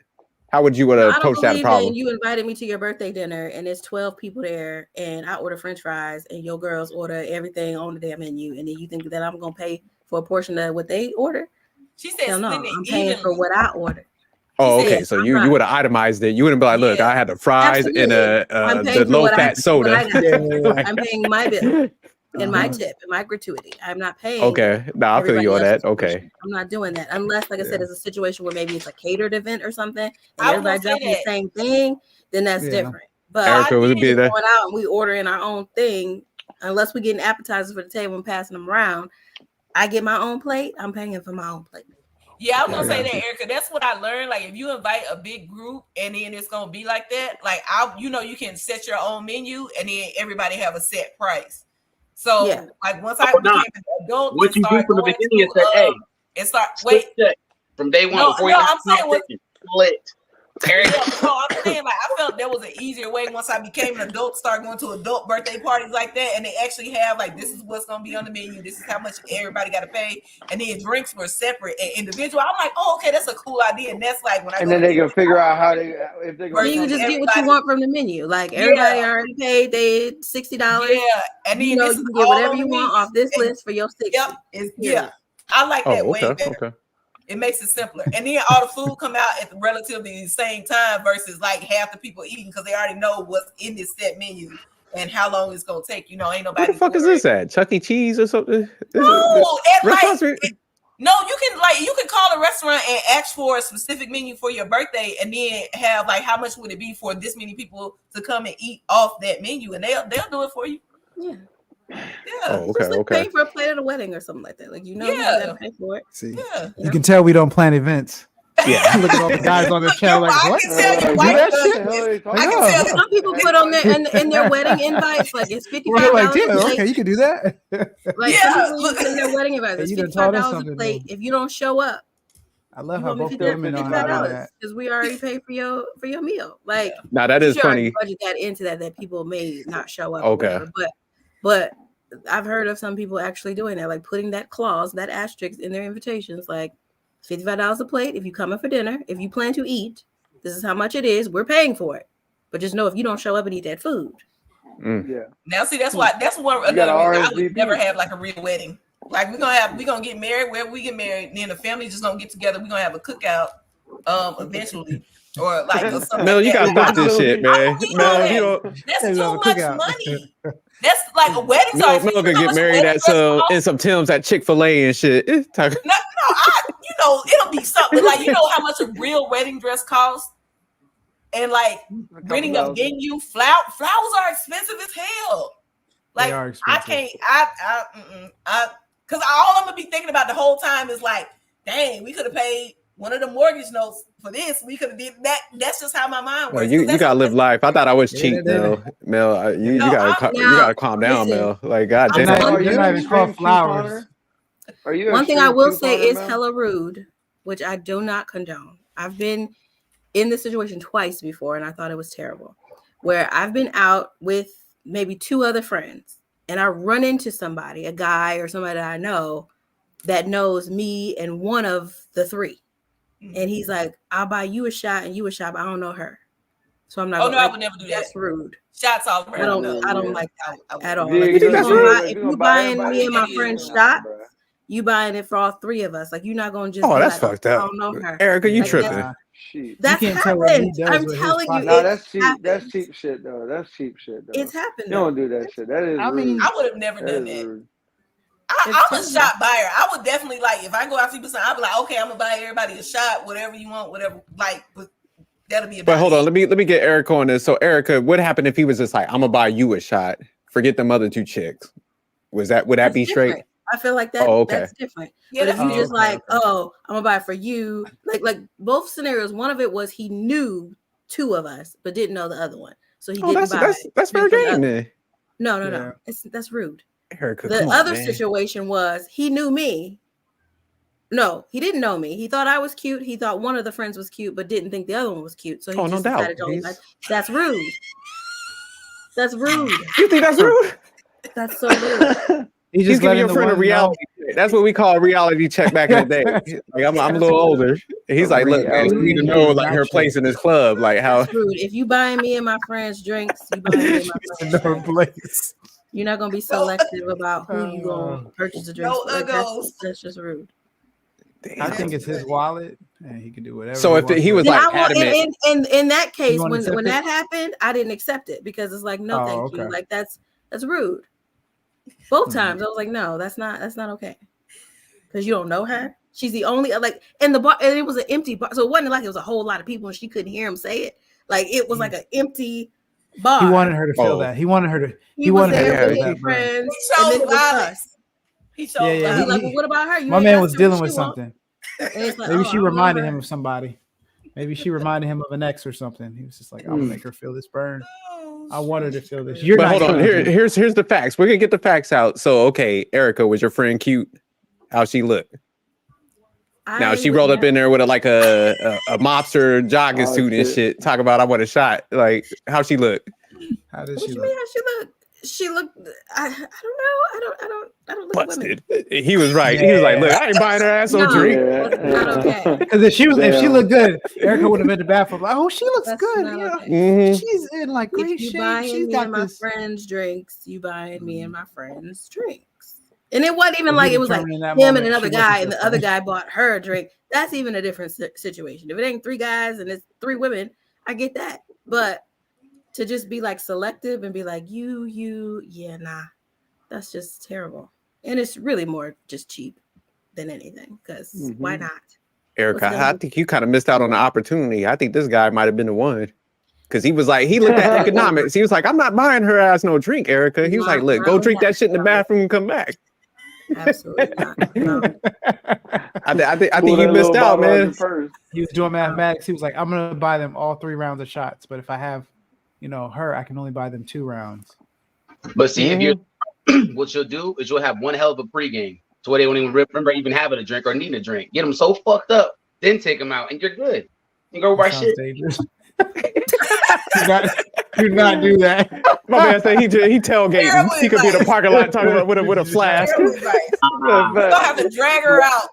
How would you approach that problem? You invited me to your birthday dinner, and there's 12 people there, and I order French fries, and your girls order everything on the damn menu, and then you think that I'm gonna pay for a portion of what they order? She said, "No, I'm paying for what I ordered." Oh, okay. So you would have itemized it. You wouldn't be like, "Look, I had the fries and the low fat soda." I'm paying my bill and my tip and my gratuity. I'm not paying. Okay, I feel you on that. Okay, I'm not doing that unless, like I said, it's a situation where maybe it's a catered event or something, and everybody dropping the same thing. Then that's different. But Erica would be there. Going out and we ordering our own thing, unless we getting appetizers for the table and passing them around. I get my own plate. I'm paying for my own plate. Yeah, I was gonna say that, Erica. That's what I learned. Like, if you invite a big group and then it's gonna be like that, like you can set your own menu and then everybody have a set price. So, like, once I became an adult, what you do from the beginning is say, hey, and start wait from day one no, before no, you I'm saying what. split. Yeah, no, I'm saying like I felt there was an easier way once I became an adult, start going to adult birthday parties like that, and they actually have like this is what's gonna be on the menu, this is how much everybody got to pay, and then drinks were separate and individual. I'm like, oh, okay, that's a cool idea, and that's like when I. And then they can figure out how they if they're going. You just get what you want from the menu. Like everybody already paid they $60. Yeah, and then you can get whatever you want off this list for your $60. Yep, I like that way better. Okay. It makes it simpler. And then all the food come out at the relatively same time versus like half the people eating because they already know what's in this set menu and how long it's gonna take. Ain't nobody. What the fuck is this at? Chuck E. Cheese or something? No, you can call a restaurant and ask for a specific menu for your birthday and then have like how much would it be for this many people to come and eat off that menu, and they'll do it for you. Yeah. Yeah. Oh, okay. It's like paying for a plate at a wedding or something like that. Like you gotta pay for it. See, you can tell we don't plan events. Yeah, look at all the guys on the channel like what? Some people put on their in their wedding invites like it's $55. Like, okay, you can do that. Like some people put in their wedding invites, it's $55 a plate. If you don't show up, I love how both women know how to do that because we already paid for your meal. Like now that is funny. Budget that into that people may not show up. Okay, but I've heard of some people actually doing that, like putting that clause, that asterisk in their invitations, like $55 a plate. If you come in for dinner, if you plan to eat, this is how much it is. We're paying for it. But just know if you don't show up and eat that food. Yeah. Now see, that's one another reason I would never have like a real wedding. Like we're gonna get married wherever we get married, and then the family just gonna get together. We're gonna have a cookout eventually. Or like or something. Mel, you gotta stop this shit, man. Mel, that's too much money. That's like a wedding. Mel gonna get married at some Tim's at Chick-fil-A and shit. No, it'll be something like how much a real wedding dress costs, and like renting a venue. Flowers are expensive as hell. Like I can't. Because all I'm gonna be thinking about the whole time is like, dang, we could have paid one of the mortgage notes for this. We could have did that. That's just how my mind works. You gotta live life. I thought I was cheap, Mel. Mel, you gotta calm down, Mel. Like, God damn. You're not even called flowers. One thing I will say is hella rude, which I do not condone. I've been in this situation twice before, and I thought it was terrible. Where I've been out with maybe two other friends, and I run into somebody, a guy or somebody that I know that knows me and one of the three. And he's like, I'll buy you a shot and you a shot, but I don't know her. So I'm not. Oh, no, I would never do that. That's rude. Shots off. I don't like that at all. Yeah, like, if you buying me and my friend shots, you buying it for all three of us. Like you're not gonna just. Oh, that's fucked up. I don't know her. Erica, you tripping? That's happened. I'm telling you. No, that's cheap. That's cheap shit, though. That's cheap shit, though. It's happened. You don't do that shit. That is. I mean, I would have never done that. I'm a shot buyer. I would definitely like if I go out to people, I'd be like, okay, I'm gonna buy everybody a shot, whatever you want, whatever. Like, but that'll be. But hold on, let me get Erica on this. So, Erica, what happened if he was just like, I'm gonna buy you a shot? Forget them other two chicks. Would that be different. straight? I feel like that. Oh, okay. That's different. Yeah, but if you just like, oh, I'm gonna buy it for you, like both scenarios. One of it was he knew two of us, but didn't know the other one, so he didn't buy. That's fair game, man. No. That's rude. Erica, the other situation was he knew me. No, he didn't know me. He thought I was cute. He thought one of the friends was cute, but didn't think the other one was cute. So he just decided to like, that's rude. That's rude. You think that's rude? That's so rude. He's giving your friend a reality check. That's what we call a reality check back in the day. Like I'm a little older. He's like, look, man, you need to know like her place in this club. Like how rude. If you buying me and my friends drinks, you buy me and my friends place. You're not gonna be selective about who you gonna purchase a drink. That's just rude. I think it's his wallet, and he can do whatever. So if he was like adamant, in that case, when that happened, I didn't accept it because it's like, no, thank you. Like that's rude. Both times I was like, no, that's not okay. Because you don't know her. She's the only in the bar, and it was an empty bar, so it wasn't like it was a whole lot of people and she couldn't hear him say it. Like it was like an empty bar. He wanted her to feel that. He wanted her to. He wanted her to be friends. He showed violence. He showed violence. Like, well, what about her? My man was dealing with something. And it's like, Maybe oh, she I reminded him remember. of somebody. Maybe she reminded him of an ex or something. He was just like, I'm gonna make her feel this burn. Oh, I want her to feel this. But You're But not hold on, getting it. here's the facts. We're gonna get the facts out. So okay, Erica, was your friend cute? How she look? Now I she would rolled up never- in there with a mobster jogging Oh, suit and shit. shit. Talk about I want a shot. Like how she look? How does What she you look? mean? How she look? She looked. I don't know. I don't look at women. Busted. He was right. He was like, look, I ain't buying her ass no No. drink. That's not okay. Because if she Damn. looked good, Erica would have been in the bathroom like, oh, she looks That's good. not You know, okay. Mhm. she's in like great If you shape. buying She's me got and my this. friends drinks, you buying me and my friends drinks. And it wasn't even But he like it was like determined in him that and moment another she guy, wasn't and your the other friend. guy bought her a drink. That's even a different situation. If it ain't 3 guys and it's 3 women, I get that. But to just be like selective and be like yeah, nah, that's just terrible. And it's really more just cheap than anything. Because why not? Erica, What's gonna I think you kind of missed out on the opportunity. I think this guy might have been the one. Because he was like, he looked at economics. He was like, I'm not buying her ass no drink, Erica. He was like, look, go drink that shit in the bathroom and come back. Absolutely not. No. I think you missed out, man. He was doing mathematics. He was like, I'm gonna buy them all 3 rounds of shots, but if I have, her, I can only buy them 2 rounds. But see, if you what you'll do is you'll have one hell of a pregame, so where they won't even remember even having a drink or needing a drink. Get them so fucked up, then take them out, and you're good. You go right shit. Dangerous. do not do that. My man said he tailgating. He could be in a parking lot talking about with a flask. You're gonna have to drag her out.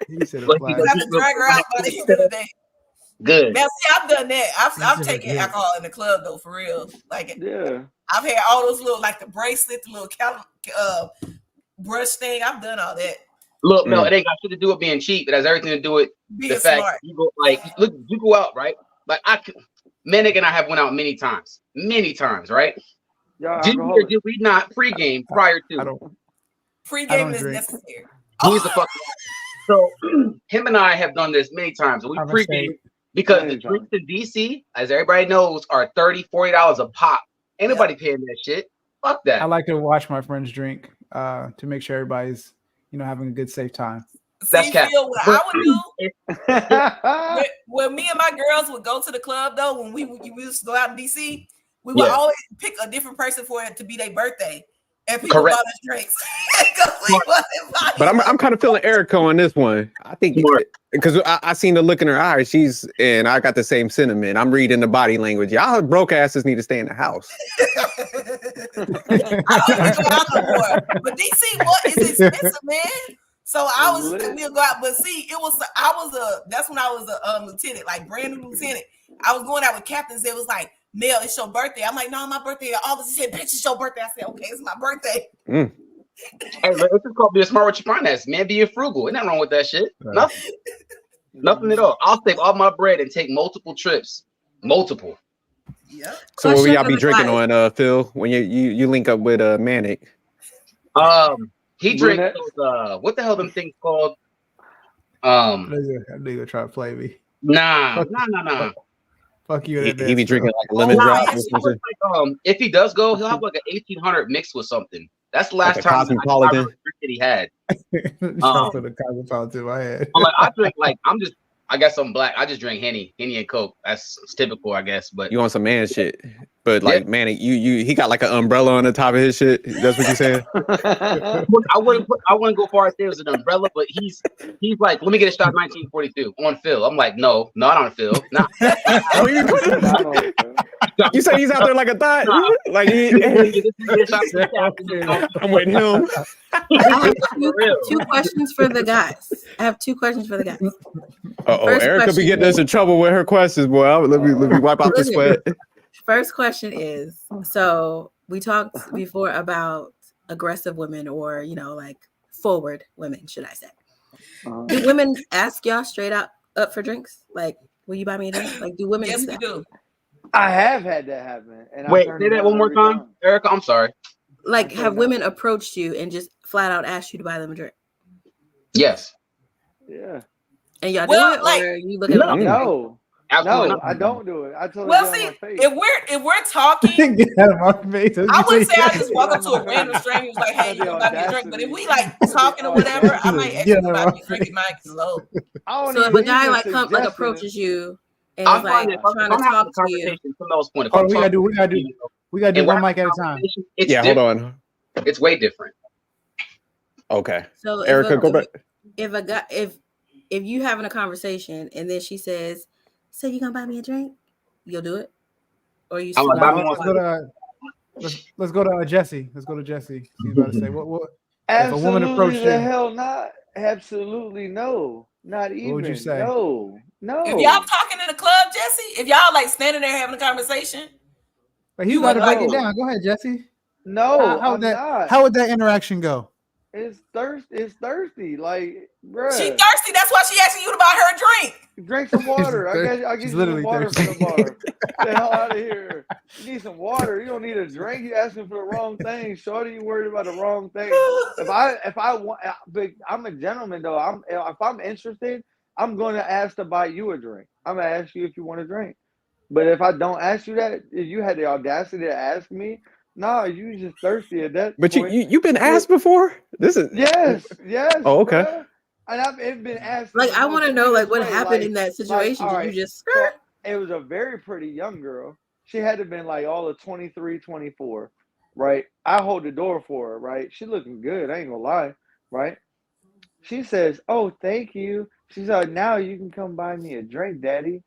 He said You're gonna have to drag her out by the end of the day. Good. Now, see, I've done that. I've taken alcohol in the club though, for real. Like, yeah, I've had all those little, like the bracelet, the little brush thing. I've done all that. Look, no, it ain't got shit to do with being cheap. It has everything to do with Being the fact smart. you go look, you go out, right? Like Manic and I have went out many times, right? Did we not pregame prior to? Pregame is necessary. He's the fuck. So him and I have done this many times. We pregame because the drinks in DC, as everybody knows, are $30-$40 a pop. Ain't nobody paying that shit. Fuck that. I like to watch my friends drink to make sure everybody's having a good safe time. That's cat. What I would do when me and my girls would go to the club though, when we used to go out in DC, we would always pick a different person for it to be their birthday. And people bought us drinks. But I'm kind of feeling Erica on this one. I think because I seen the look in her eyes. And I got the same sentiment. I'm reading the body language. Y'all broke asses need to stay in the house. I don't go out no more. But DC, what is expensive, man? So we'll go out. But see, that's when I was a lieutenant, like brand new lieutenant. I was going out with captains. It was like, Mel, it's your birthday. I'm like, no, my birthday. August. He said, bitch, it's your birthday. I said, okay, it's my birthday. Hey, man, it's called being smart with your finance, man. Being frugal. Ain't nothing wrong with that shit. Right. Nothing at all. I'll save all my bread and take multiple trips. Multiple. Yeah. So what will y'all be drinking on, Phil, when you link up with Manic? He drinks those, what the hell them things called? I knew you were trying to play me. Nah. Fuck you. He be drinking like a lemon drop. If he does go, he'll have like an 1800 mixed with something. That's the last time Cosmopolitan I that he had. The Cosmopolitan I had. I drink I guess I'm black. I just drink Henny and Coke. That's typical, I guess. But you on some man shit. But like Manic, he got like an umbrella on the top of his shit. That's what you saying? I wouldn't go far as there was an umbrella, but he's like, let me get a shot of 1942 on Phil. I'm like, no, not on Phil. Nah. You say he's out there like a thought? Like I'm waiting him. I have two questions for the guys. Erica be getting us in trouble with her questions, boy. Let me wipe out the sweat. First question is, so we talked before about aggressive women or, like forward women, should I say. Do women ask y'all straight up for drinks? Like, will you buy me a drink? Like, do women Yes, do we that? do. I have had that happen. And wait, say that one more time, Erica. I'm sorry. Like, have women approached you and just flat out asked you to buy them a drink? Yes. Yeah. And y'all do it, or you look at them? No. Absolutely No, not. I don't do it. I tell her Well, get see, out of my face. if we're talking, Get out of my face. I wouldn't say I just walk up to a random stranger who's like, "Hey, you can buy me a drink." But if we like talking or whatever, I might ask you to buy me a drink. It might get low. I don't So if even a guy even like suggest it. approaches you and I'm is like fine if trying I'm to having talk a to you, conversation from Mel's point. If Oh, I'm we gotta talking do and we're one mic having at a a time. conversation, it's Yeah, hold different. on. It's way different. Okay. so Erica, go back. if a guy if you having a conversation and then she says, "So you gonna buy me a drink?" You'll do it, or you I'm still like, gonna buy me Let's one. go to let's go to Jesse. Let's go to Jesse. He's about to say what if a woman Absolutely approached the you, hell not. Absolutely no. Not even. what would you say? No. If y'all talking in the club, Jesse, if y'all like standing there having a conversation, Like, he's you about would to break it like down. Go ahead, Jesse. No, How I'm would not. how would that interaction go? It's thirsty. Like, she bruh. thirsty. That's why she asking you to buy her a drink. Drink some water. I'll She's get you literally some water thirsty. from the bar. Get the hell out of here. You need some water. You don't need a drink. You asking for the wrong thing. Shorty, you worried about the wrong thing. If I want, but I'm a gentleman though. If I'm interested, I'm going to ask to buy you a drink. I'm going to ask you if you want a drink. But if I don't ask you that, if you had the audacity to ask me, no, you just thirsty at that But point. you've been asked before? This is Yes. Oh, okay. Bruh. And I've been asked. like, in the I most want to know like what sweetest way, happened like- in that situation. all Did right, you just so it was a very pretty young girl. She had to have been like all of 23, 24, right? I hold the door for her, right? She looking good, I ain't gonna lie, right? She says, "Oh, thank you." She's like, "Now you can come buy me a drink, daddy."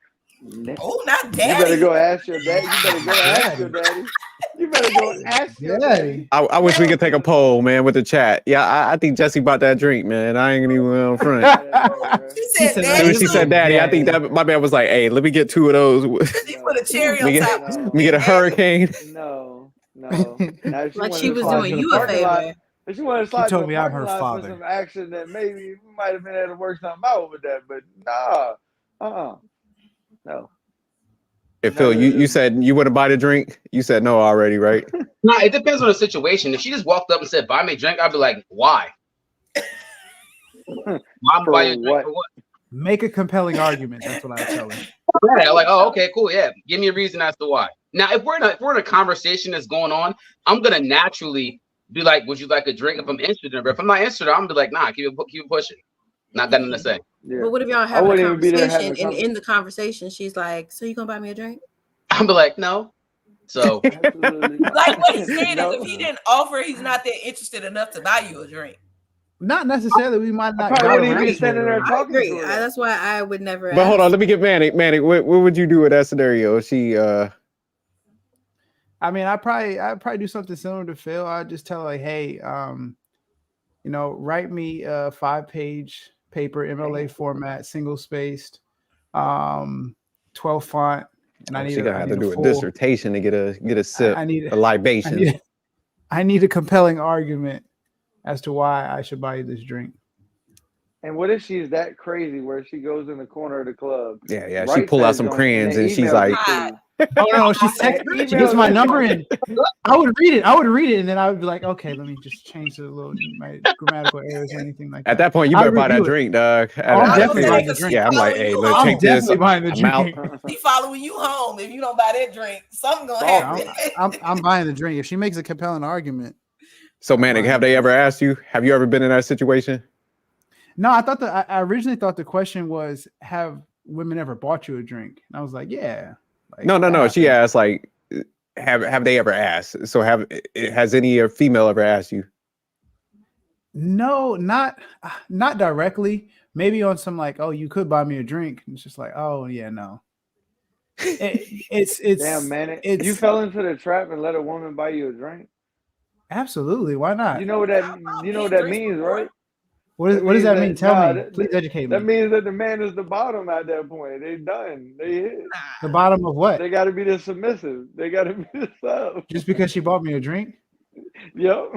Oh, not You daddy. better go ask your daddy. You better go ask your daddy. You better go ask your daddy. I wish we could take a poll, man, with the chat. Yeah, I think Jesse bought that drink, man. I ain't even on front. She said As daddy. soon as she said daddy, I think that my man was like, "Hey, let me get two of those. She put a cherry Let me on get, top. let me get a hurricane." No. Now, if like wanted she to was slide doing to the you a parking lot- favor. If you want to slide to told the me I'm parking her lot for father. some action, then maybe we might have been able to work something out with that. But nah, no. If Phil, you said you wouldn't buy the drink, you said no already, right? Nah, it depends on the situation. If she just walked up and said, "Buy me a drink," I'd be like, "Why? Why am I buying a drink for what?" Make a compelling argument. That's what I tell her. Yeah, like, "Oh, okay, cool. Yeah, give me a reason as to why." Now, if we're in a conversation that's going on, I'm gonna naturally be like, "Would you like a drink?" If I'm interested in it, but if I'm not interested, I'm gonna be like, "Nah, keep it pushing." Not got nothing to say. But what if y'all I having a wouldn't even be there having conversation a and in the conversation she's like, "So you gonna buy me a drink?" I'm be like, "No." So Absolutely not. Like what he's saying No. is, if he didn't offer, he's not that interested enough to buy you a drink. Not necessarily. We might not. probably got wouldn't even around be to standing it. there I talking agree. to her. That's why I would never. But hold ask. on, let me get Manic. Manic, what would you do with that scenario? She I mean, I'd probably do something similar to Phil. I'd just tell her, like, hey, write me a 5-page paper, MLA format, single spaced, 12 font, and I need she gonna have to do a full dissertation to get a sip, I need a libation. I need a compelling argument as to why I should buy you this drink. And what if she's that crazy where she goes in the corner of the club? Yeah. She pull out some crayons and she's like, "Oh no, she gets my number in." I would read it, and then I would be like, "Okay, let me just change the little my grammatical errors or anything like that." At that point, you better buy that drink, dog. I'm definitely buying the drink. Yeah, I'm like, "Hey, let's I'm take this. definitely buying the I'm drink. out." He following you home if you don't buy that drink. Something gonna happen. I'm buying the drink if she makes a compelling argument. So, Manic, have they ever asked you? Have you ever been in that situation? No, I originally thought the question was, have women ever bought you a drink? And I was like, yeah. Like, No. She asked, like, have they ever asked? So has any female ever asked you? No, not directly. Maybe on some like, "Oh, you could buy me a drink." And it's just like, "Oh yeah, no." It's damn, man. You fell into the trap and let a woman buy you a drink. Absolutely, why not? You know what that means, right? What does that mean? Tell me. Please educate me. That means that the man is the bottom at that point. They done. They hit. The bottom of what? They got to be the submissive. They got to be the sub. Just because she bought me a drink? Yep.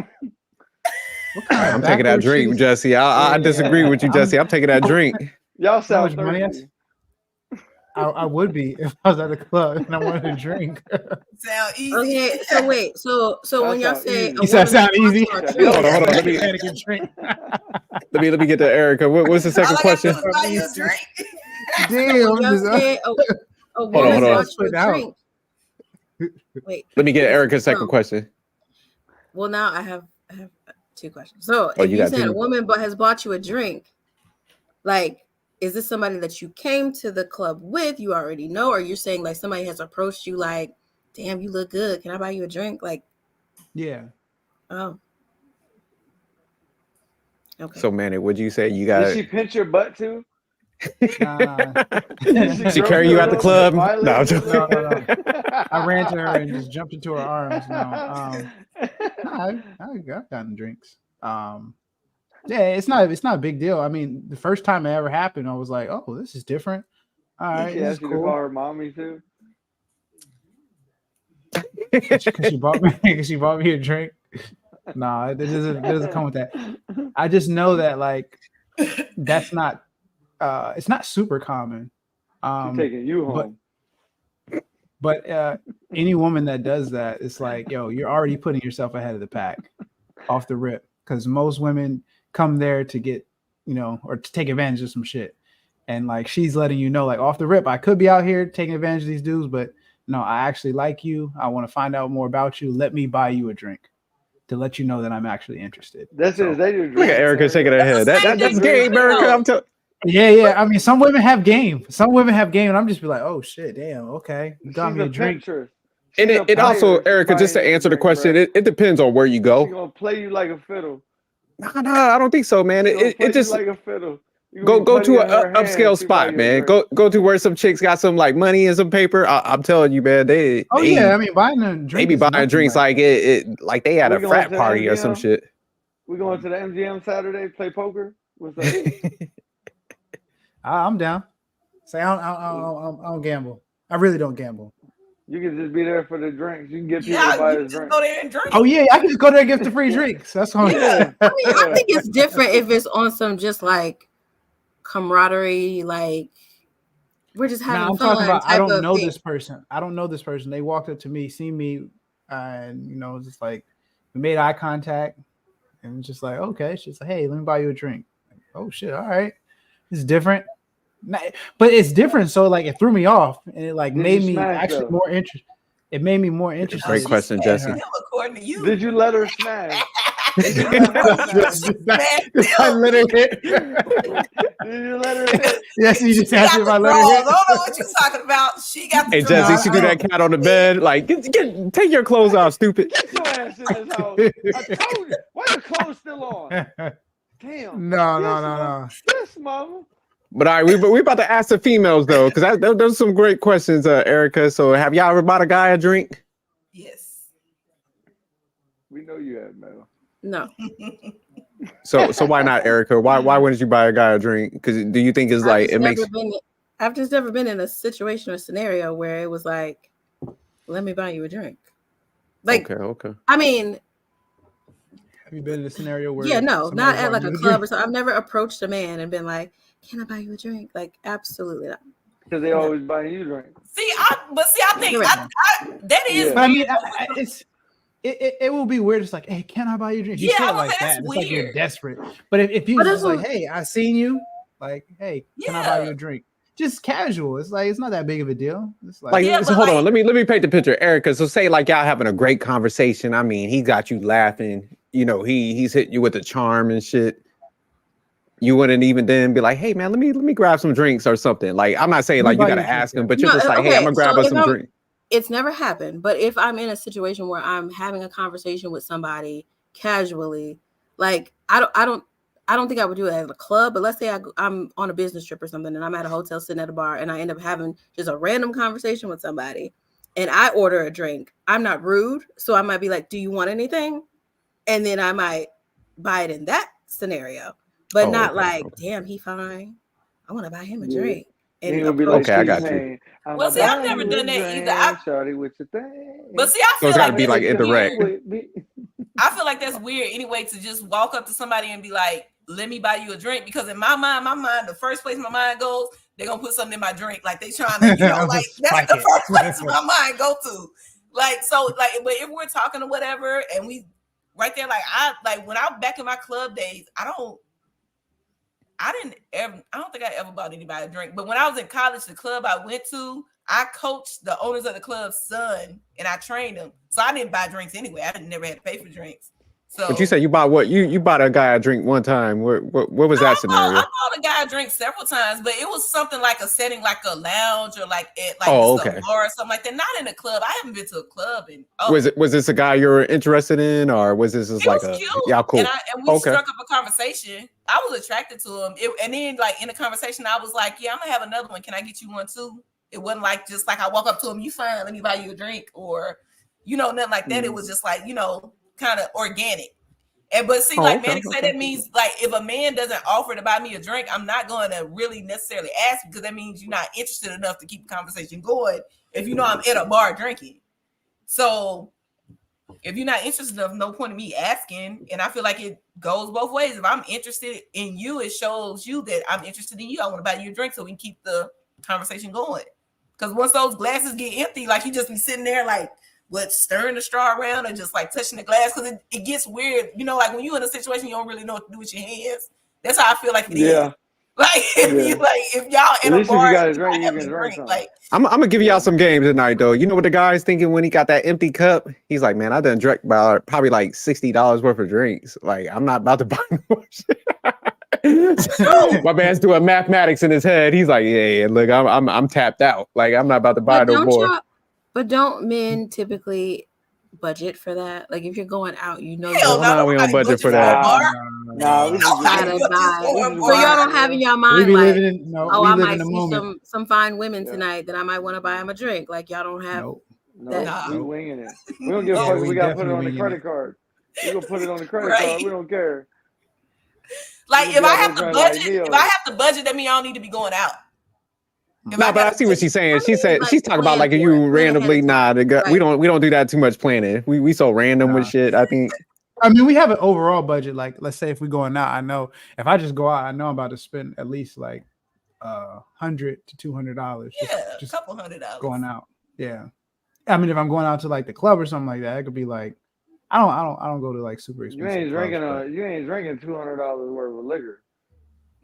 I'm taking that drink, Jesse. I disagree with you, Jesse. I'm taking that drink. Y'all sound How much money thirsty. I would be if I was at a club and I wanted a drink. Sound easy. Okay, so wait, so when y'all say You said sound easy. Hold on. Let me get to Erica. What's the second question? Buy you a drink. Damn. a on, woman hold on. bought you a drink. Wait. Let me get Erica's second No. question. Well, now I have 2 questions. So Oh, if you you got said a 2. woman has bought you a drink, like, is this somebody that you came to the club with, you already know, or you're saying like somebody has approached you like, damn, you look good, can I buy you a drink? Like, Yeah. oh, okay. So, Manny, would you say you Did got? she pinch your butt too? Nah. Did She grope carry you out the little club? bit, violate No, you a little No. bit? I ran to her and just jumped into her arms. No, I've gotten drinks. Yeah, it's not a big deal. I mean, the first time it ever happened, I was like, oh, this is different. All right, She this is asked you to cool. call her mommy too. Because she bought me a drink. No, it doesn't come with that. I just know that like that's not it's not super common. She's taking you home. But any woman that does that, it's like, yo, you're already putting yourself ahead of the pack off the rip. Because most women come there to get, or to take advantage of some shit. And like she's letting you know, like off the rip, I could be out here taking advantage of these dudes, but no, I actually like you. I want to find out more about you. Let me buy you a drink to let you know that I'm actually interested. That's it. They do. Look at Erica shaking her head. That's game, Erica. I'm telling. Yeah. I mean, some women have game. And I'm just be like, oh shit, damn, okay, you got She's me a drink. And it also, Erica, just to answer the question, it depends on where you go. She's gonna play you like a fiddle. No, I don't think so, man. It just like a fiddle. Go to an upscale spot, man. Go to where some chicks got some like money and some paper. I'm telling you, man. Yeah, I mean, buying a drink. They be buying drinks like like they had a frat party or some shit. We going to the MGM Saturday play poker. What's up? I'm down. Say I don't gamble. I really don't gamble. You can just be there for the drinks. You can get people to buy the drinks. Go there and drink. Oh yeah, I can just go there and get the free drinks. That's all. Yeah. I mean, I think it's different if it's on some just like camaraderie, like we're just having I'm fun. talking about I don't know this person. I don't know this person. They walked up to me, seen me, and just like we made eye contact, and just like, okay, she's like, hey, let me buy you a drink. Like, oh shit, all right, it's different. But it's different, so like it threw me off, and it like made me actually more interested. It made me more interested. Great question, Jesse. According to you, did you let her smash? I let her hit. Did you let her hit? Yes, you just asked me if I let her hit. I don't know what you're talking about. She got the Hey, Jesse, she do that cat on the bed. Like, take your clothes off, stupid. Get your ass in this house. I told you. Why your clothes still on? Damn. No. Yes, mama. But all right, we about to ask the females though, because those some great questions, Erica. So, have y'all ever bought a guy a drink? Yes. We know you have, Mel. No. So why not, Erica? Why wouldn't you buy a guy a drink? Because do you think it's like it makes? I've just never been in a situation or scenario where it was like, let me buy you a drink. Like, okay. I mean, have you been in a scenario where? Yeah, no, not at like a club or something. I've never approached a man and been like, "Can I buy you a drink?" Like, absolutely not. Because they always buy you drinks. I think that is. But I mean, it will be weird. It's like, hey, can I buy you a drink? You say it like that. It's like you're desperate. But if you just like, hey, I seen you. Like, hey, can I buy you a drink? Just casual. It's like it's not that big of a deal. It's like so hold on. Let me paint the picture, Erica. So say like y'all having a great conversation. I mean, he got you laughing. He's hitting you with the charm and shit. You wouldn't even then be like, hey man, let me grab some drinks or something. Like, I'm not saying like you gotta ask him, but you're just like, hey, I'm gonna grab us some drinks. It's never happened. But if I'm in a situation where I'm having a conversation with somebody casually, like I don't think I would do it at a club, but let's say I'm on a business trip or something and I'm at a hotel sitting at a bar and I end up having just a random conversation with somebody and I order a drink. I'm not rude. So I might be like, do you want anything? And then I might buy it in that scenario, but not damn, he fine. I want to buy him a drink. And he'll be like, I got you. Well, see, I've never done that either. Sorry, with your thing. But see, I feel it's got to be like indirect. I feel like that's weird anyway to just walk up to somebody and be like, let me buy you a drink, because in my mind, the first place my mind goes, they're gonna put something in my drink, like they trying to, like that's the first place my mind go to. Like, so like, but if we're talking or whatever, and we right there, like when I'm back in my club days, I don't think I ever bought anybody a drink. But when I was in college, the club I went to, I coached the owners of the club's son, and I trained him. So I didn't buy drinks anyway. I never had to pay for drinks. So, but you said you bought what? You bought a guy a drink one time. What was that scenario? I bought a guy a drink several times, but it was something like a setting, like a lounge or like at like okay. a bar or something like that. Not in a club. I haven't been to a club. And was this a guy you were interested in, or was this just like a cute. yeah, cool? And we struck up a conversation. I was attracted to him, and then like in the conversation, I was like, "Yeah, I'm gonna have another one. Can I get you one too?" It wasn't like just like I walk up to him, "You fine? Let me buy you a drink," or nothing like that. It was just like kind of organic. And but see, like Manic said, that means like if a man doesn't offer to buy me a drink, I'm not going to really necessarily ask because that means you're not interested enough to keep the conversation going. If I'm at a bar drinking, so if you're not interested enough, no point in me asking. And I feel like it goes both ways. If I'm interested in you, it shows you that I'm interested in you. I want to buy you a drink so we can keep the conversation going. Because once those glasses get empty, like you just be sitting there like. Stirring the straw around or just like touching the glass because it gets weird. Like when you're in a situation you don't really know what to do with your hands. That's how I feel like it is. Like if y'all in a bar, you can drink. Like I'm gonna give y'all some games tonight though. You know what the guy's thinking when he got that empty cup? He's like, man, I done drank about probably like $60 worth of drinks. Like I'm not about to buy more shit. My man's doing mathematics in his head. He's like, yeah, look, I'm tapped out. Like I'm not about to buy no more. But don't men typically budget for that? Like if you're going out, we don't budget for that. No, we so y'all don't have in your mind like, I might see some fine women tonight that I might want to buy them a drink. Like y'all don't have. No, we winging it. We don't give a fuck. We got to put it on the credit card. We gonna put it on the credit card. We don't care. Like if I have to budget, that means I don't need to be going out. No, but I see what she's saying. She said she's talking about like if you randomly we don't do that too much planning. We so random with shit. I think. I mean, we have an overall budget. Like, let's say if we're going out, I know if I just go out, I know I'm about to spend at least like $100 to $200. Just a couple $100 going out. Yeah, I mean, if I'm going out to like the club or something like that, it could be like I don't go to like super expensive. You ain't drinking $200 worth of liquor.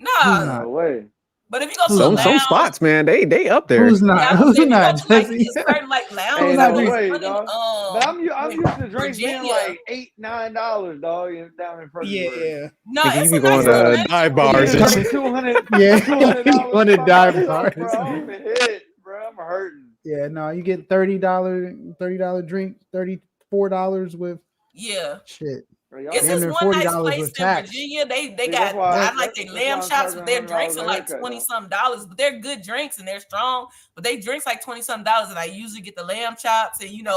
No way. But if you go to some spots, man, they up there. Who's not? Who's not? Certain like lounges. I'm used to drinks being like $8-9, dog, down in front. Yeah. No, you be going to dive bars. $200. Yeah, $200 dive bars. Bro, I'm hurting. Yeah, no, you get $30 drink, $34 with shit. It's this one nice place in Virginia. They got I like their lamb chops, but their drinks are like $20-something, but they're good drinks and they're strong. But they drinks like $20-something, and I usually get the lamb chops, and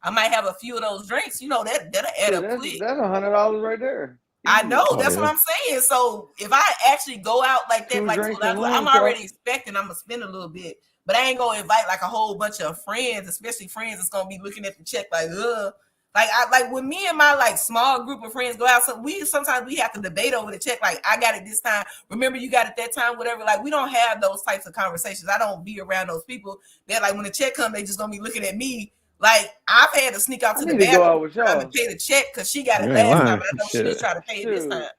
I might have a few of those drinks. That'll add up quick. That's $100 right there. I know that's what I'm saying. So if I actually go out like that, like I'm already expecting I'm gonna spend a little bit, but I ain't gonna invite like a whole bunch of friends, especially friends that's gonna be looking at the check like ugh. Like when me and my like small group of friends go out, so sometimes we have to debate over the check. Like I got it this time. Remember you got it that time, whatever. Like we don't have those types of conversations. I don't be around those people. They're like when the check comes, they just gonna be looking at me. Like I've had to sneak out to the bathroom trying to pay the check because she got it last time. I know she was trying to pay it this time.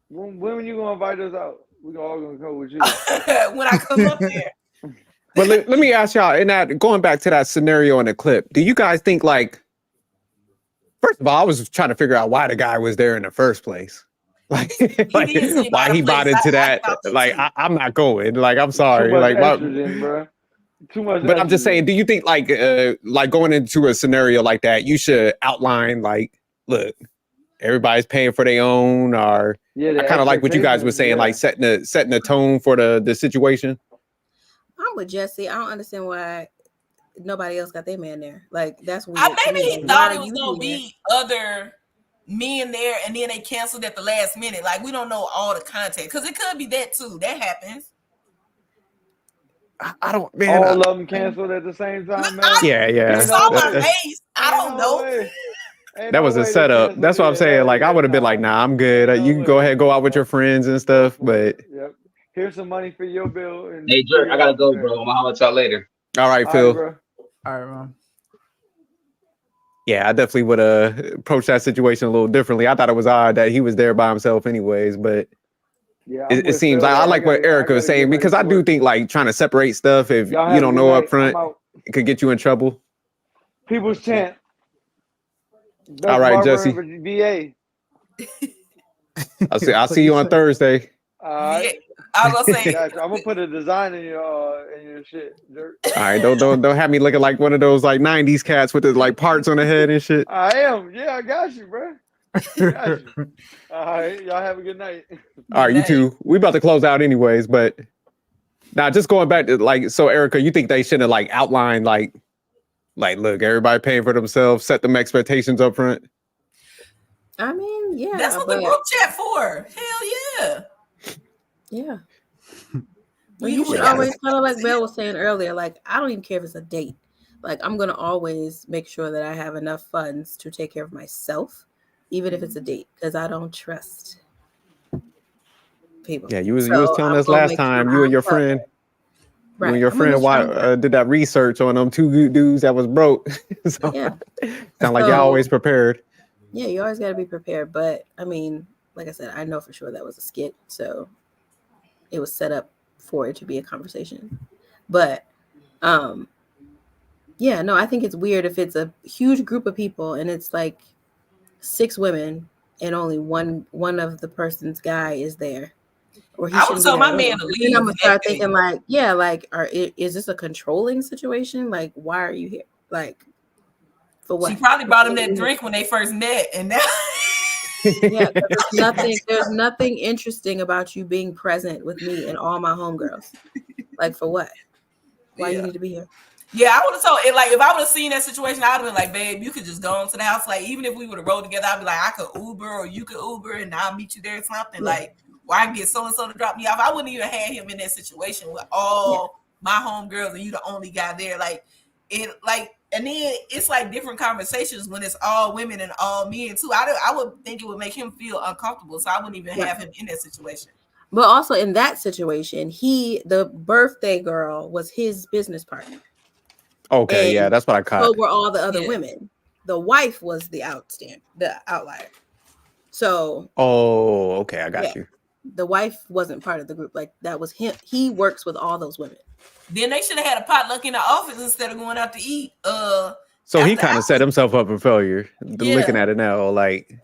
When you gonna invite us out? We all gonna come with you. When I come up there. But let me ask y'all, in that going back to that scenario in the clip, do you guys think like? First of all, I was trying to figure out why the guy was there in the first place. Like why he bought into that. Like, I'm not going. Like, I'm sorry. Like, too much. But I'm just saying, do you think like going into a scenario like that, you should outline like, look, everybody's paying for their own, or I kind of like what you guys were saying, like setting a tone for the situation. I'm with Jesse. I don't understand why nobody else got their man there. Like that's weird. Maybe he thought it was gonna be other men there, and then they canceled at the last minute. Like we don't know all the context because it could be that too. That happens. I don't. Man, all of them canceled at the same time, man. Yeah. You saw my face. I don't know. That was a setup. That's what I'm saying. Like I would have been like, nah, I'm good. You can go ahead, go out with your friends and stuff. But here's some money for your bill. Hey, Jerk, I gotta go, bro. I'm gonna holler at y'all later. All right, Phil. All right, man. Yeah, I definitely would approach that situation a little differently. I thought it was odd that he was there by himself anyways, but Yeah, I'm it with seems Phil. I Though. like what Erica was saying because I do think like trying to separate stuff if Y'all you have a don't good know up night. I'm front, out. it could get you in trouble. People's Champ. Best All right, barber Jesse. in VA. I'll see you on Thursday. All right. Yeah, I was gonna say. Gotcha. I'm gonna put a design in your shit, Dirt. All right, don't have me looking like one of those like '90s cats with the like parts on the head and shit. I am. Yeah, I got you, bro. Got you. All right, y'all have a good night. All right, you too. We about to close out anyways, but now just going back to like, so Erica, you think they should have like outlined like look, everybody paying for themselves, set them expectations up front. I mean, yeah, That's what the group chat for. Hell yeah. Yeah. Well, you should always, kind of like Belle was saying earlier, like, I don't even care if it's a date. Like, I'm going to always make sure that I have enough funds to take care of myself, even if it's a date, because I don't trust people. Yeah, you was telling us last time, you and your friend, right. you and your friend did that research on them two dudes that was broke. So, yeah. Sound like y'all always prepared. Yeah, you always got to be prepared. But, I mean, like I said, I know for sure that was a skit, so it was set up for it to be a conversation. But yeah, no, I think it's weird if it's a huge group of people and it's like 6 women and only one of the person's guy is there. Or he I would tell my man to then leave. I'm gonna start thinking like, yeah, like, is this a controlling situation? Like, why are you here? Like, for what? She probably brought him that drink when they first met, and now yeah, there's nothing interesting about you being present with me and all my homegirls. Like, for what? Why you need to be here? Yeah, I would have told it. Like, if I would have seen that situation, I would have been like, babe, you could just go into the house. Like, even if we would have rode together, I'd be like, I could Uber or you could Uber and I'll meet you there or something. Yeah. Like, or I can get so-and-so to drop me off. I wouldn't even have him in that situation with all my homegirls and you the only guy there. Like, it, like, and then it's like different conversations when it's all women and all men too. I would think it would make him feel uncomfortable. So I wouldn't even have him in that situation. But also in that situation, the birthday girl was his business partner. Okay, and yeah, that's what I caught. So were all the other women. The wife was the outlier. So. Oh, okay, I got you. The wife wasn't part of the group. Like, that was him. He works with all those women. Then they should have had a potluck in the office instead of going out to eat. So he kind of set himself up for failure. Looking at it now, like,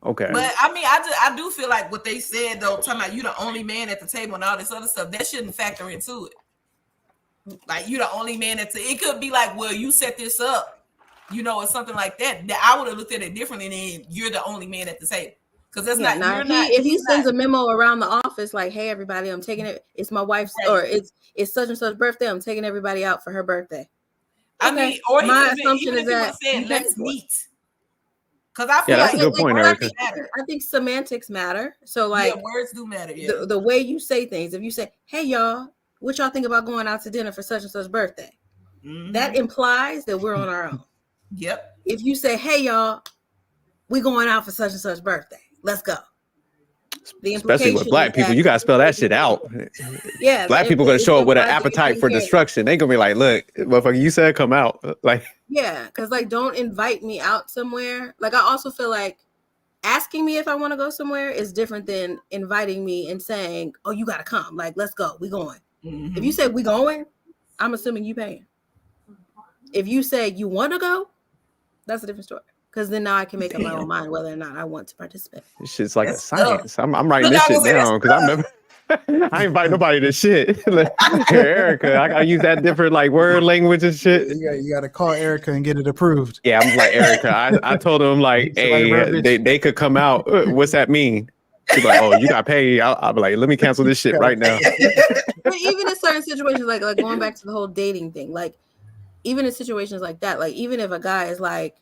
okay. But I mean, I do feel like what they said though, talking about you the only man at the table and all this other stuff, that shouldn't factor into it. Like, you the only man it could be like, well, you set this up, you know, or something like that. That I would have looked at it differently than you're the only man at the table. Because that's if he sends a memo around the office like, hey, everybody, I'm taking it. It's my wife's or it's such and such birthday. I'm taking everybody out for her birthday. I mean, or my assumption is that let's meet. Because I feel that's a good point, Erica. I think semantics matter. So like, words do matter. Yeah. The way you say things. If you say, hey, y'all, what y'all think about going out to dinner for such and such birthday? Mm-hmm. That implies that we're on our own. Yep. If you say, hey, y'all, we going out for such and such birthday. Let's go. Especially with black people, you gotta spell that shit out. Yeah, black people gonna show up with an appetite for destruction. They gonna be like, "Look, motherfucker, you said come out." Like, yeah, because like, don't invite me out somewhere. Like, I also feel like asking me if I want to go somewhere is different than inviting me and saying, "Oh, you gotta come." Like, let's go. We going. Mm-hmm. If you say we going, I'm assuming you paying. If you say you want to go, that's a different story. Because then now I can make up my own mind whether or not I want to participate. This shit's like a science. I'm writing this shit down because I'm never. I invite nobody to shit. Erica, I gotta use that different like word language and shit. You gotta call Erica and get it approved. Yeah, I'm like, Erica. I told them like, hey, they could come out. What's that mean? She's like, oh, you got paid. I'll be like, let me cancel this shit right now. But even in certain situations, like going back to the whole dating thing, like even in situations like that, like even if a guy is like,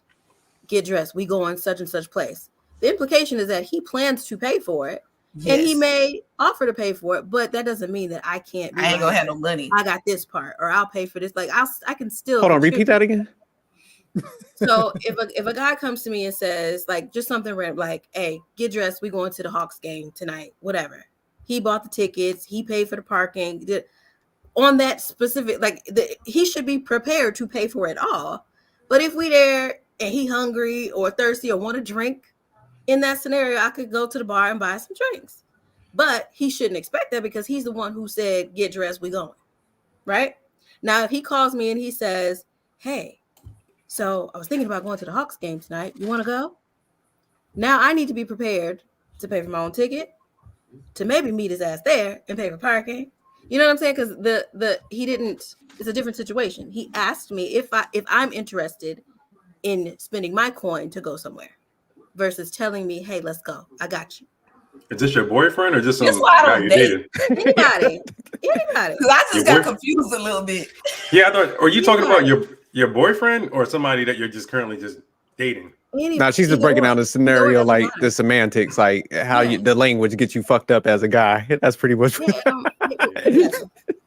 get dressed, we go in such and such place. The implication is that he plans to pay for it, and he may offer to pay for it, but that doesn't mean that I can't. I ain't gonna have no money. I got this part, or I'll pay for this. Like I can still. Hold on, repeat that again. So if a guy comes to me and says like just something random, like, "Hey, get dressed, we going to the Hawks game tonight," whatever. He bought the tickets, he paid for the parking. On that specific, like he should be prepared to pay for it all. But if we there and he hungry or thirsty or want a drink, in that scenario, I could go to the bar and buy some drinks. But he shouldn't expect that because he's the one who said, get dressed, we going. Right? Now, if he calls me and he says, hey, so I was thinking about going to the Hawks game tonight. You want to go? Now I need to be prepared to pay for my own ticket, to maybe meet his ass there and pay for parking. You know what I'm saying? Because he didn't. It's a different situation. He asked me if I'm interested in spending my coin to go somewhere, versus telling me, "Hey, let's go. I got you." Is this your boyfriend or just some That's why I guy don't you date. dated? Anybody. Because I just got confused a little bit. Yeah, I thought. Are you talking about your boyfriend or somebody that you're just currently just dating? Now she's just breaking down the scenario, like the semantics, like how the language gets you fucked up as a guy. That's pretty much.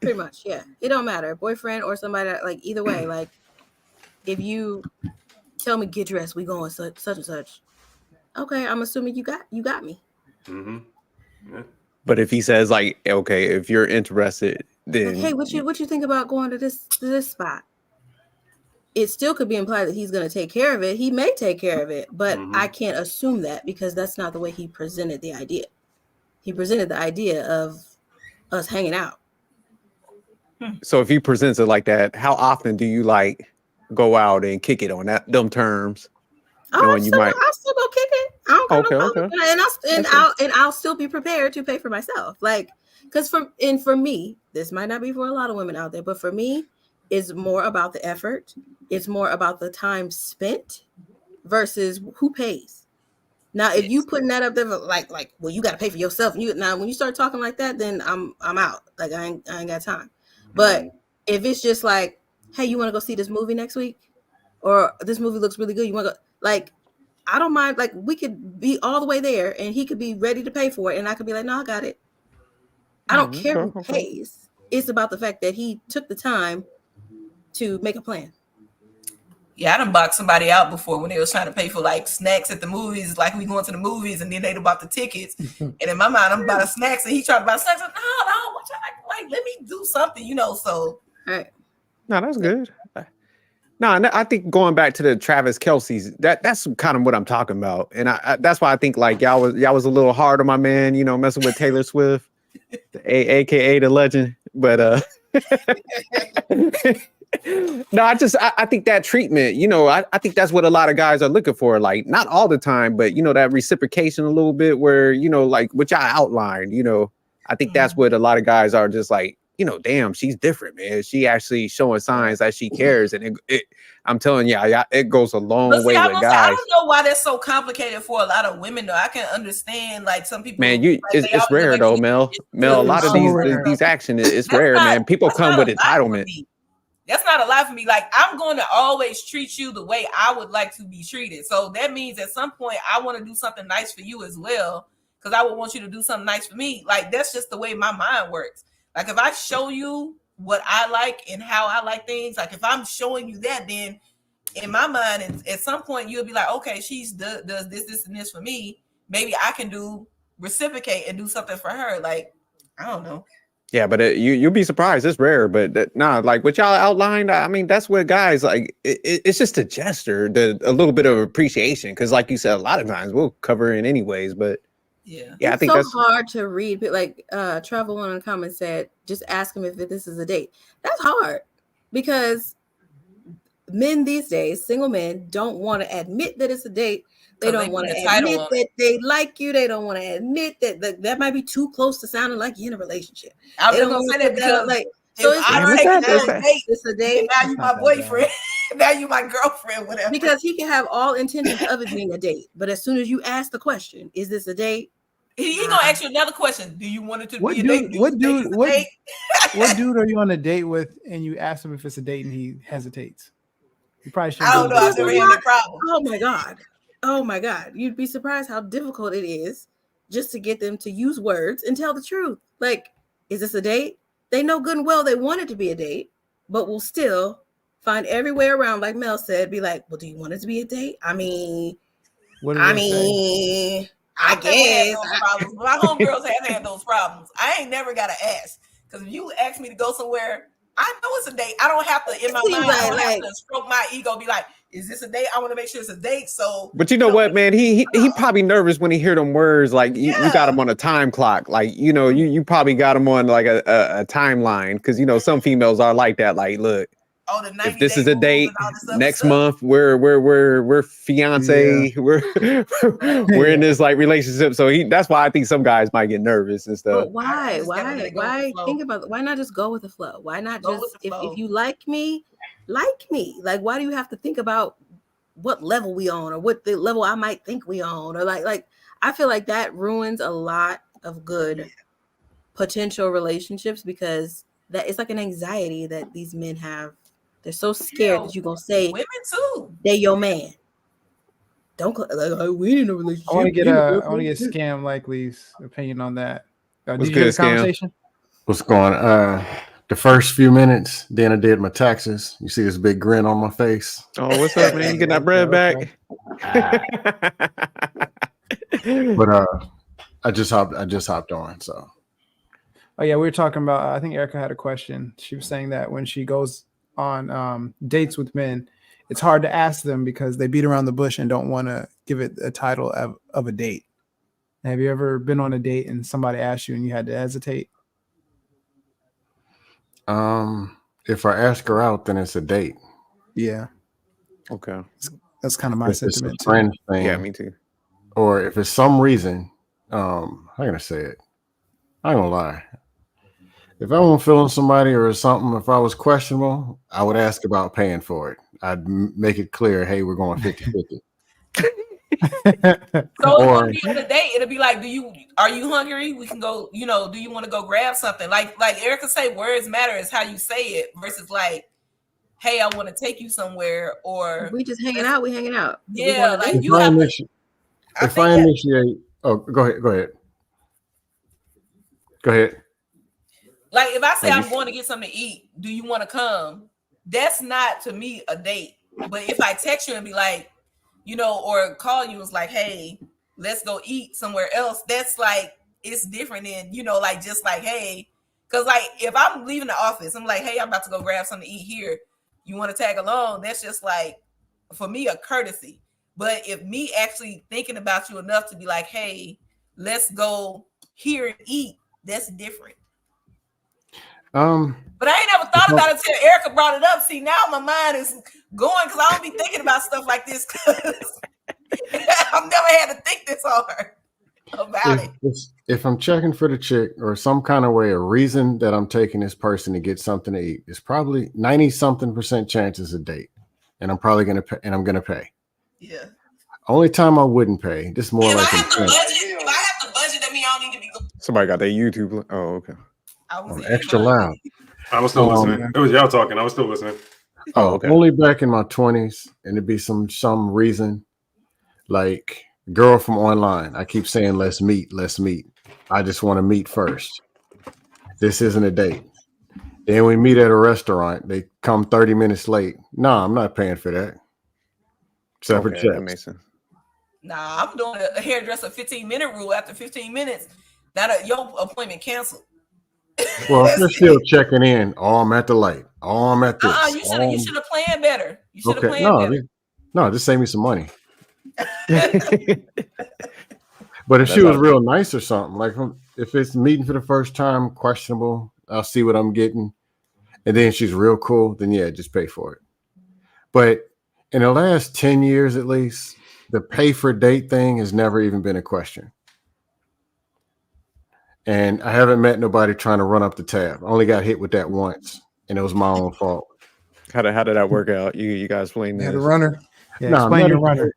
Pretty much, yeah. It don't matter, boyfriend or somebody, like either way. Like if you tell me get dressed, we going such and such. Okay, I'm assuming you got me. Mm-hmm. Yeah. But if he says like, okay, if you're interested, then like, hey, what you think about going to this spot? It still could be implied that he's going to take care of it. He may take care of it, but I can't assume that because that's not the way he presented the idea. He presented the idea of us hanging out. So if he presents it like that, how often do you like go out and kick it on them terms? I'll still go kick it. I don't got no problem. And I'll still be prepared to pay for myself. Like, because for me, this might not be for a lot of women out there, but for me, it's more about the effort. It's more about the time spent versus who pays. Now, if you putting that up there like, well, you got to pay for yourself. Now, when you start talking like that, then I'm out. Like I ain't got time. But if it's just like, hey, you want to go see this movie next week, or this movie looks really good, you want to go? Like, I don't mind. Like, we could be all the way there, and he could be ready to pay for it, and I could be like, no, I got it. I don't care who pays. It's about the fact that he took the time to make a plan. Yeah, I done bought somebody out before when they was trying to pay for like snacks at the movies, like we going to the movies, and then they bought the tickets. And in my mind, I'm buying snacks, and he tried to buy snacks. Like, no, what like let me do something, So, right. No, that's good. No, I think going back to the Travis Kelce's, that's kind of what I'm talking about, and I that's why I think like y'all was a little hard on my man, messing with Taylor Swift, aka the legend, but no, I think that treatment, I think that's what a lot of guys are looking for. Like, not all the time, but that reciprocation a little bit where, like what y'all outlined, I think that's what a lot of guys are just like, damn, she's different, man. She actually showing signs that she cares. And I'm telling you, it goes a long way with guys. I don't know why that's so complicated for a lot of women, though. I can understand, like, some people. Man, it's rare, though, Mel. A lot of these action, it's rare, man. People come with entitlement. That's not a lie for me. Like, I'm going to always treat you the way I would like to be treated. So that means at some point I want to do something nice for you as well, because I would want you to do something nice for me. Like, that's just the way my mind works. Like, if I show you what I like and how I like things, like if I'm showing you that, then in my mind, at some point you'll be like, okay, she's does this, and this for me. Maybe I can reciprocate and do something for her. Like, I don't know. Yeah, but you'll be surprised. It's rare, but like what y'all outlined, I mean, that's what guys like. It's just a gesture, a little bit of appreciation, because, like you said, a lot of times we'll cover it anyways. But yeah, I think that's hard to read. But like Travel One in the comments said, just ask him if this is a date. That's hard because men these days, single men, don't want to admit that it's a date. They don't want to admit that they like you. They don't want to admit that might be too close to sounding like you're in a relationship. I was going to say that because so it's a date. Now you my boyfriend. Now you my girlfriend. Whatever. Because he can have all intentions of it being a date, but as soon as you ask the question, "Is this a date?" He gonna ask you another question. Do you want it to be a date? What dude are you on a date with, and you ask him if it's a date, and he hesitates? You probably should. I don't know. I've never had that problem. Oh my God. You'd be surprised how difficult it is just to get them to use words and tell the truth. Like, is this a date? They know good and well they want it to be a date, but will still find every way around, like Mel said, be like, well, do you want it to be a date? I guess. My homegirls have had those problems. I ain't never got to ask. Because if you ask me to go somewhere, I know it's a date. I don't have to in my mind. I don't have to stroke my ego. Be like, is this a date? I want to make sure it's a date. So, but you know what, man? He probably nervous when he hear them words. Like you got him on a time clock. Like you probably got him on like a timeline because some females are like that. Like, look, if this is a date, next month we're fiance. Yeah. We're in this like relationship. So that's why I think some guys might get nervous and stuff. But why think about why not just go with the flow? Why not just if you like me? Like, why do you have to think about what level we on or what the level I might think we on? Or like I feel like that ruins a lot of good potential relationships because that it's like an anxiety that these men have. They're so scared that you're gonna say women too. They your man. Don't like we in a relationship. I want to get Scam Likely's opinion on that. Did you hear the conversation? What's going on? The first few minutes, then I did my taxes. You see this big grin on my face. Oh, what's up, man? You getting that bread back? But I just hopped on. So. Oh yeah, we were talking about. I think Erica had a question. She was saying that when she goes on dates with men, it's hard to ask them because they beat around the bush and don't want to give it a title of a date. Have you ever been on a date and somebody asked you and you had to hesitate? If I ask her out, then it's a date. Yeah. Okay. That's kind of my sentiment it's a friend thing. Yeah, me too. Or if it's some reason, I'm gonna say it. I ain't gonna lie. If I wasn't feeling somebody or something, if I was questionable, I would ask about paying for it. I'd make it clear, hey, we're going 50-50. So it won't be on a date. It'll be like, are you hungry? We can go, do you want to go grab something? Like Erica say, words matter is how you say it versus like, hey, I want to take you somewhere, or we just hanging out, we hanging out. Yeah, like if I initiate, go ahead. Like if I say I'm going to get something to eat, do you want to come? That's not to me a date. But if I text you and be like, or call you, it's like, hey, let's go eat somewhere else. That's like, it's different than, like just like, hey, because like if I'm leaving the office, I'm like, hey, I'm about to go grab something to eat here. You want to tag along? That's just like, for me, a courtesy. But if me actually thinking about you enough to be like, hey, let's go here and eat, that's different. But I ain't never thought about it until Erica brought it up. See, now my mind is going because I don't be thinking about stuff like this because I've never had to think this hard about it. If I'm checking for the chick or some kind of way, a reason that I'm taking this person to get something to eat, it's probably 90-something% chance it's a date, and I'm probably gonna pay, and I'm gonna pay. Yeah. Only time I wouldn't pay. This is more like if I have the budget, that means I don't need to be. Somebody got their YouTube. Oh, okay. I'm extra loud. I was still listening. It was y'all talking. I was still listening. Oh, okay. Only back in my 20s, and it'd be some reason, like girl from online. I keep saying let's meet. I just want to meet first. This isn't a date. Then we meet at a restaurant. They come 30 minutes late. No, I'm not paying for that. Separate checks. That makes sense. Nah, I'm doing a hairdresser 15-minute rule. After 15 minutes, your appointment canceled. Well, if they're still checking in, I'm at the light. I'm at this. You should have planned better. You should have planned better. No, just save me some money. But if she was real nice or something, like if it's meeting for the first time, questionable, I'll see what I'm getting. And then she's real cool, then yeah, just pay for it. But in the last 10 years at least, the pay for date thing has never even been a question. And I haven't met nobody trying to run up the tab. I only got hit with that once, and it was my own fault. How did that work out? You guys playing had a runner? Yeah, no, explain your runner.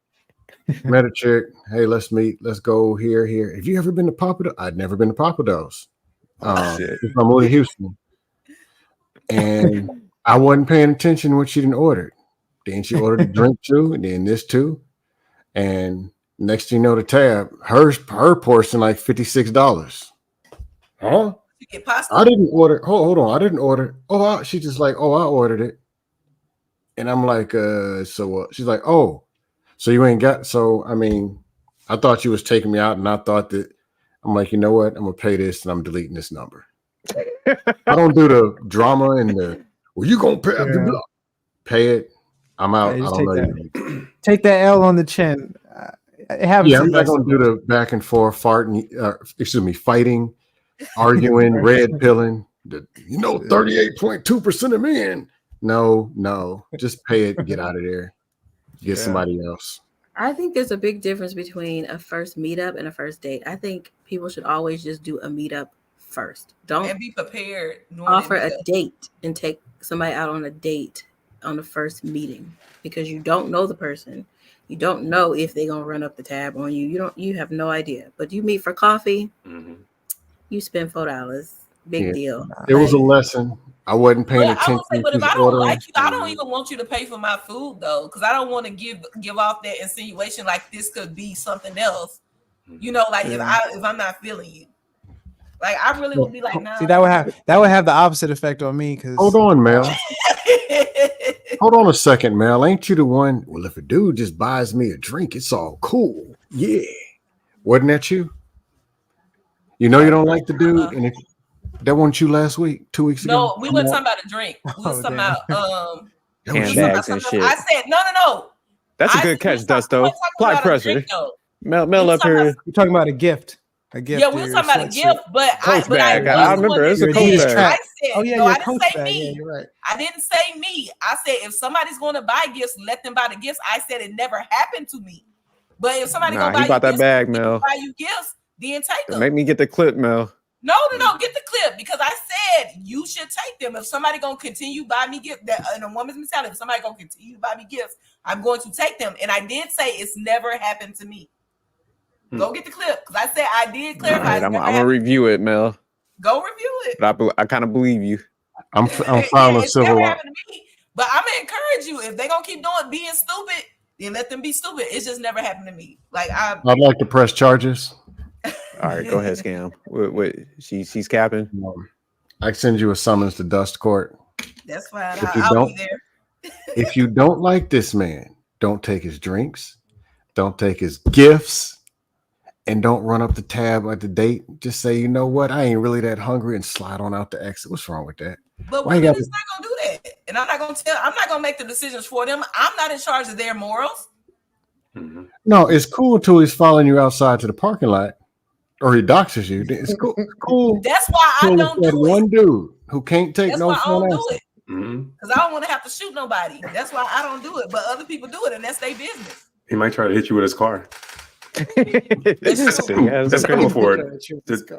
Met a chick. Hey, let's meet. Let's go here. Have you ever been to Papa? I'd never been to Papados. I'm Willie Houston. And I wasn't paying attention when she didn't order. Then she ordered a drink too, and then this too. And next thing you know, the tab, her portion like $56. Huh? You get pasta? I didn't order. Hold on. I didn't order. She just like, I ordered it. And I'm like, so what? She's like, so you ain't got. So, I mean, I thought you was taking me out, and I thought that I'm like, you know what? I'm going to pay this, and I'm deleting this number. I don't do the drama and the Well, you gonna pay? Yeah. Pay it. I'm out. Yeah, I just don't know take you. Take that L on the chin. It happens. Yeah, to I'm the not best gonna of do us. the back and forth fighting, arguing, red pilling. 38.2% of men. No, just pay it and get out of there. Get somebody else. I think there's a big difference between a first meetup and a first date. I think people should always just do a meetup first. Don't And be prepared. offer a date and take somebody out on a date on the first meeting because you don't know the person. You don't know if they're gonna run up the tab on you. You have no idea. But you meet for coffee, you spend $4. Big deal. It was a lesson. I wasn't paying But I attention would say, but to if the I don't order. like you, I don't even want you to pay for my food though, because I don't want to give off that insinuation like this could be something else. You know, like if I'm not feeling you, like I really would be like, nah. See, that would have the opposite effect on me. Because hold on, Mel. Hold on a second, Mel. Ain't you the one? Well, if a dude just buys me a drink, it's all cool. Yeah, wasn't that you? You know you don't like the dude, and if that wasn't you last week, 2 weeks ago. No, we weren't talking about a drink. We was talking about handbags and shit. I said no. That's a good catch, Dusto. Apply pressure. Mel up here. You're talking about a gift. A gift. Yeah, we were talking about a gift, but Coach bag. I remember it was a Coach bag. I said, oh yeah, no, your I didn't Coach say bag. me. Yeah, you're right. I didn't say me. I said if somebody's going to buy gifts, let them buy the gifts. I said it never happened to me. But if somebody gonna buy you that gifts, bag, Mel. buy you gifts, then take them. Make me get the clip, Mel. No, get the clip because I said you should take them. If somebody gonna continue buy me gifts, that in a woman's mentality, if somebody gonna continue to buy me gifts, I'm going to take them. And I did say it's never happened to me. Go get the clip because I said I did clarify. Right, I'm gonna review it, Mel. Go review it. But I kind of believe you. I'm filing a civil law. But I'm gonna encourage you if they're gonna keep being stupid, then let them be stupid. It's just never happened to me. Like I'd like to press charges. All right, go ahead, Scam. Wait, she's capping. I send you a summons to Dust Court. That's fine. I'll be there. If you don't like this man, don't take his drinks, don't take his gifts, and don't run up the tab at the date. Just say, you know what, I ain't really that hungry, and slide on out the exit. What's wrong with that? But women is not gonna do that, and I'm not gonna make the decisions for them. I'm not in charge of their morals. No, it's cool until he's following you outside to the parking lot, or he doxes you. It's cool. Cool. That's why I don't do it. One dude who can't take no phone. Because I don't want to have to shoot nobody. That's why I don't do it. But other people do it, and that's their business. He might try to hit you with his car. That's coming for it.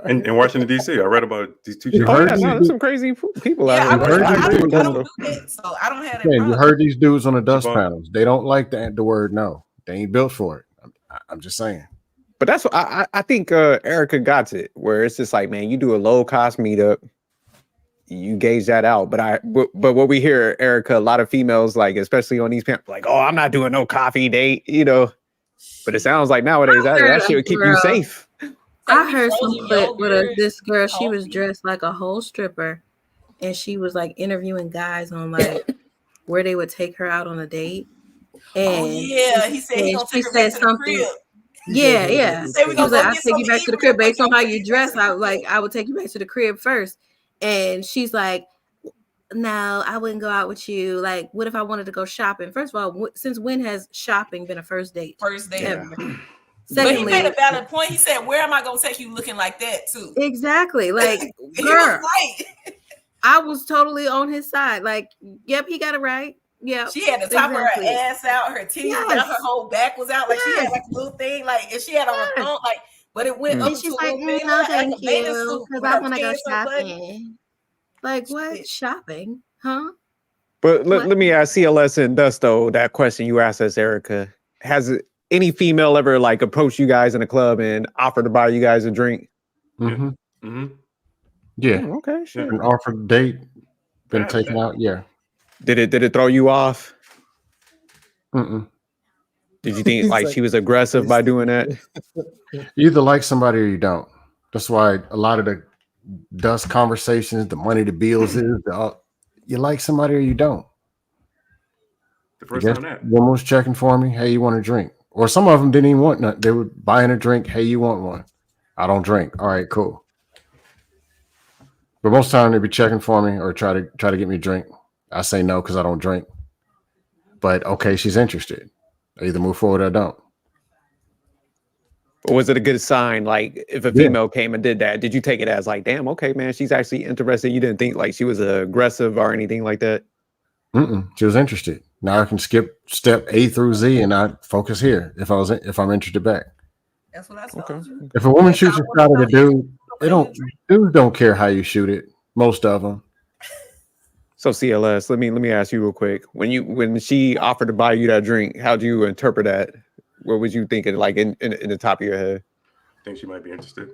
In Washington D.C., I read about these two. There's some crazy people out here. I don't do that, so I don't have that. You heard these dudes on the dust panels. They don't like the word no. They ain't built for it. I'm just saying. But that's what I think Erica got it, where it's just like, man, you do a low cost meetup, you gauge that out. But what we hear, Erica, a lot of females, like especially on these panels, like, oh, I'm not doing no coffee date, you know. But it sounds like nowadays that shit would keep you safe. I heard some clip with this girl. She was dressed like a whole stripper, and she was like interviewing guys on like where they would take her out on a date. And he said he gonna take her back to the crib. Yeah. Say we like, I'll take you back to the crib based on how you dress. I would take you back to the crib first. And she's like, no, I wouldn't go out with you. Like, what if I wanted to go shopping? First of all, since when has shopping been a first date? First date. Ever? But he made a valid point. He said, where am I going to take you looking like that too? Exactly. Like, girl, I was totally on his side. Like, yep, he got it right. Yeah, she had the top of her ass out, her titties out, her whole back was out. Like she had like a little thing, like and she had on a thong, like, but it went up and she's to like, no, thank you, because I want to go shopping. Like what shopping, huh? But let me ask CLS and Dusto that question you asked us, Erica. Has any female ever like approached you guys in a club and offered to buy you guys a drink? Mm-hmm. Mm-hmm. Yeah. Okay. Sure. An offered date, been taken out. Yeah. Did it throw you off? Mm-mm. Did you think like she was aggressive by doing that? You either like somebody or you don't. That's why a lot of the dust conversations, the money, the bills is you like somebody or you don't. The first time that woman was checking for me. Hey, you want a drink? Or some of them didn't even want nothing. They were buying a drink. Hey, you want one? I don't drink. All right, cool. But most of the time they'd be checking for me or try to get me a drink. I say no because I don't drink. But okay, she's interested. I either move forward or don't. Or was it a good sign? Like if a female came and did that, did you take it as like, damn, okay, man, she's actually interested? You didn't think like she was aggressive or anything like that? She was interested. Now I can skip step A through Z and I focus here if I'm interested back. That's what I told you. If a woman shoots a shot at a dude, dudes don't care how you shoot it. Most of them. So CLS, let me ask you real quick. When she offered to buy you that drink, how'd you interpret that? What was you thinking, like in the top of your head? I think she might be interested.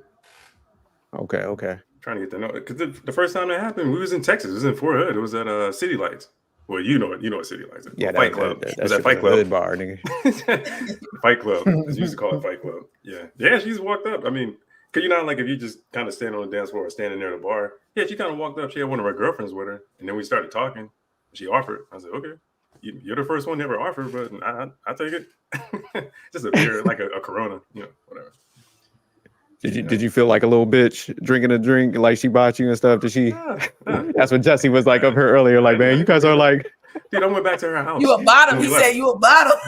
Okay. Trying to get to know it because the first time that happened, we was in Texas. It was in Fort Hood. It was at City Lights. Well, you know what City Lights is. Yeah, Fight Club. That was that Fight Club? Hood bar, nigga. Fight Club. As you used to call it, Fight Club. Yeah. She just walked up. I mean, cause you know, like if you just kind of stand on the dance floor or standing near the bar. Yeah, she kind of walked up. She had one of her girlfriends with her, and then we started talking. She offered. I said, okay, you're the first one to ever offer, but I take it. Just a beer, like a Corona, whatever. Did you feel like a little bitch drinking a drink like she bought you and stuff? Did she? That's what Jesse was like of her earlier. Like, man, you guys are like. Dude, I went back to her house. You a bottom. He said you a bottom.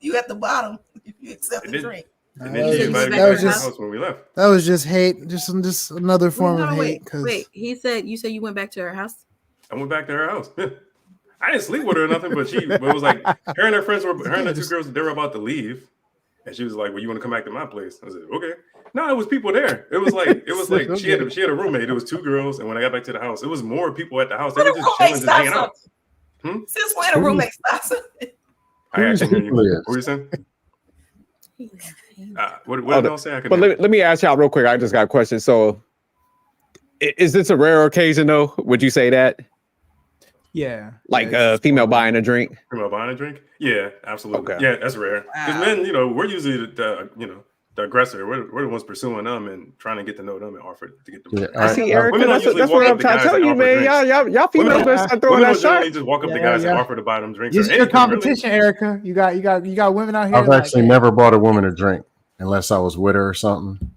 you at the bottom if you accept the drink. And then she invited me back to her house when we left. That was just hate, just another form of hate. Wait, you said you went back to her house? I went back to her house. I didn't sleep with her or nothing, but it was like her and her friends her and the two girls, they were about to leave. And she was like, well, you want to come back to my place? I said, okay. No, it was people there. It was like okay. she had a roommate. It was two girls. And when I got back to the house, it was more people at the house. They were just chilling, just hanging out. Since when a roommate stops something? I actually hear you. What were you saying? What did I say? But let me ask y'all real quick. I just got a question. So is this a rare occasion though? Would you say that? Yeah. Like a female buying a drink? Female buying a drink? Yeah, absolutely. Okay. Yeah, that's rare. Because men, we're usually the aggressor. We're the ones pursuing them and trying to get to know them and offer to get them. Yeah. I see, Erica. That's what I'm trying to tell you, man. Y'all females better start throwing that shot. Just walk up to guys and offer to buy them drinks. It's your competition, really. Erica. You got women out here. I've actually never bought a woman a drink unless I was with her or something.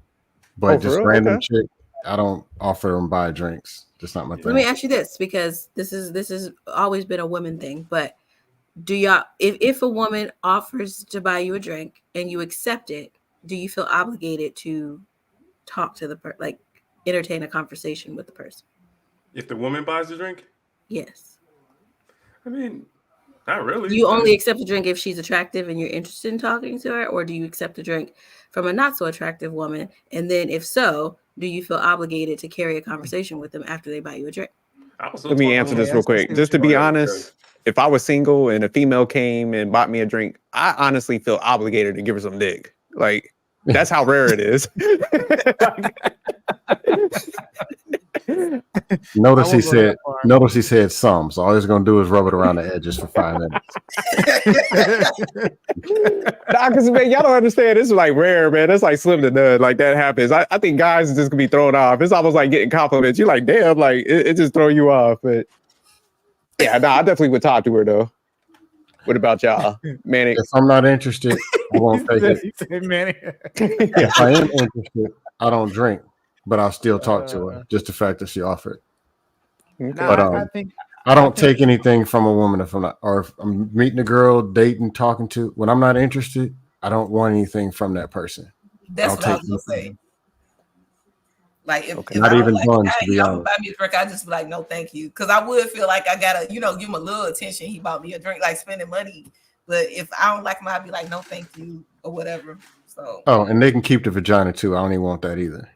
But just random chick, I don't offer them buy drinks. Just not my thing. Let me ask you this, because this is always been a women thing. But do y'all, if a woman offers to buy you a drink and you accept it, do you feel obligated to talk to the person, like entertain a conversation with the person? If the woman buys the drink? Yes. I mean, not really. Do you only accept a drink if she's attractive and you're interested in talking to her, or do you accept a drink from a not so attractive woman? And then if so, do you feel obligated to carry a conversation with them after they buy you a drink? Let me answer this real quick. Just to be honest, if I was single and a female came and bought me a drink, I honestly feel obligated to give her some dick. Like, that's how rare it is. Notice he said some. So all he's gonna do is rub it around the edges for 5 minutes. Nah, because man, y'all don't understand. This is like rare, man. That's like slim to none. Like that happens. I think guys is just gonna be thrown off. It's almost like getting compliments. You're like, damn, like it just throw you off. But yeah, I definitely would talk to her though. What about y'all, Manny? If I'm not interested, I won't take it. If I am interested, I don't drink, but I'll still talk to her. Just the fact that she offered. But I don't take anything from a woman if I'm meeting a girl, dating, talking to. When I'm not interested, I don't want anything from that person. That's what I was gonna say. Like if not I even like, buns, to be y'all honest. buy me a drink, I just be like, no, thank you, because I would feel like I gotta, give him a little attention. He bought me a drink, like spending money. But if I don't like him, I'd be like, no, thank you, or whatever. So. Oh, and they can keep the vagina too. I don't even want that either.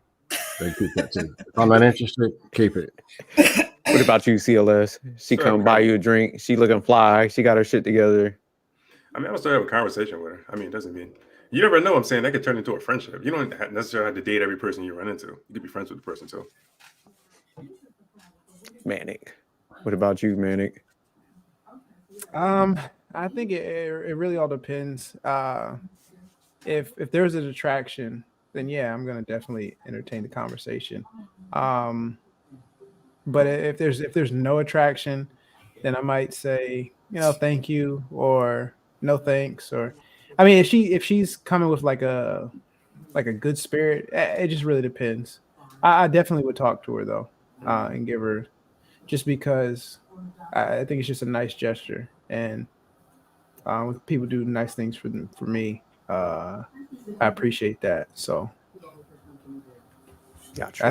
They keep that too. If I'm not interested, keep it. What about you, CLS? She come buy you a drink. She looking fly. She got her shit together. I mean, I would still have a conversation with her. I mean, it doesn't mean you never know. I'm saying that could turn into a friendship. You don't necessarily have to date every person you run into. You could be friends with the person too. Manic. What about you, Manic? I think it really all depends. If there's an attraction, then yeah, I'm gonna definitely entertain the conversation. But if there's no attraction, then I might say, thank you, or no thanks, or I mean, if she's coming with like a good spirit, it just really depends. I definitely would talk to her though, and give her, just because I think it's just a nice gesture, and when people do nice things for me, I appreciate that. So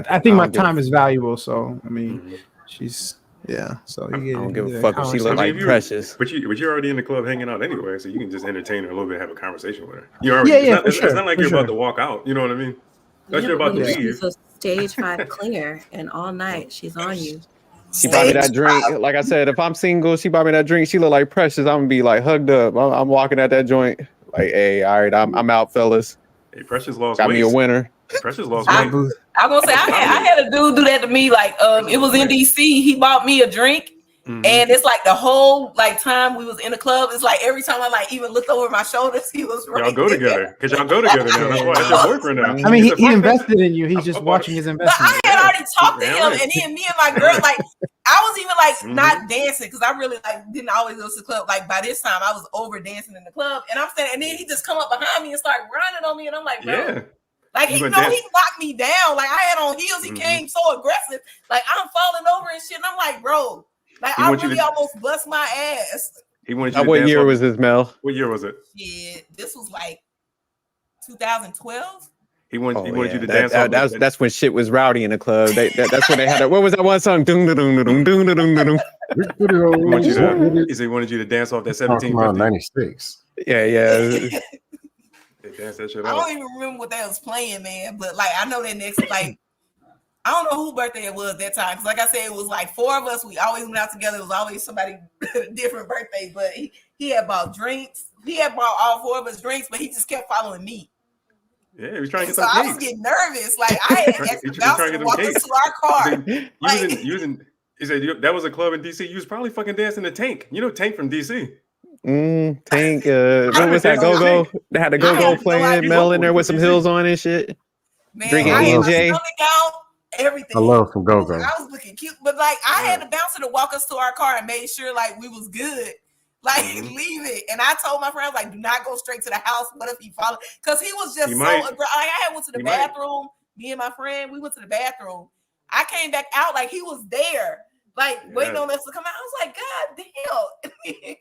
I think my time is valuable. So I mean, she's So I don't give a fuck if she look like Precious. But you're already in the club hanging out anyway, so you can just entertain her a little bit, have a conversation with her. You already, it's not like you're about to walk out. You know what I mean? Unless you're about to leave. She's a stage 5 clinger, and all night she's on you. She bought me that drink. Like I said, if I'm single, she bought me that drink. She look like Precious. I'm gonna be like hugged up. I'm walking at that joint. Like, hey, all right, I'm out, fellas. Hey, Precious lost Got weight. me a winner. Precious lost weight. I'm gonna say I had a dude do that to me. Like, it was in DC. He bought me a drink. And it's like the whole time we was in the club, it's like every time I even looked over my shoulders, he was right. Y'all go together because y'all go together now. That's why that's your boyfriend now. I mean, he invested in you. He's just watching his investment. But I had already talked to him, and then me and my girl, I was even not dancing because I really didn't always go to the club. Like by this time, I was over dancing in the club, and I'm standing, and then he just come up behind me and start grinding on me, and I'm like, bro. Yeah. Like he knocked me down. Like I had on heels. He came so aggressive. Like I'm falling over and shit. And I'm like, bro. Like I really almost bust my ass. He wanted you to what dance year was this, Mel? What year was it? Yeah, this was like 2012. He wanted you to dance. That's when shit was rowdy in the club. That's when they had what was that one song? He said he wanted you to dance off that 1750. 96. Yeah. Dance that shit I out. don't even remember what they was playing, man. But I know that next I don't know whose birthday it was that time. Because like I said, it was like 4 of us. We always went out together. It was always somebody different birthday. But he had bought drinks. He had bought all 4 of us drinks, but he just kept following me. Yeah, he was trying to get so some I cakes. was getting nervous. Like I had asked the bouncer to walk us to our car. He said that was a club in DC. You was probably fucking dancing to Tank. You know Tank from DC. Tank. What was that? Go-Go? They had a Go-Go playing. Mel in there with some heels on and shit. Man, drinking I had E&J. my stomach out, everything. I love some Go-Go. I was looking cute, but I had the bouncer to walk us to our car and made sure we was good. Leave it. And I told my friends, do not go straight to the house. What if he followed? Because he was just aggressive. I went to the bathroom. Me and my friend, we went to the bathroom. I came back out he was there, waiting on us to come out. I was like, God damn.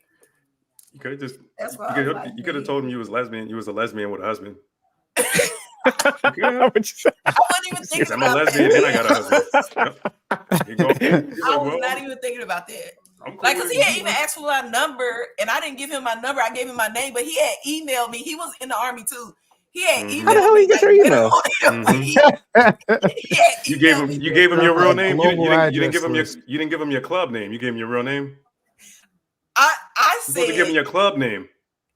You could have just. That's why you could have told him you was lesbian. You was a lesbian with a husband. I wasn't even thinking I'm about a lesbian that. and I got a husband. I was not even thinking about that. Because he had even asked for my number, and I didn't give him my number. I gave him my name, but he had emailed me. He was in the Army too. He had emailed me. How the hell you get your email? You gave him your real name. You didn't give him your club name. You gave him your real name. I said to give him your club name.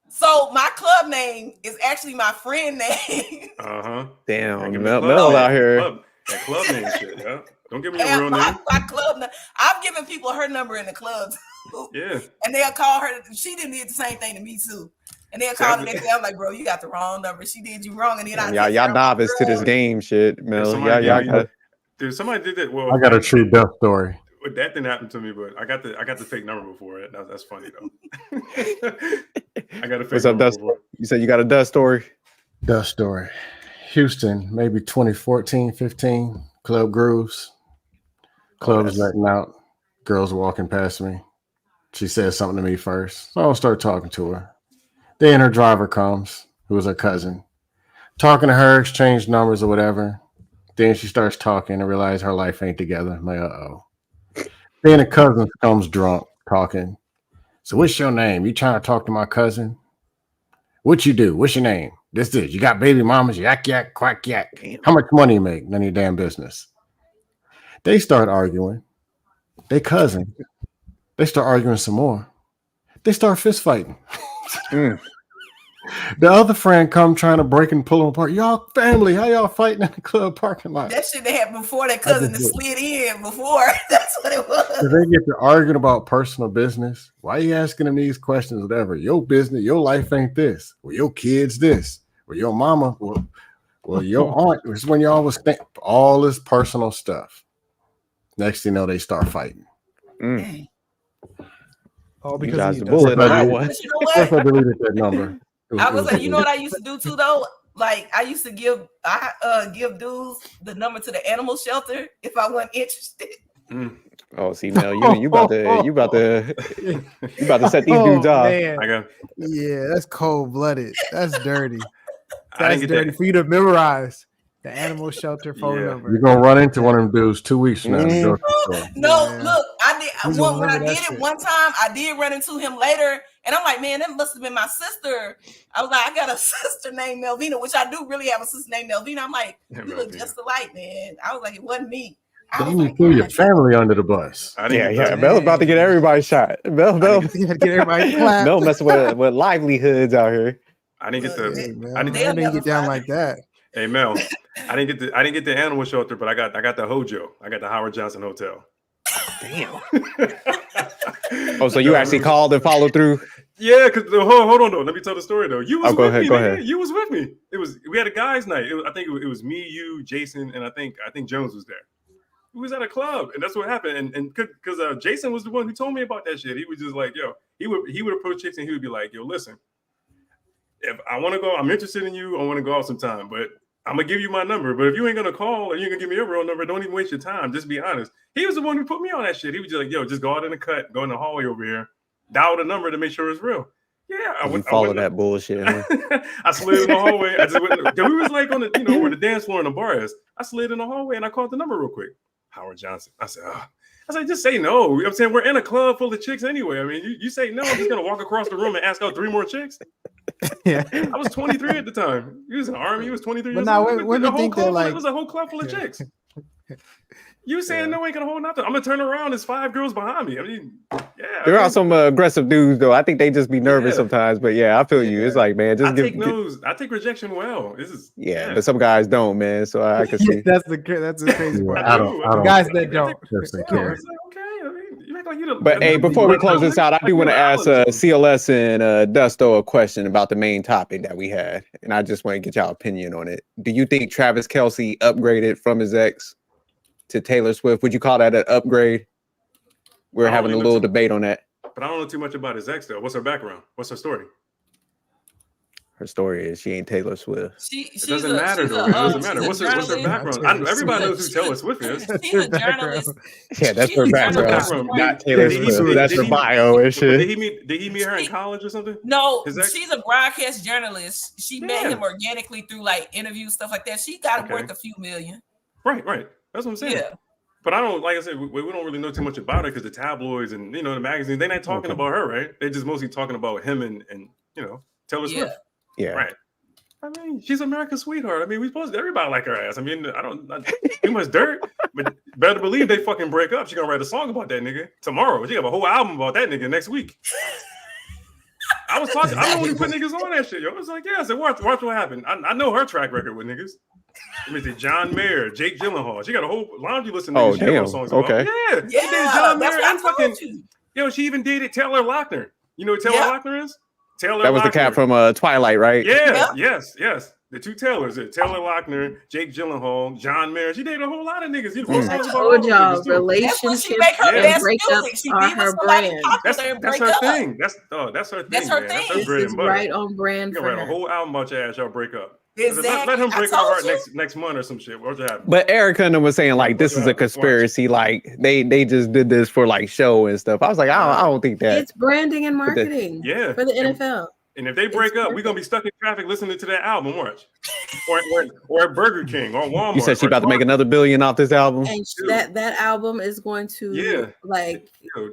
So my club name is actually my friend name. Damn, Mel out here. That club name shit, yeah. Don't give me your real name. My club. I've given people her number in the club. Yeah. And they'll call her. She did the same thing to me too. And they'll call the next day. I'm like, bro, you got the wrong number. She did you wrong. And then y'all novice to this game shit, Mel. Dude, somebody did that. Well, I got a true death story. That didn't happen to me, but I got the fake number before it. That's funny though. I got a fake What's up, Dust? You said you got a Dust story? Dust story. Houston, maybe 2014, 15. Club Grooves. Club's letting out. Girls walking past me. She says something to me first. So I'll start talking to her. Then her driver comes, who was her cousin. Talking to her, exchange numbers or whatever. Then she starts talking and realize her life ain't together. I'm like, uh-oh. Then a cousin comes drunk talking. So what's your name? You trying to talk to my cousin? What you do? What's your name? This. You got baby mamas, yak, yak, quack, yak. How much money you make? None of your damn business. They start arguing. They cousin. They start arguing some more. They start fist fighting. The other friend come trying to break and pull them apart. Y'all family, how y'all fighting in the club parking lot? That shit they had before that cousin that slid in before. That's what it was. So they get to arguing about personal business. Why are you asking them these questions? Whatever. Your business, your life ain't this. Well, your kids this. Well, your mama. Well, your aunt. This is when you always think all this personal stuff. Next thing you know, they start fighting. Oh, because you dodged the bullet on that one. You know what? I deleted that number. I was like, you know what I used to do too though? I used to give dudes the number to the animal shelter if I wasn't interested. Oh, see, Mel, you about to set these dudes off. Man. I got. Yeah, that's cold blooded. That's dirty. I That's didn't get dirty that. for you to memorize the animal shelter phone Yeah. number. You're gonna run into one of them dudes 2 weeks from now. in the grocery store. No, Yeah. look, I did He's gonna when I remember that did it shit. one time. I did run into him later, and I'm like, man, that must have been my sister. I was like, I got a sister named Melvina, which I do really have a sister named Melvina. I'm like, we look just alike, man. I was like, it wasn't me. I was You like, threw your family under the bus. I didn't Yeah, get Mel about to get everybody shot. Mel Get everybody clapped. Mel messing with livelihoods out here. I didn't get the. Hey, man, I didn't. I didn't get down like that. Hey Mel, I didn't get the animal shelter, but I got the Hojo. I got the Howard Johnson Hotel. Damn. Oh, so you actually called and followed through? Yeah, because hold on though. Let me tell the story though. You was go with ahead, me, go nigga. ahead. You was with me. We had a guys' night. I think it was me, you, Jason, and I think Jones was there. We was at a club, and that's what happened. And because Jason was the one who told me about that shit. He was just like, yo, he would approach chicks and he would be like, yo, listen, if I want to go, I'm interested in you. I want to go out sometime, but I'm gonna give you my number. But if you ain't gonna call or you're gonna give me your real number, don't even waste your time. Just be honest. He was the one who put me on that shit. He was just like, yo, just go out in the cut, go in the hallway over here, dial the number to make sure it's real. Yeah, I would follow that bullshit. Huh? I slid in the hallway. I just went. We was like on the where the dance floor and the bar is. I slid in the hallway and I called the number real quick. Howard Johnson. I said, just say no. You know what I'm saying? We're in a club full of chicks anyway. I mean, you say no, I'm just gonna walk across the room and ask out 3 more chicks. Yeah. I was 23 at the time. He was in the army. He was 23 But years now old. women think that like it was a whole club full of chicks. You saying no ain't gonna hold nothing. I'm gonna turn around. There's 5 girls behind me. I mean, yeah. There are some aggressive dudes though. I think they just be nervous sometimes. But yeah, I feel you. It's like, man, just I take rejection well. This is but some guys don't, man. So I can see. that's the crazy part. I don't. Guys that don't. But hey, before we close this out, I do want to ask CLS and Dusto a question about the main topic that we had, and I just want to get y'all opinion on it. Do you think Travis Kelce upgraded from his ex to Taylor Swift? Would you call that an upgrade? We're having a little debate on that. But I don't know too much about his ex though. What's her background? What's her story? Her story is she ain't Taylor Swift. It doesn't matter though. It doesn't matter. What's her background? Everybody knows who Taylor Swift is. She's a journalist. Yeah, that's her background. Not Taylor Swift. That's her bio and shit. Did he meet her in college or something? No, she's a broadcast journalist. She met him organically through like interviews, stuff like that. She got worth a few million. Right. That's what I'm saying. Yeah. But I don't, like I said, we don't really know too much about her because the tabloids and the magazines, they're not talking about her, right? They're just mostly talking about him and Taylor Swift. Yeah. Right. I mean, she's America's sweetheart. I mean, we supposed to everybody like her ass. I mean, too much dirt, but better believe they fucking break up. She gonna write a song about that nigga tomorrow. She have a whole album about that nigga next week. I was talking. I'm the one who put niggas on that shit. Yo, I was like, yeah. I said, watch what happened. I know her track record with niggas. Let me see, John Mayer, Jake Gyllenhaal. She got a whole laundry list of niggas. Oh, damn. Songs Okay. About. Yeah. She dated John Mayer and fucking. Yo, she even dated Taylor Lautner. You know who Taylor Lautner is? Taylor. That was Lautner. the cat from Twilight, right? Yeah. Yes. The 2 Taylors, Taylor Lautner, Jake Gyllenhaal, John Mayer. She dated a whole lot of niggas. I told y'all, relationships and breakups are her brand. That's her thing. That's her thing. That's her man. thing. That's her bread and butter. Right on brand. You can write a whole album about your ass. Y'all break up. Exactly. Let him break her heart next month or some shit. What's happening? But Erica and them was saying like this is a conspiracy. Like they just did this for like show and stuff. I was like, I don't think that. It's branding and marketing. For the NFL. And if they break up, we're gonna be stuck in traffic listening to that album, watch. Or at Burger King or Walmart. You said she about to make another $1 billion off this album. And that album is going to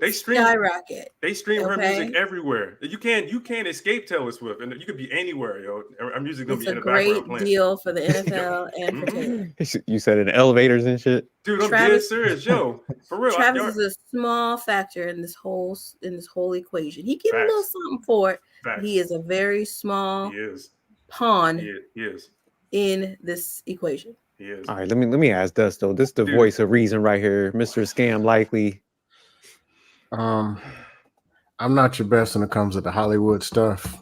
they stream skyrocket. They stream her music everywhere. You can't escape Taylor Swift, and you could be anywhere, yo. Her music gonna be in the background playing. It's a great deal for the NFL and for Taylor. You said in elevators and shit. Dude, I'm dead serious, yo. For real. Travis is a small factor in this whole equation. He get a little something for it. He is a very small pawn he is. in this equation. He is. All right, let me ask Dusto. This is the voice of reason right here, Mr. Scam Likely. I'm not your best when it comes to the Hollywood stuff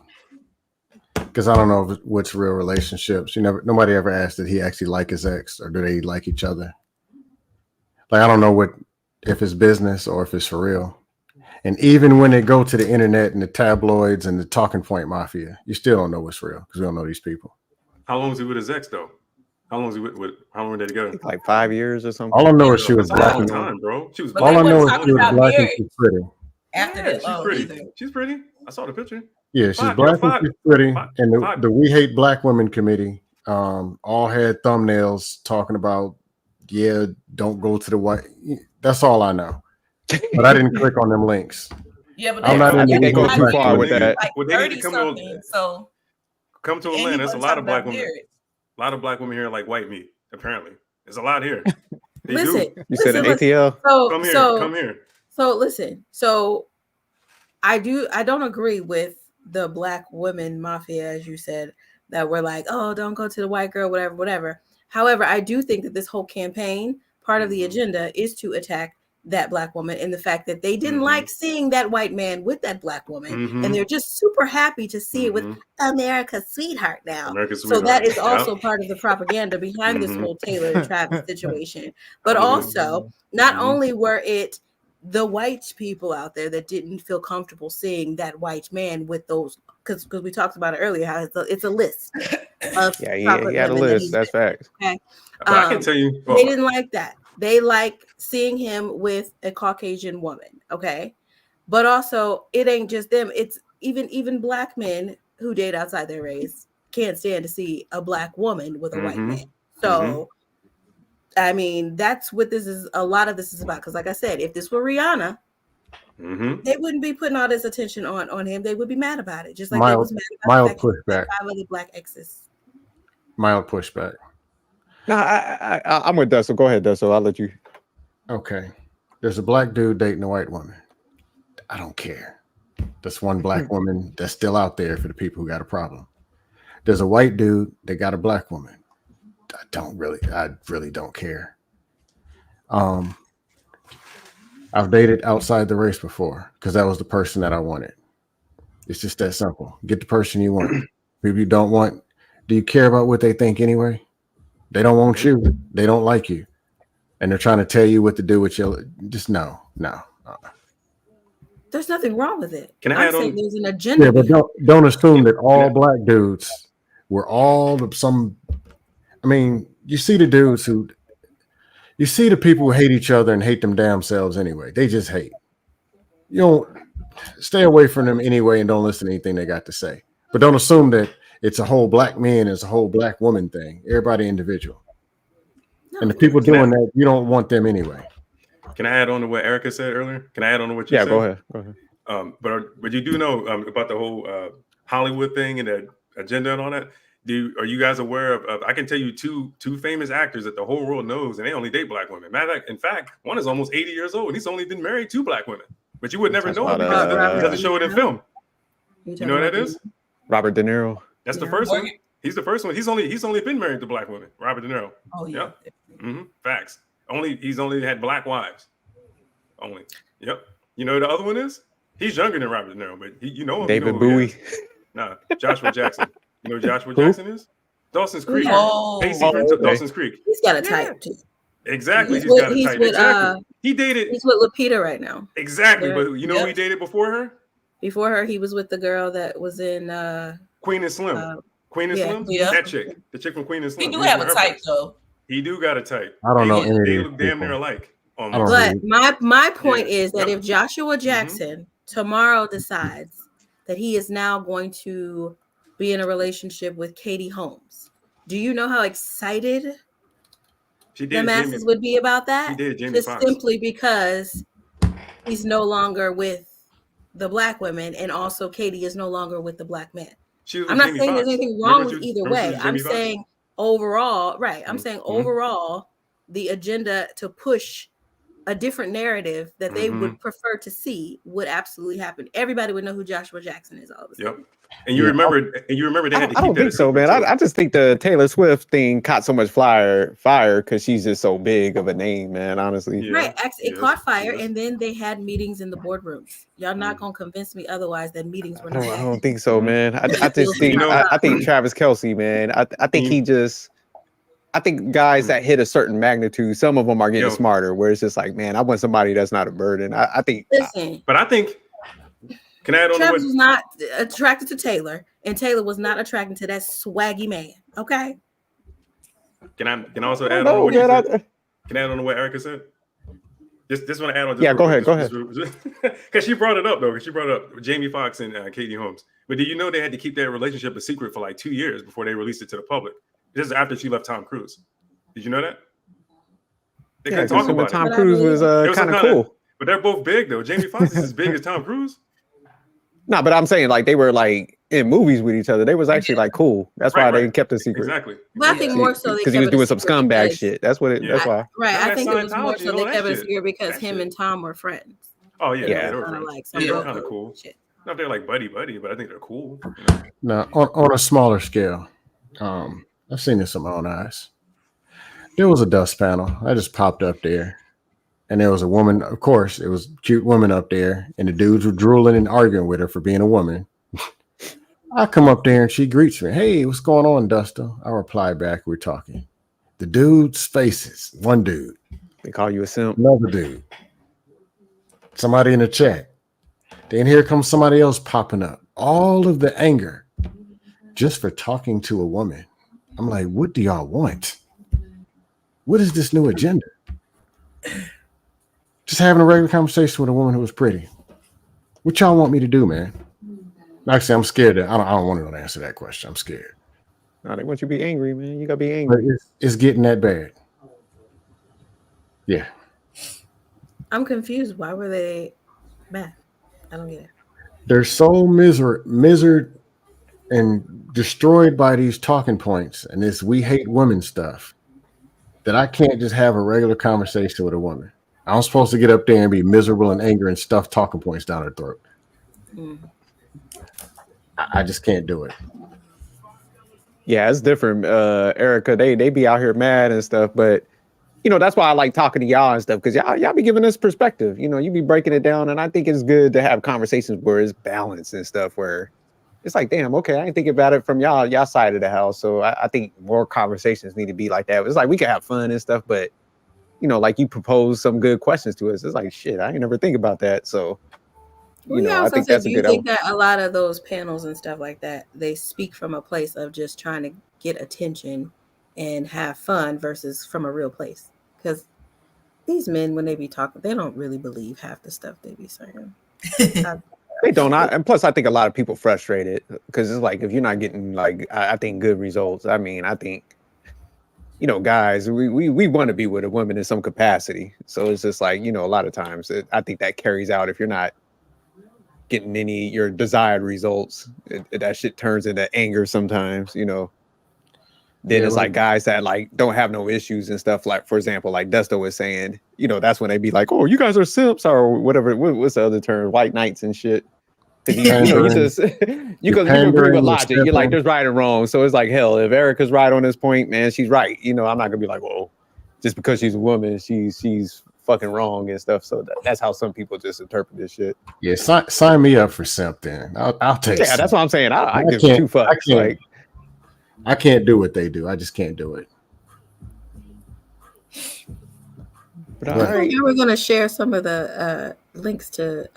because I don't know what's real relationships. Nobody ever asked did he actually like his ex or do they like each other. Like I don't know if it's business or if it's for real. And even when they go to the internet and the tabloids and the talking point mafia, you still don't know what's real because we don't know these people. How long was he with his ex though? How long was he how long were they together? Like 5 years or something. All I know is she was That's a black. long And, time, bro. She was. But all they I know wasn't is talking she was about black and marriage she's pretty. after Yeah, that she's long pretty. either. She's pretty. I saw the picture. Yeah, she's Five, black yo, and she's pretty. five- And five- the We Hate Black Women committee all had thumbnails talking about, yeah, don't go to the white. That's all I know. But I didn't click on them links. Yeah, but I'm not I in think the they go We Hate too Black far Women with committee. that. like Well, they need to 30 come something. to So come to and he Atlanta. There's a wasn't lot talking of black about women. marriage. A lot of black women here like white meat. Apparently, there's a lot here. They Listen, do. You said an listen. ATL? Come here. So Come here. So listen, so I don't agree with the black women mafia, as you said, that were like, oh, don't go to the white girl, whatever. However, I do think that this whole campaign, part of the agenda is to attack that black woman and the fact that they didn't like seeing that white man with that black woman. And they're just super happy to see it with America's sweetheart now. America's So that sweetheart. is also part of the propaganda behind this whole Taylor and Travis situation. But also, not only were it the white people out there that didn't feel comfortable seeing that white man with those, because we talked about it earlier, how it's a list of Yeah, he chocolate had a women that list. he's That's been with, facts. okay? But I can tell you, They didn't like that. They like seeing him with a Caucasian woman, okay? But also, it ain't just them. It's even black men who date outside their race can't stand to see a black woman with a white man. So, I mean, that's what this is. A lot of this is about. Because, like I said, if this were Rihanna, they wouldn't be putting all this attention on him. They would be mad about it, just like they was mad about the fact that he had 5 other black exes. Mild pushback. No, I'm with Dustin. Go ahead, Dustin. I'll let you. Okay. There's a black dude dating a white woman. I don't care. That's one black woman that's still out there for the people who got a problem. There's a white dude that got a black woman. I really don't care. I've dated outside the race before because that was the person that I wanted. It's just that simple. Get the person you want. People you don't want, do you care about what they think anyway? They don't want you. They don't like you. And they're trying to tell you what to do with your, just no. There's nothing wrong with it. Can I I'm add saying on? there's an agenda. Yeah, but don't assume that all black dudes were all of some. I mean, you see the dudes who, you see the people who hate each other and hate them damn selves anyway. They just hate. You don't stay away from them anyway and don't listen to anything they got to say. But don't assume that it's a whole black man, it's a whole black woman thing. Everybody individual. No, and the people doing that, you don't want them anyway. Can I add on to what Erica said earlier? Can I add on to what you said? Yeah, go ahead. But you do know about the whole Hollywood thing and the agenda and all that. Are you guys aware of? I can tell you two famous actors that the whole world knows, and they only date black women. In fact, one is almost 80 years old, and he's only been married to black women. But you would never know it because they show it in film. You know what that is? Robert De Niro. That's the first one. He's the first one. He's only been married to black women. Robert De Niro. Oh yeah. Yep. Facts. He's only had black wives. Only. Yep. You know who the other one is? He's younger than Robert De Niro, but you know him. David Bowie. Nah, Joshua Jackson. You know who Joshua Jackson is? Dawson's Creek. Oh, AC from Dawson's Creek. He's got a type too. Exactly. He's got a with, type. with, exactly. He dated. He's with Lupita right now. Exactly. But you know who he dated before her? Before her, he was with the girl that was in Queen and Slim. Queen and Slim? Yeah. That chick. The chick from Queen and Slim. He do have a type though. He do got a type. I don't know. They look damn near alike. But my point is that if Joshua Jackson tomorrow decides that he is now going to be in a relationship with Katie Holmes, do you know how excited the masses would be about that? Just simply because he's no longer with the black women, and also Katie is no longer with the black man. I'm not saying there's anything wrong with either way. I'm saying overall, right? I'm saying overall, the agenda to push a different narrative that they would prefer to see would absolutely happen. Everybody would know who Joshua Jackson is all of a sudden. Yep. And you remember they had to keep I don't think so, man. I just think the Taylor Swift thing caught so much fire because she's just so big of a name, man. Honestly, right? It caught fire, and then they had meetings in the boardrooms. Y'all not gonna convince me otherwise that meetings were not. I don't think so, man. I just think I think Travis Kelce, man. I think he just. I think guys that hit a certain magnitude, some of them are getting smarter. Where it's just like, man, I want somebody that's not a burden. I think. Listen, but I think. Can I add on? Travis was not attracted to Taylor, and Taylor was not attracted to that swaggy man. Okay. Can I also I add don't on know, what you man. said? Can I add on to what Erica said? Just want to add on. Just Yeah, real go quick. ahead. Because she brought it up though. Because she brought up Jamie Foxx and Katie Holmes. But did you know they had to keep that relationship a secret for like 2 years before they released it to the public? This is after she left Tom Cruise. Did you know that? They couldn't talk because about Tom it. Cruise was It was kind some of kinda- cool. But they're both big though. Jamie Foxx is as big as Tom Cruise. No, but I'm saying like they were like in movies with each other. They was actually like cool. That's why they kept it secret. Exactly. But I think more so because he was doing some scumbag shit. That's what. That's why. Right. Now I that think it was more Scientology so and they all kept that it shit. secret because That him shit. and Tom were friends. Oh yeah, Yeah. they were Kinda friends. like some They're bro kind of code cool. shit. Not they're like buddy, but I think they're cool. You know? Now, on a smaller scale, I've seen this with my own eyes. There was a dust panel. I just popped up there, and there was a woman. Of course, it was cute women up there, and the dudes were drooling and arguing with her for being a woman. I come up there and she greets me. Hey, what's going on, Duster? I reply back. We're talking. The dude's faces. One dude. They call you a simp. Another dude. Somebody in the chat. Then here comes somebody else popping up. All of the anger just for talking to a woman. I'm like, what do y'all want? What is this new agenda? Just having a regular conversation with a woman who was pretty. What y'all want me to do, man? Actually, I'm scared. I don't want to answer that question. I'm scared. No, they want you to be angry, man. You gotta be angry. But it's getting that bad. Yeah. I'm confused. Why were they mad? I don't get it. They're so misered and destroyed by these talking points and this we hate women stuff that I can't just have a regular conversation with a woman. I'm supposed to get up there and be miserable and angry and stuff talking points down her throat. I just can't do it. Yeah, it's different, Erica. They be out here mad and stuff, but you know that's why I like talking to y'all and stuff because y'all be giving us perspective. You know, you be breaking it down, and I think it's good to have conversations where it's balanced and stuff. Where it's like, damn, okay, I ain't thinking about it from y'all side of the house. So I think more conversations need to be like that. It's like we can have fun and stuff, but you know, like you propose some good questions to us. It's like shit, I ain't never think about that. So you know, I think that's a do you good. think that a lot of those panels and stuff like that, they speak from a place of just trying to get attention and have fun versus from a real place? Because these men, when they be talking, they don't really believe half the stuff they be saying. They don't. And plus, I think a lot of people frustrated because it's like if you're not getting like, I think good results. I mean, I think, you know, guys, we want to be with a woman in some capacity. So it's just like, you know, a lot of times I think that carries out if you're not getting your desired results. That shit turns into anger sometimes, you know. Then it's like guys that like don't have no issues and stuff. Like, for example, like Dusto was saying, you know, that's when they be like, oh, you guys are simps or whatever. What's the other term? White knights and shit. You know, you just you can agree with logic. You're like, there's right and wrong. So it's like, hell, if Erica's right on this point, man, she's right. You know, I'm not gonna be like, whoa, just because she's a woman, she's fucking wrong and stuff. So that's how some people just interpret this shit. Yeah, sign me up for something. I'll take. Yeah, that's what I'm saying. I give can't, two fucks. I can't do what they do. I just can't do it. But all right. We're gonna share some of the links to.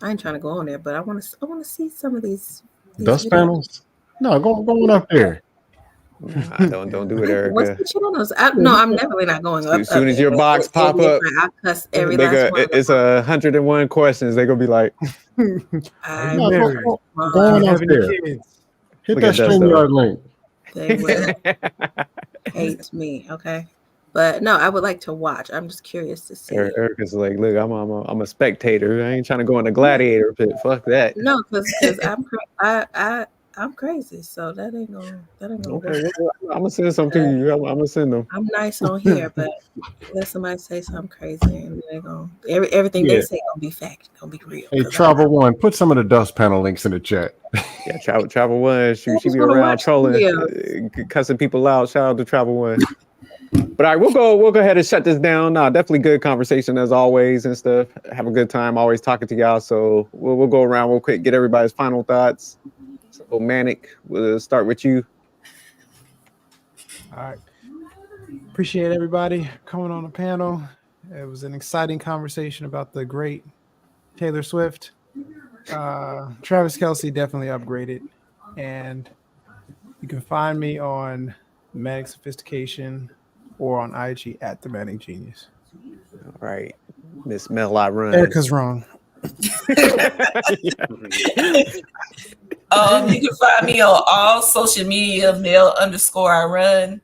I ain't trying to go on there, but I want to see some of these dust videos. panels. No, go on up there. Nah, don't do it, Erica. What's the channels? No, I'm definitely not going up. As soon as your box pop up, I cuss every last one. it's 101 questions. They're gonna be like, Go on up there. Hit that StreamYard link. They will hate me, okay? But no, I would like to watch. I'm just curious to see. Erica's like, look, I'm a spectator. I ain't trying to go in the gladiator pit. Fuck that. No, because I'm crazy, so that ain't gonna Okay, work. well, I'm gonna send some to you. I'm gonna send them. I'm nice on here, but let somebody say something crazy, and they're gonna everything they say gonna be fact, gonna be real. Hey, Travel One, put some of the dust panel links in the chat. Yeah, Travel One. She be around trolling, cussing people out. Shout out to Travel One. But all right, we'll go ahead and shut this down. Definitely good conversation as always and stuff. Have a good time always talking to y'all. So we'll go around real quick, get everybody's final thoughts. So Manic, we'll start with you. All right. Appreciate everybody coming on the panel. It was an exciting conversation about the great Taylor Swift. Travis Kelce definitely upgraded. And you can find me on Manic Sophistication, or on IG at the Manic Genius. All right, Miss Mel, I run. Erica's wrong. You can find me on all social media, Mel_I run.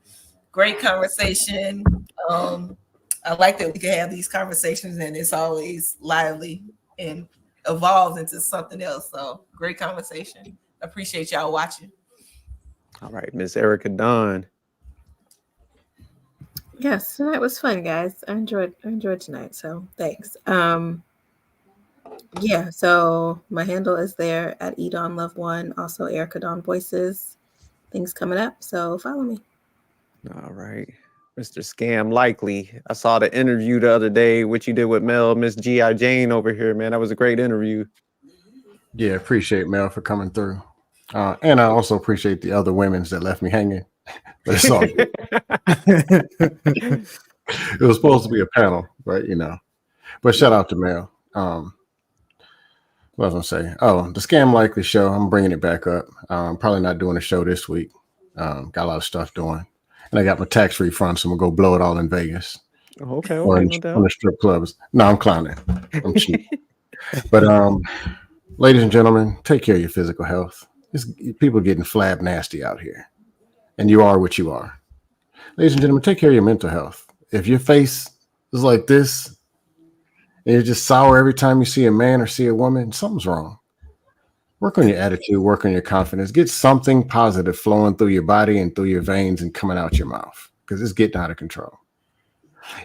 Great conversation. I like that we can have these conversations and it's always lively and evolves into something else. So great conversation. Appreciate y'all watching. All right, Miss Erica Dawn. Yes, tonight was fun, guys. I enjoyed tonight. So thanks. Yeah, so my handle is there at EDonLove1, also Erica Dawn Voices. Things coming up, so follow me. All right. Mr. Scam Likely. I saw the interview the other day, what you did with Mel, Miss G.I. Jane over here, man. That was a great interview. Yeah, appreciate Mel for coming through. And I also appreciate the other women's that left me hanging. But it's all good. It was supposed to be a panel, but you know. But shout out to Mel. What was I gonna say? Oh, the Scam Likely show. I'm bringing it back up. Probably not doing a show this week. Got a lot of stuff doing. And I got my tax refund, so I'm gonna go blow it all in Vegas. Okay, Or in, on the strip clubs. No, I'm clowning. I'm cheap. But ladies and gentlemen, take care of your physical health. People getting flab nasty out here. And you are what you are. Ladies and gentlemen, take care of your mental health. If your face is like this, and you're just sour every time you see a man or see a woman, something's wrong. Work on your attitude, work on your confidence. Get something positive flowing through your body and through your veins and coming out your mouth, because it's getting out of control.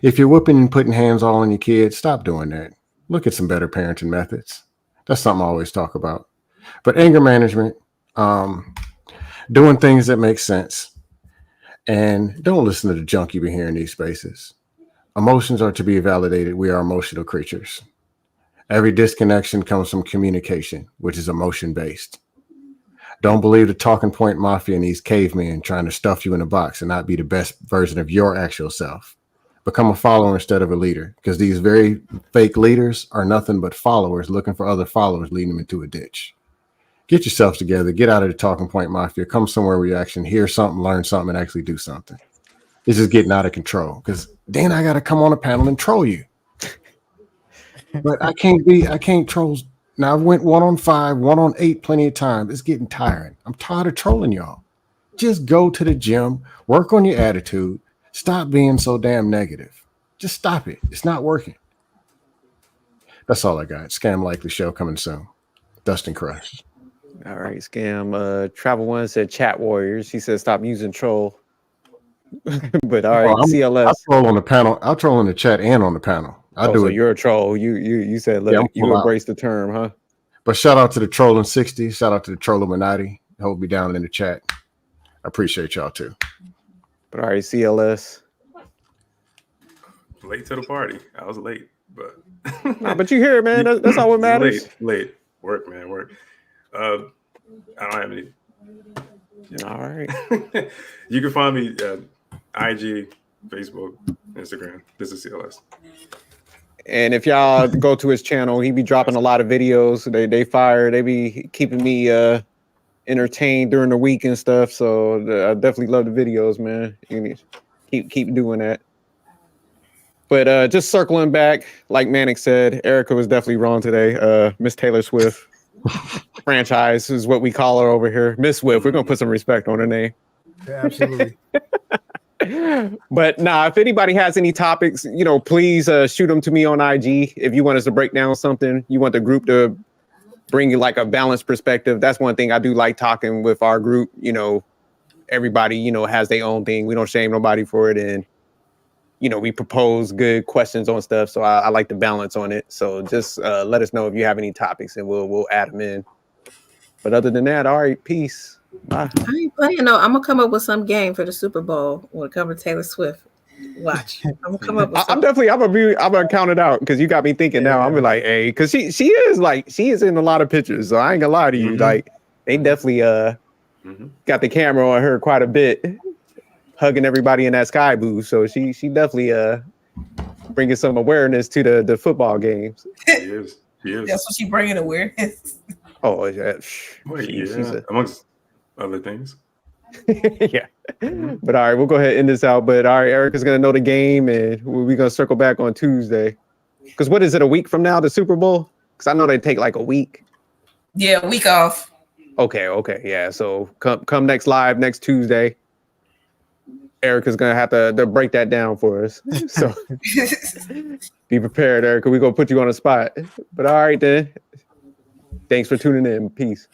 If you're whooping and putting hands all on your kids, stop doing that. Look at some better parenting methods. That's something I always talk about. But anger management, doing things that make sense, and don't listen to the junk you've been hearing in these spaces. Emotions are to be validated. We are emotional creatures. Every disconnection comes from communication, which is emotion-based. Don't believe the talking point mafia and these cavemen trying to stuff you in a box and not be the best version of your actual self. Become a follower instead of a leader, because these very fake leaders are nothing but followers looking for other followers, leading them into a ditch. Get yourselves together. Get out of the talking point mafia. Come somewhere where you actually hear something, learn something, and actually do something. It's just getting out of control, because then I got to come on a panel and troll you. But I can't troll. Now I went 1-on-5, 1-on-8 plenty of times. It's getting tiring. I'm tired of trolling y'all. Just go to the gym, work on your attitude. Stop being so damn negative. Just stop it. It's not working. That's all I got. Scam Likely show coming soon. Dustin Crush. All right, Scam. Travel One said chat warriors. He said stop using troll. But all right, CLS. I'll troll on the panel. I'll troll in the chat and on the panel. So you're a troll. You said look, you embrace the term, huh? But shout out to the Trolling 60. Shout out to the Trolluminati. Hold me down in the chat. I appreciate y'all too. But all right, CLS. Late to the party. I was late, but nah, but you here, man. That's all what matters. Late. Work, man. Work. I don't have any. Yeah. All right. You can find me at IG, Facebook, Instagram. This is CLS. And if y'all go to his channel, he be dropping a lot of videos. They fire. They be keeping me entertained during the week and stuff. So I definitely love the videos, man. You need keep doing that. But just circling back, like Manic said, Erica was definitely wrong today. Miss Taylor Swift franchise is what we call her over here. Miss Swift. We're gonna put some respect on her name. Yeah, absolutely. But if anybody has any topics, please shoot them to me on IG. If you want us to break down something, you want the group to bring you like a balanced perspective. That's one thing I do like talking with our group. Everybody, has their own thing. We don't shame nobody for it. And, we propose good questions on stuff. So I like the balance on it. So just let us know if you have any topics and we'll add them in. But other than that, all right, peace. Bye. I ain't playing. No, I'm gonna come up with some game for the Super Bowl when it comes to Taylor Swift. Watch, I'm gonna come up with. I'm gonna count it out because you got me thinking now. I'm like, hey, because she is in a lot of pictures. So I ain't gonna lie to you. Like they definitely got the camera on her quite a bit, hugging everybody in that sky booth. So she definitely bringing some awareness to the football games. She is. That's what she bringing awareness. Oh yeah. Wait, amongst other things. Yeah. But all right, we'll go ahead and end this out. But all right, Erica's gonna know the game, and we're gonna circle back on Tuesday. Because what is it, a week from now, the Super Bowl? Because I know they take like a week. Yeah, week off. Okay, yeah. So come next live next Tuesday. Erica's gonna have to break that down for us. So be prepared, Erica. We're gonna put you on the spot. But all right then. Thanks for tuning in. Peace.